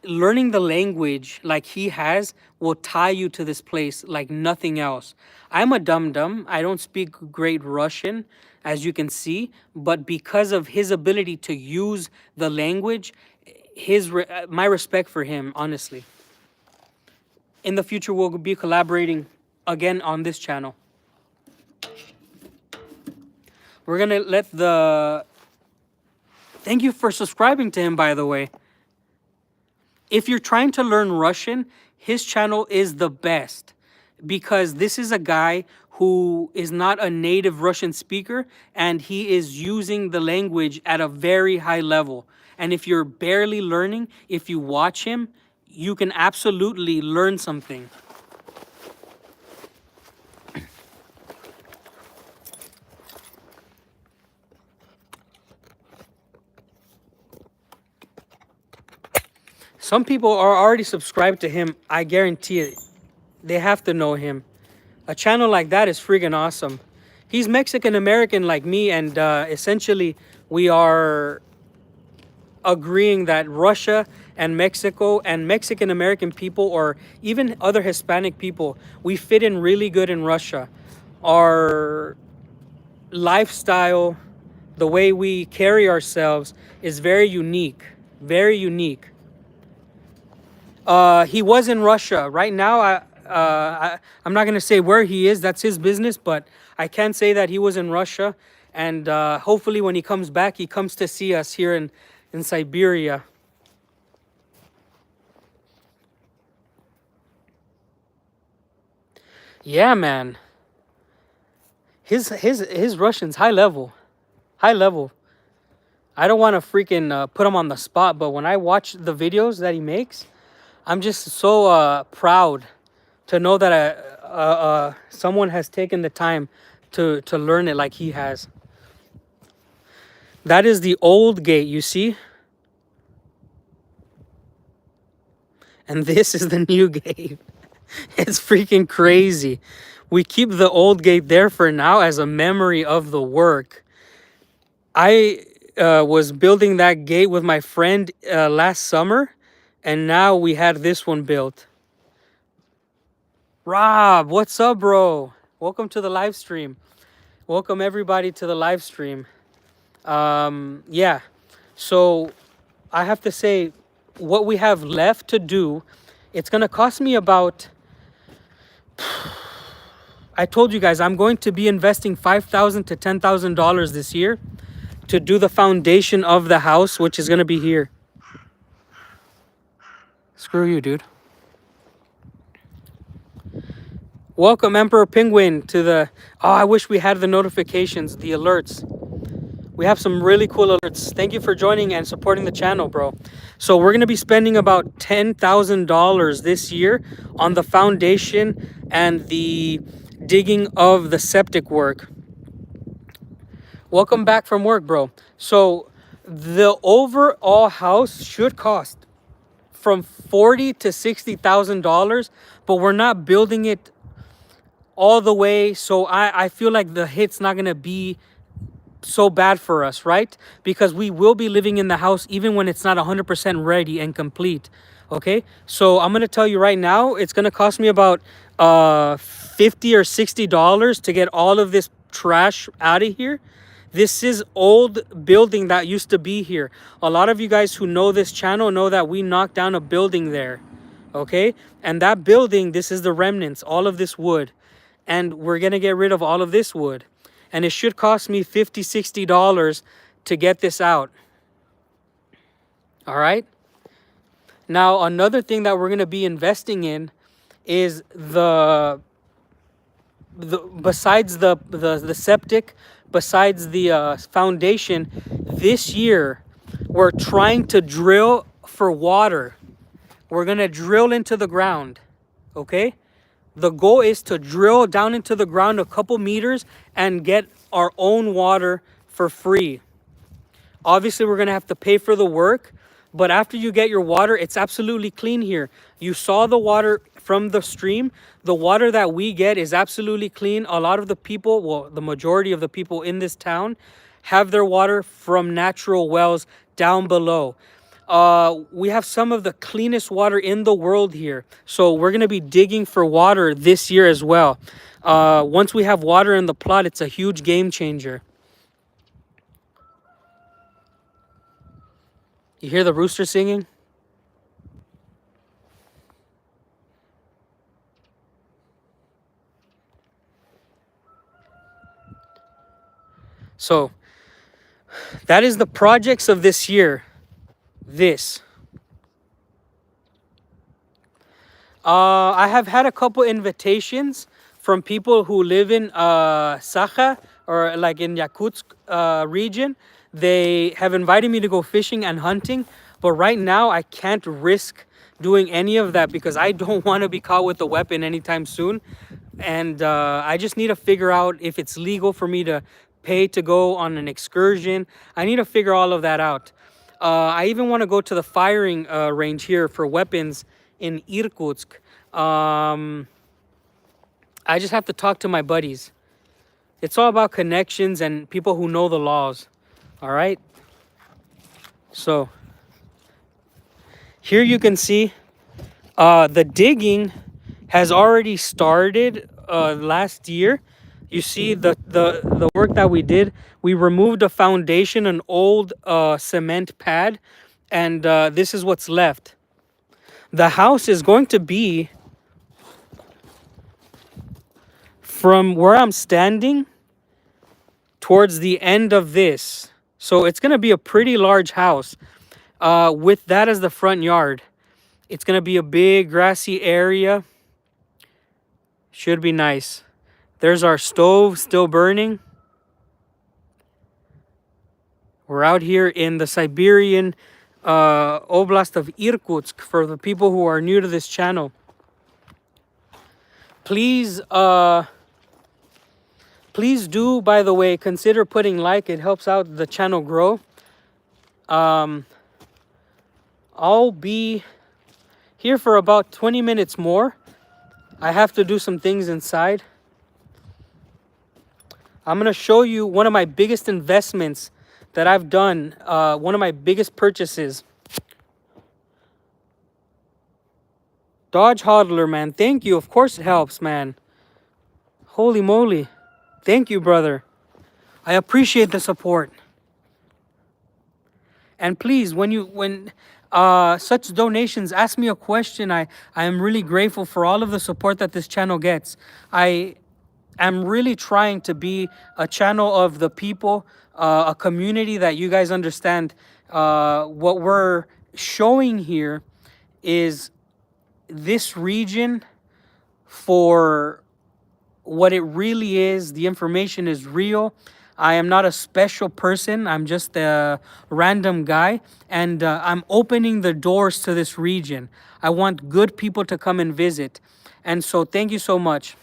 learning the language like he has will tie you to this place like nothing else. I'm a dum-dum. I don't speak great Russian, as you can see, but because of his ability to use the language, my respect for him, honestly. In the future, we'll be collaborating again on this channel. We're gonna let the... Thank you for subscribing to him, by the way. If you're trying to learn Russian, his channel is the best because this is a guy who is not a native Russian speaker and he is using the language at a very high level. And if you're barely learning, if you watch him, you can absolutely learn something. Some people are already subscribed to him. I guarantee it. They have to know him. A channel like that is freaking awesome. He's Mexican American like me, and essentially we are agreeing that Russia and Mexico and Mexican American people, or even other Hispanic people, we fit in really good in Russia. Our lifestyle, the way we carry ourselves is very unique. Very unique. He was in Russia. Right now, I'm not going to say where he is. That's his business. But I can say that he was in Russia. And hopefully when he comes back, he comes to see us here in Siberia. Yeah, man. His Russian's high level. High level. I don't want to freaking put him on the spot. But when I watch the videos that he makes, I'm just so proud to know that someone has taken the time to learn it like he has. That is the old gate, you see? And this is the new gate. It's freaking crazy. We keep the old gate there for now as a memory of the work. I was building that gate with my friend last summer. And now we had this one built. Rob, what's up, bro? Welcome to the live stream. Welcome everybody to the live stream. Yeah, so I have to say what we have left to do, it's going to cost me about... I told you guys I'm going to be investing $5,000 to $10,000 this year to do the foundation of the house, which is going to be here. Screw you, dude. Welcome, Emperor Penguin, to the... Oh, I wish we had the notifications, the alerts. We have some really cool alerts. Thank you for joining and supporting the channel, bro. So we're going to be spending about $10,000 this year on the foundation and the digging of the septic work. Welcome back from work, bro. So the overall house should cost from $40,000 to $60,000, but we're not building it all the way, so I feel like the hit's not gonna be so bad for us, right? Because we will be living in the house even when it's not 100% ready and complete. Okay, so I'm gonna tell you right now, it's gonna cost me about $50 or $60 to get all of this trash out of here. This is old building that used to be here. A lot of you guys who know this channel know that we knocked down a building there. Okay, and that building, this is the remnants, all of this wood, and we're gonna get rid of all of this wood, and it should cost me $50, $60 to get this out. All right, now another thing that we're gonna be investing in is besides the septic, besides the foundation. This year we're trying to drill for water. We're gonna drill into the ground. Okay, the goal is to drill down into the ground a couple meters and get our own water for free. Obviously we're gonna have to pay for the work, but after you get your water, it's absolutely clean here. You saw the water from the stream. The water that we get is absolutely clean. A lot of the people, well, the majority of the people in this town have their water from natural wells down below. We have some of the cleanest water in the world here. So we're going to be digging for water this year as well. Once we have water in the plot, it's a huge game changer. You hear the rooster singing? So that is the projects of this year. This. I have had a couple invitations from people who live in Sakha or like in Yakutsk region. They have invited me to go fishing and hunting, but right now I can't risk doing any of that because I don't want to be caught with a weapon anytime soon. And I just need to figure out if it's legal for me to pay to go on an excursion. I need to figure all of that out. I even want to go to the firing range here for weapons in Irkutsk. I just have to talk to my buddies. It's all about connections and people who know the laws. All right. So here you can see the digging has already started last year. You see the work that we did. We removed a foundation, an old cement pad, and this is what's left. The house is going to be from where I'm standing towards the end of this. So it's going to be a pretty large house with that as the front yard. It's going to be a big grassy area. Should be nice. There's our stove still burning. We're out here in the Siberian Oblast of Irkutsk for the people who are new to this channel. Please do, by the way, consider putting like. It helps out the channel grow. I'll be here for about 20 minutes more. I have to do some things inside. I'm going to show you one of my biggest investments that I've done. One of my biggest purchases. Dodge Hodler, man. Thank you. Of course it helps, man. Holy moly. Thank you, brother. I appreciate the support. And please, when such donations, ask me a question. I am really grateful for all of the support that this channel gets. I am really trying to be a channel of the people, a community that you guys understand. What we're showing here is this region for what it really is. The information is real. I am not a special person. I'm just a random guy. And I'm opening the doors to this region. I want good people to come and visit. And so thank you so much.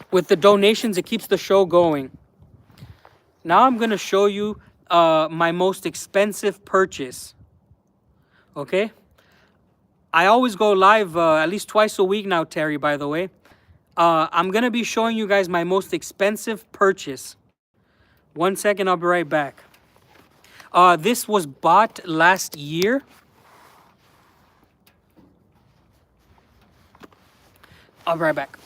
With the donations, it keeps the show going. Now I'm going to show you my most expensive purchase. Okay? I always go live at least twice a week now, Terry, by the way. I'm going to be showing you guys my most expensive purchase. 1 second, I'll be right back. This was bought last year. I'll be right back.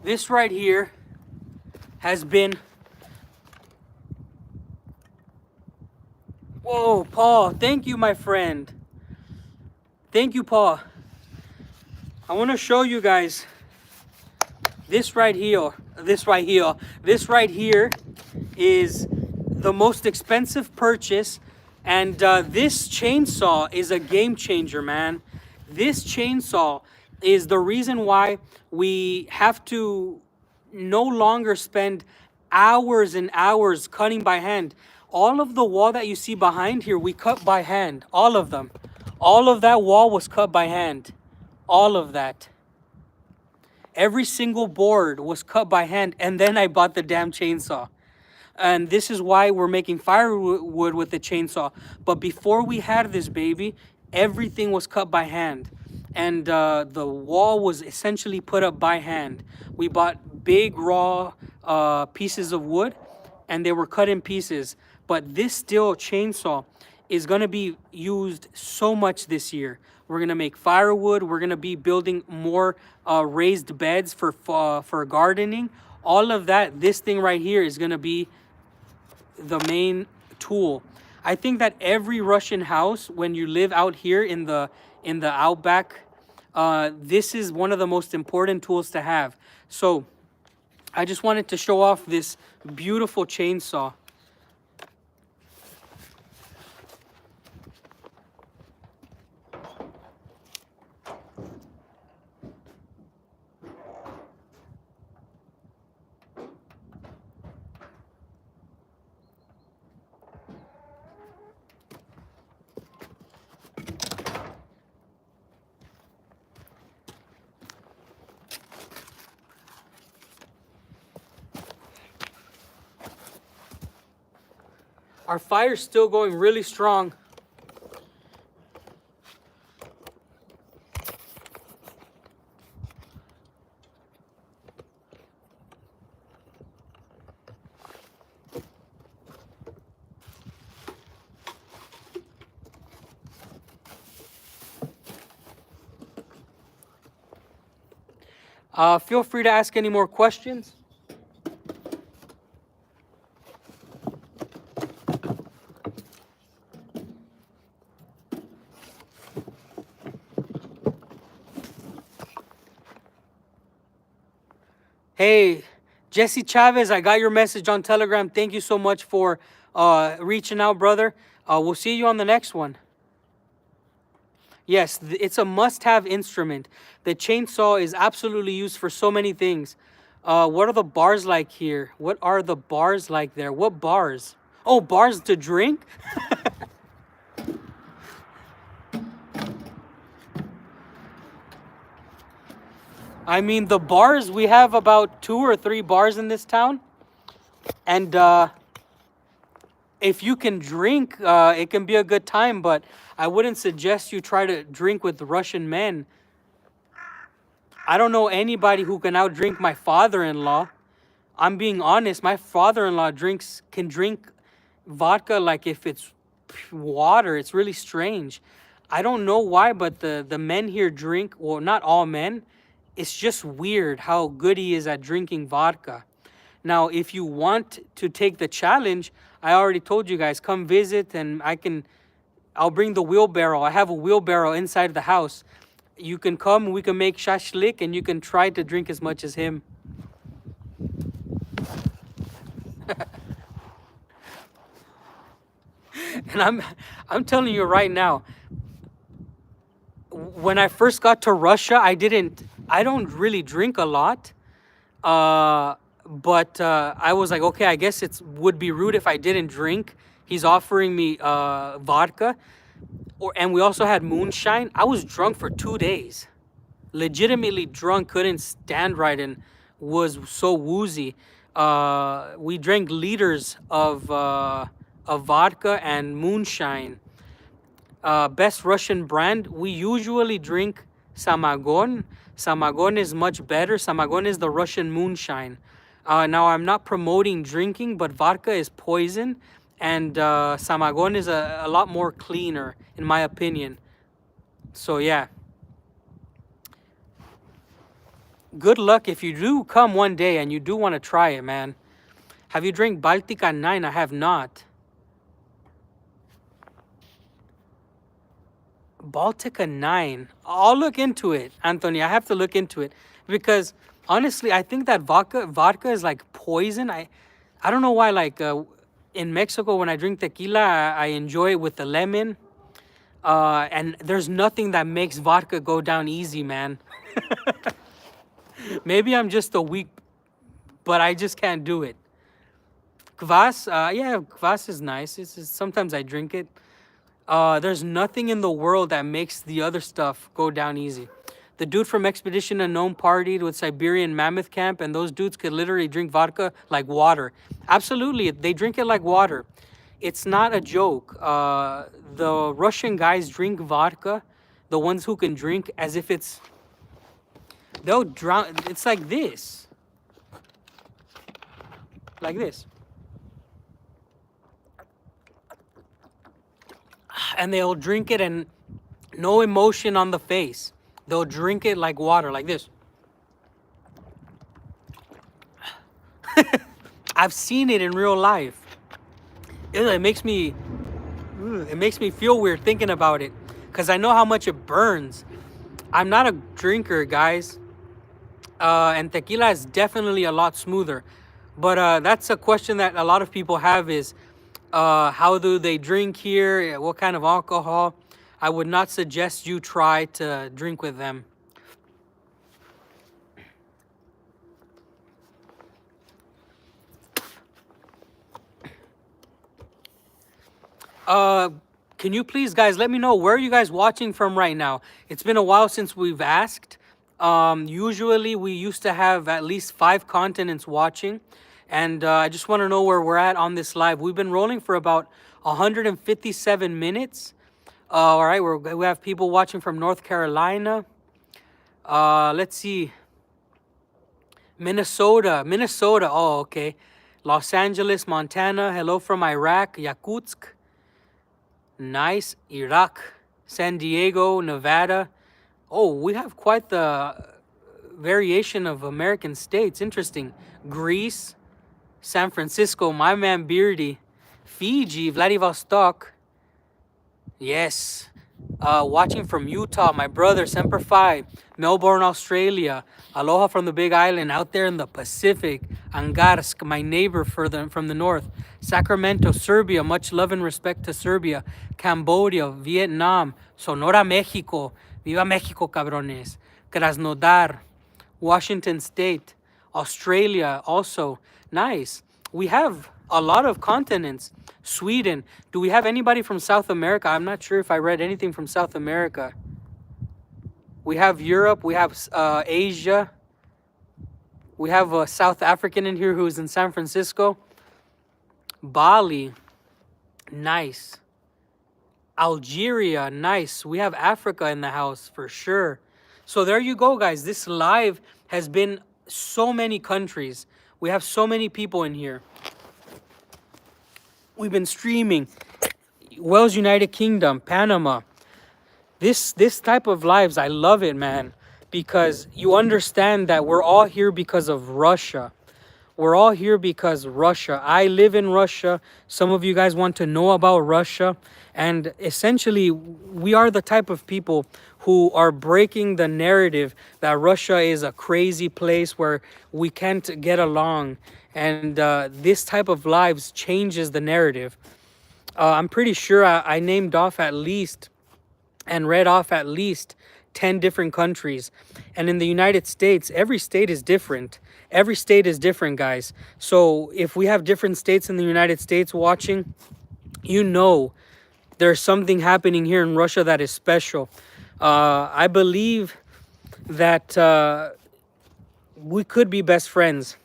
This right here has been... Whoa, Paul. Thank you, my friend. Thank you, Paul. I want to show you guys this right here. this right here. This right here is the most expensive purchase, and this chainsaw is a game changer, man. This chainsaw is the reason why we have to no longer spend hours and hours cutting by hand. All of the wall that you see behind here, we cut by hand. All of them. All of that wall was cut by hand. All of that. Every single board was cut by hand, and then I bought the damn chainsaw. And this is why we're making firewood with the chainsaw. But before we had this baby, everything was cut by hand. And the wall was essentially put up by hand. We bought big raw pieces of wood, and they were cut in pieces. But this steel chainsaw is gonna be used so much this year. We're gonna make firewood. We're gonna be building more raised beds for gardening. All of that, this thing right here is gonna be the main tool. I think that every Russian house, when you live out here in the outback, this is one of the most important tools to have. So I just wanted to show off this beautiful chainsaw. Our fire's still going really strong. Feel free to ask any more questions. Hey, Jesse Chavez, I got your message on Telegram. Thank you so much for reaching out, brother. We'll see you on the next one. Yes, it's a must-have instrument. The chainsaw is absolutely used for so many things. What are the bars like here? What are the bars like there? What bars? Oh, bars to drink? I mean, the bars, we have about 2 or 3 bars in this town. And if you can drink, it can be a good time, but I wouldn't suggest you try to drink with Russian men. I don't know anybody who can outdrink my father-in-law. I'm being honest, my father-in-law can drink vodka like if it's water. It's really strange. I don't know why, but the men here drink, well, not all men. It's just weird how good he is at drinking vodka. Now, if you want to take the challenge, I already told you guys, come visit and I'll bring the wheelbarrow. I have a wheelbarrow inside the house. You can come, we can make shashlik, and you can try to drink as much as him. And I'm telling you right now, when I first got to Russia, I don't really drink a lot. But I was like, okay, I guess it would be rude if I didn't drink. He's offering me vodka. And we also had moonshine. I was drunk for 2 days. Legitimately drunk, couldn't stand right, and was so woozy. We drank liters of vodka and moonshine. Best Russian brand, we usually drink Samagon. Samagon is much better. Samagon is the Russian moonshine. Now, I'm not promoting drinking, but vodka is poison, and Samagon is a lot more cleaner, in my opinion. So, yeah. Good luck if you do come one day and you do want to try it, man. Have you drank Baltica 9? I have not. Baltica 9. I'll look into it, Anthony. I have to look into it because Honestly, I think that vodka is like poison. I don't know why. Like in Mexico, when I drink tequila, I enjoy it with the lemon. And there's nothing that makes vodka go down easy, man. Maybe I'm just a weak, but I just can't do it. Kvass, yeah, kvass is nice. Sometimes I drink it. There's nothing in the world that makes the other stuff go down easy. The dude from Expedition Unknown partied with Siberian Mammoth Camp, and those dudes could literally drink vodka like water. Absolutely, they drink it like water. It's not a joke. The Russian guys drink vodka, the ones who can drink, as if they'll drown. It's like this. Like this. And they'll drink it and no emotion on the face. They'll drink it like water, like this. I've seen it in real life. It makes me feel weird thinking about it because I know how much it burns. I'm not a drinker, guys. And tequila is definitely a lot smoother. But that's a question that a lot of people have is how do they drink here? What kind of alcohol? I would not suggest you try to drink with them. Can you please, guys, let me know where are you guys watching from right now? It's been a while since we've asked. Usually we used to have at least 5 continents watching. And I just want to know where we're at on this live. We've been rolling for about 157 minutes. All right, we have people watching from North Carolina. Let's see. Minnesota. Oh, okay. Los Angeles, Montana. Hello from Iraq. Yakutsk. Nice. Iraq. San Diego, Nevada. Oh, we have quite the variation of American states. Interesting. Greece. San Francisco, my man Beardy. Fiji, Vladivostok. Yes. Watching from Utah, my brother Semper Fi. Melbourne, Australia. Aloha from the Big Island out there in the Pacific. Angarsk, my neighbor from the north. Sacramento, Serbia. Much love and respect to Serbia. Cambodia, Vietnam. Sonora, Mexico. Viva Mexico, cabrones. Krasnodar. Washington State. Australia also. Nice. We have a lot of continents. Sweden. Do we have anybody from South America? I'm not sure if I read anything from South America. We have Europe. We have Asia. We have a South African in here who's in San Francisco. Bali. Nice. Algeria. Nice. We have Africa in the house for sure. So there you go, guys. This live has been so many countries. We have so many people in here. We've been streaming. Wales, United Kingdom, Panama. This type of lives, I love it, man. Because you understand that we're all here because of Russia. We're all here because Russia. I live in Russia. Some of you guys want to know about Russia. And essentially, we are the type of people who are breaking the narrative that Russia is a crazy place where we can't get along. And this type of lives changes the narrative. I'm pretty sure I named off at least and read off at least 10 different countries. And in the United States, every state is different. Every state is different, guys. So if we have different states in the United States watching, you know there's something happening here in Russia that is special. I believe that we could be best friends.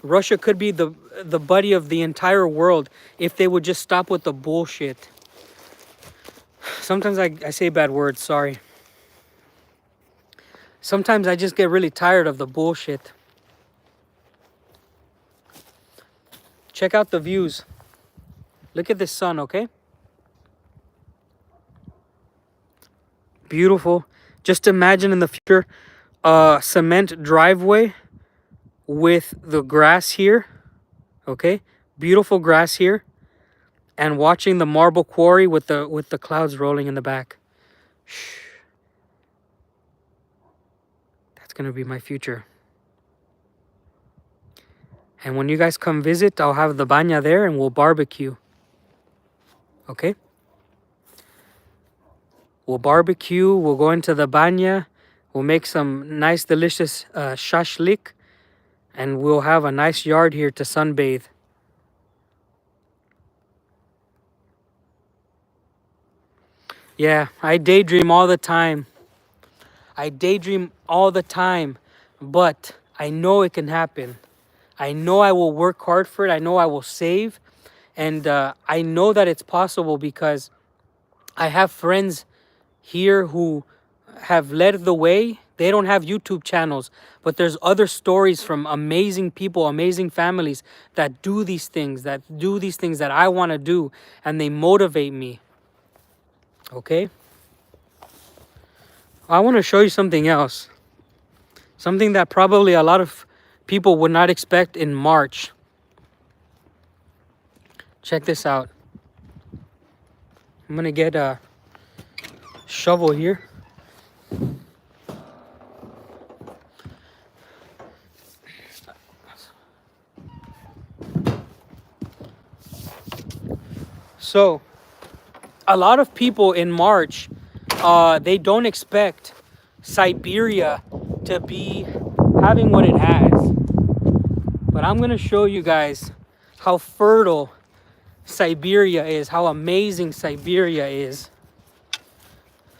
Russia could be the buddy of the entire world if they would just stop with the bullshit. Sometimes I say bad words, sorry. Sometimes I just get really tired of the bullshit. Check out the views. Look at this sun, okay? Beautiful. Just imagine in the future a cement driveway with the grass here, okay? Beautiful grass here. And watching the marble quarry with the clouds rolling in the back. Shh. It's gonna be my future. And when you guys come visit, I'll have the banya there and we'll barbecue. Okay? We'll barbecue, we'll go into the banya, we'll make some nice delicious shashlik, and we'll have a nice yard here to sunbathe. Yeah, I daydream all the time. I daydream all the time, but I know it can happen. I know I will work hard for it. I know I will save. And I know that it's possible because I have friends here who have led the way. They don't have YouTube channels, but there's other stories from amazing people, amazing families that do these things that I want to do, and they motivate me. Okay? I want to show you something else. Something that probably a lot of people would not expect in March. Check this out. I'm gonna get a shovel here. So, a lot of people in March, they don't expect Siberia to be having what it has. But I'm gonna show you guys how fertile Siberia is, how amazing Siberia is.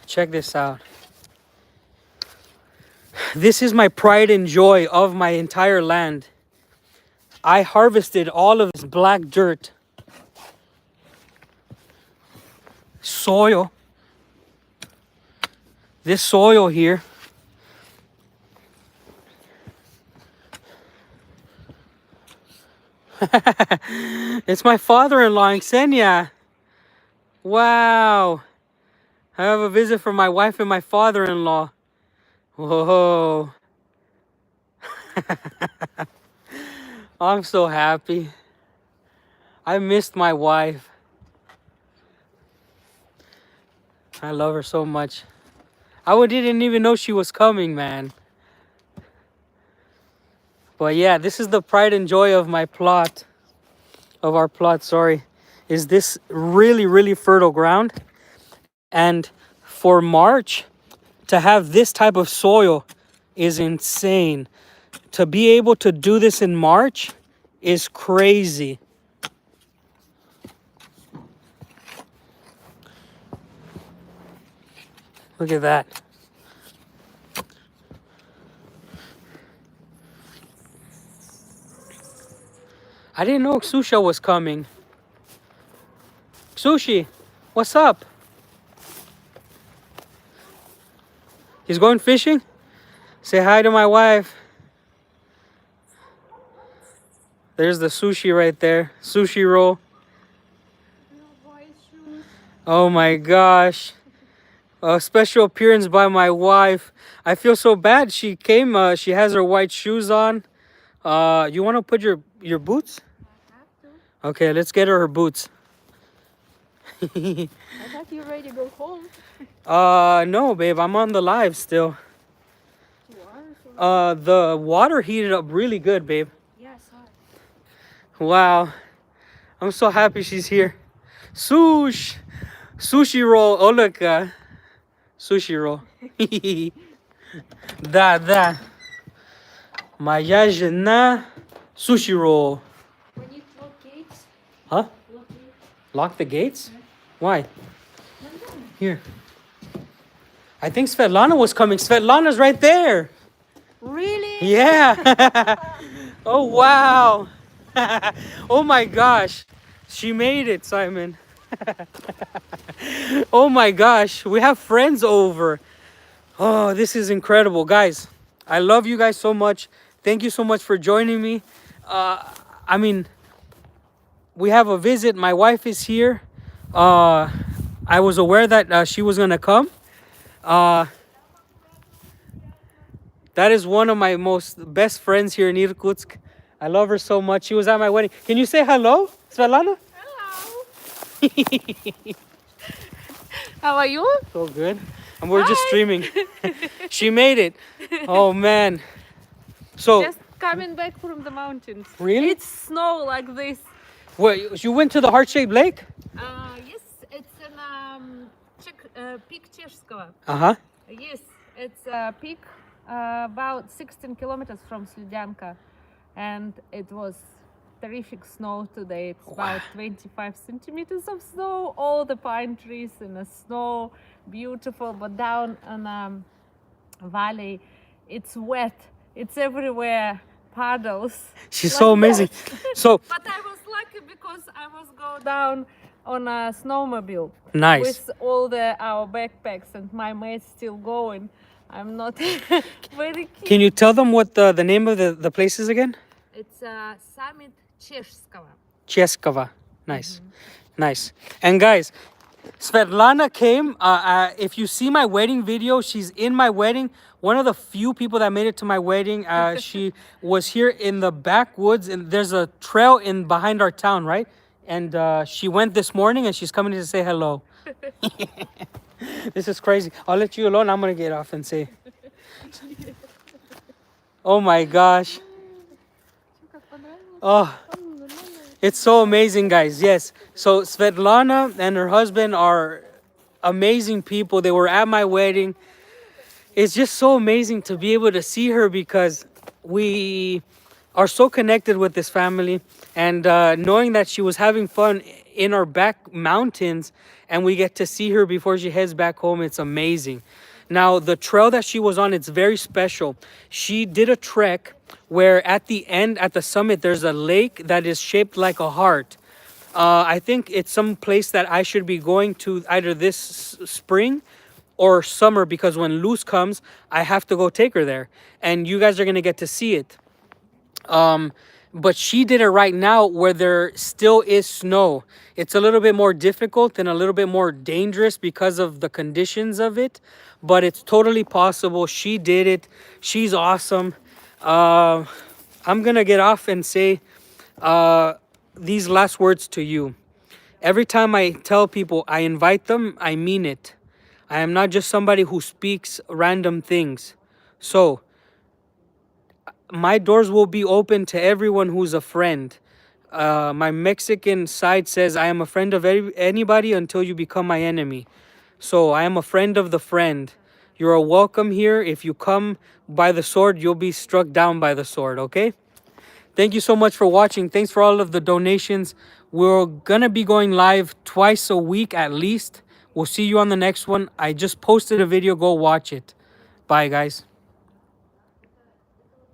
Check this out. This is my pride and joy of my entire land. I harvested all of this black dirt, soil. This soil here. It's my father-in-law, Ksenia. Wow. I have a visit from my wife and my father-in-law. Whoa. I'm so happy. I missed my wife. I love her so much. I didn't even know she was coming, man. But yeah, this is the pride and joy of my plot. Of our plot, sorry. Is this really, really fertile ground. And for March, to have this type of soil is insane. To be able to do this in March is crazy. Look at that. I didn't know Xusha was coming. Sushi, what's up? He's going fishing? Say hi to my wife. There's the sushi right there. Sushi roll. Oh my gosh. A special appearance by my wife. I feel so bad. She came, she has her white shoes on. You want to put your boots? I have to. Okay, let's get her boots. I thought you were ready to go home. No, babe. I'm on the live still. The water heated up really good, babe. Yeah, I saw it. Wow. I'm so happy she's here. Sushi roll. Oh, look. Sushi roll. Da. Моя жена sushi roll. When you lock gates, Huh? lock gates. Lock the gates? Why? Here. I think Svetlana was coming. Svetlana's right there. Really? Yeah. Oh, wow. Oh, my gosh. She made it, Simon. Oh, my gosh. We have friends over. Oh, this is incredible. Guys, I love you guys so much. Thank you so much for joining me. I mean, we have a visit. My wife is here. I was aware that she was going to come. That is one of my most best friends here in Irkutsk. I love her so much. She was at my wedding. Can you say hello, Svetlana? Hello. How are you? So good. And we're just streaming. She made it. Oh man. So Just coming back from the mountains. Really? It's snow like this. what, you went to the heart-shaped lake? Yes, it's in peak Cheshkova. Uh-huh. Yes, it's a peak about 16 kilometers from Sludyanka, and it was terrific snow today. It's about 25 centimeters of snow. All the pine trees in the snow, beautiful. But down in valley, it's wet. It's everywhere, puddles. She's like so amazing. that. So But I was lucky because I was go down on a snowmobile. Nice. With all our backpacks, and my mate's still going. I'm not very keen. can you tell them what the name of the place is again? It's Summit Cheshkova. Cheskova. Nice. Nice. And guys, Svetlana came. If you see my wedding video, she's in my wedding. One of the few people that made it to my wedding. She was here in the backwoods, and there's a trail in behind our town, right? And she went this morning, and she's coming to say hello. This is crazy. I'll let you alone. I'm gonna get off and say. Oh my gosh. Oh. It's so amazing, guys. Yes. So Svetlana and her husband are amazing people. They were at my wedding. It's just so amazing to be able to see her because we are so connected with this family. And knowing that she was having fun in our back mountains and we get to see her before she heads back home, it's amazing. Now, the trail that she was on, it's very special. She did a trek where at the end, at the summit, there's a lake that is shaped like a heart. I think it's some place that I should be going to either this spring or summer, because when Luz comes, I have to go take her there. And you guys are going to get to see it. But she did it right now where there still is snow. It's a little bit more difficult and a little bit more dangerous because of the conditions of it. But it's totally possible. She did it. She's awesome. I'm going to get off and say these last words to you. Every time I tell people I invite them, I mean it. I am not just somebody who speaks random things. So, my doors will be open to everyone who's a friend. My Mexican side says I am a friend of anybody until you become my enemy. So I am a friend of the friend. You're welcome here. If you come by the sword, you'll be struck down by the sword, okay? Thank you so much for watching. Thanks for all of the donations. We're gonna be going live twice a week at least. We'll see you on the next one. I just posted a video. Go watch it. Bye, guys.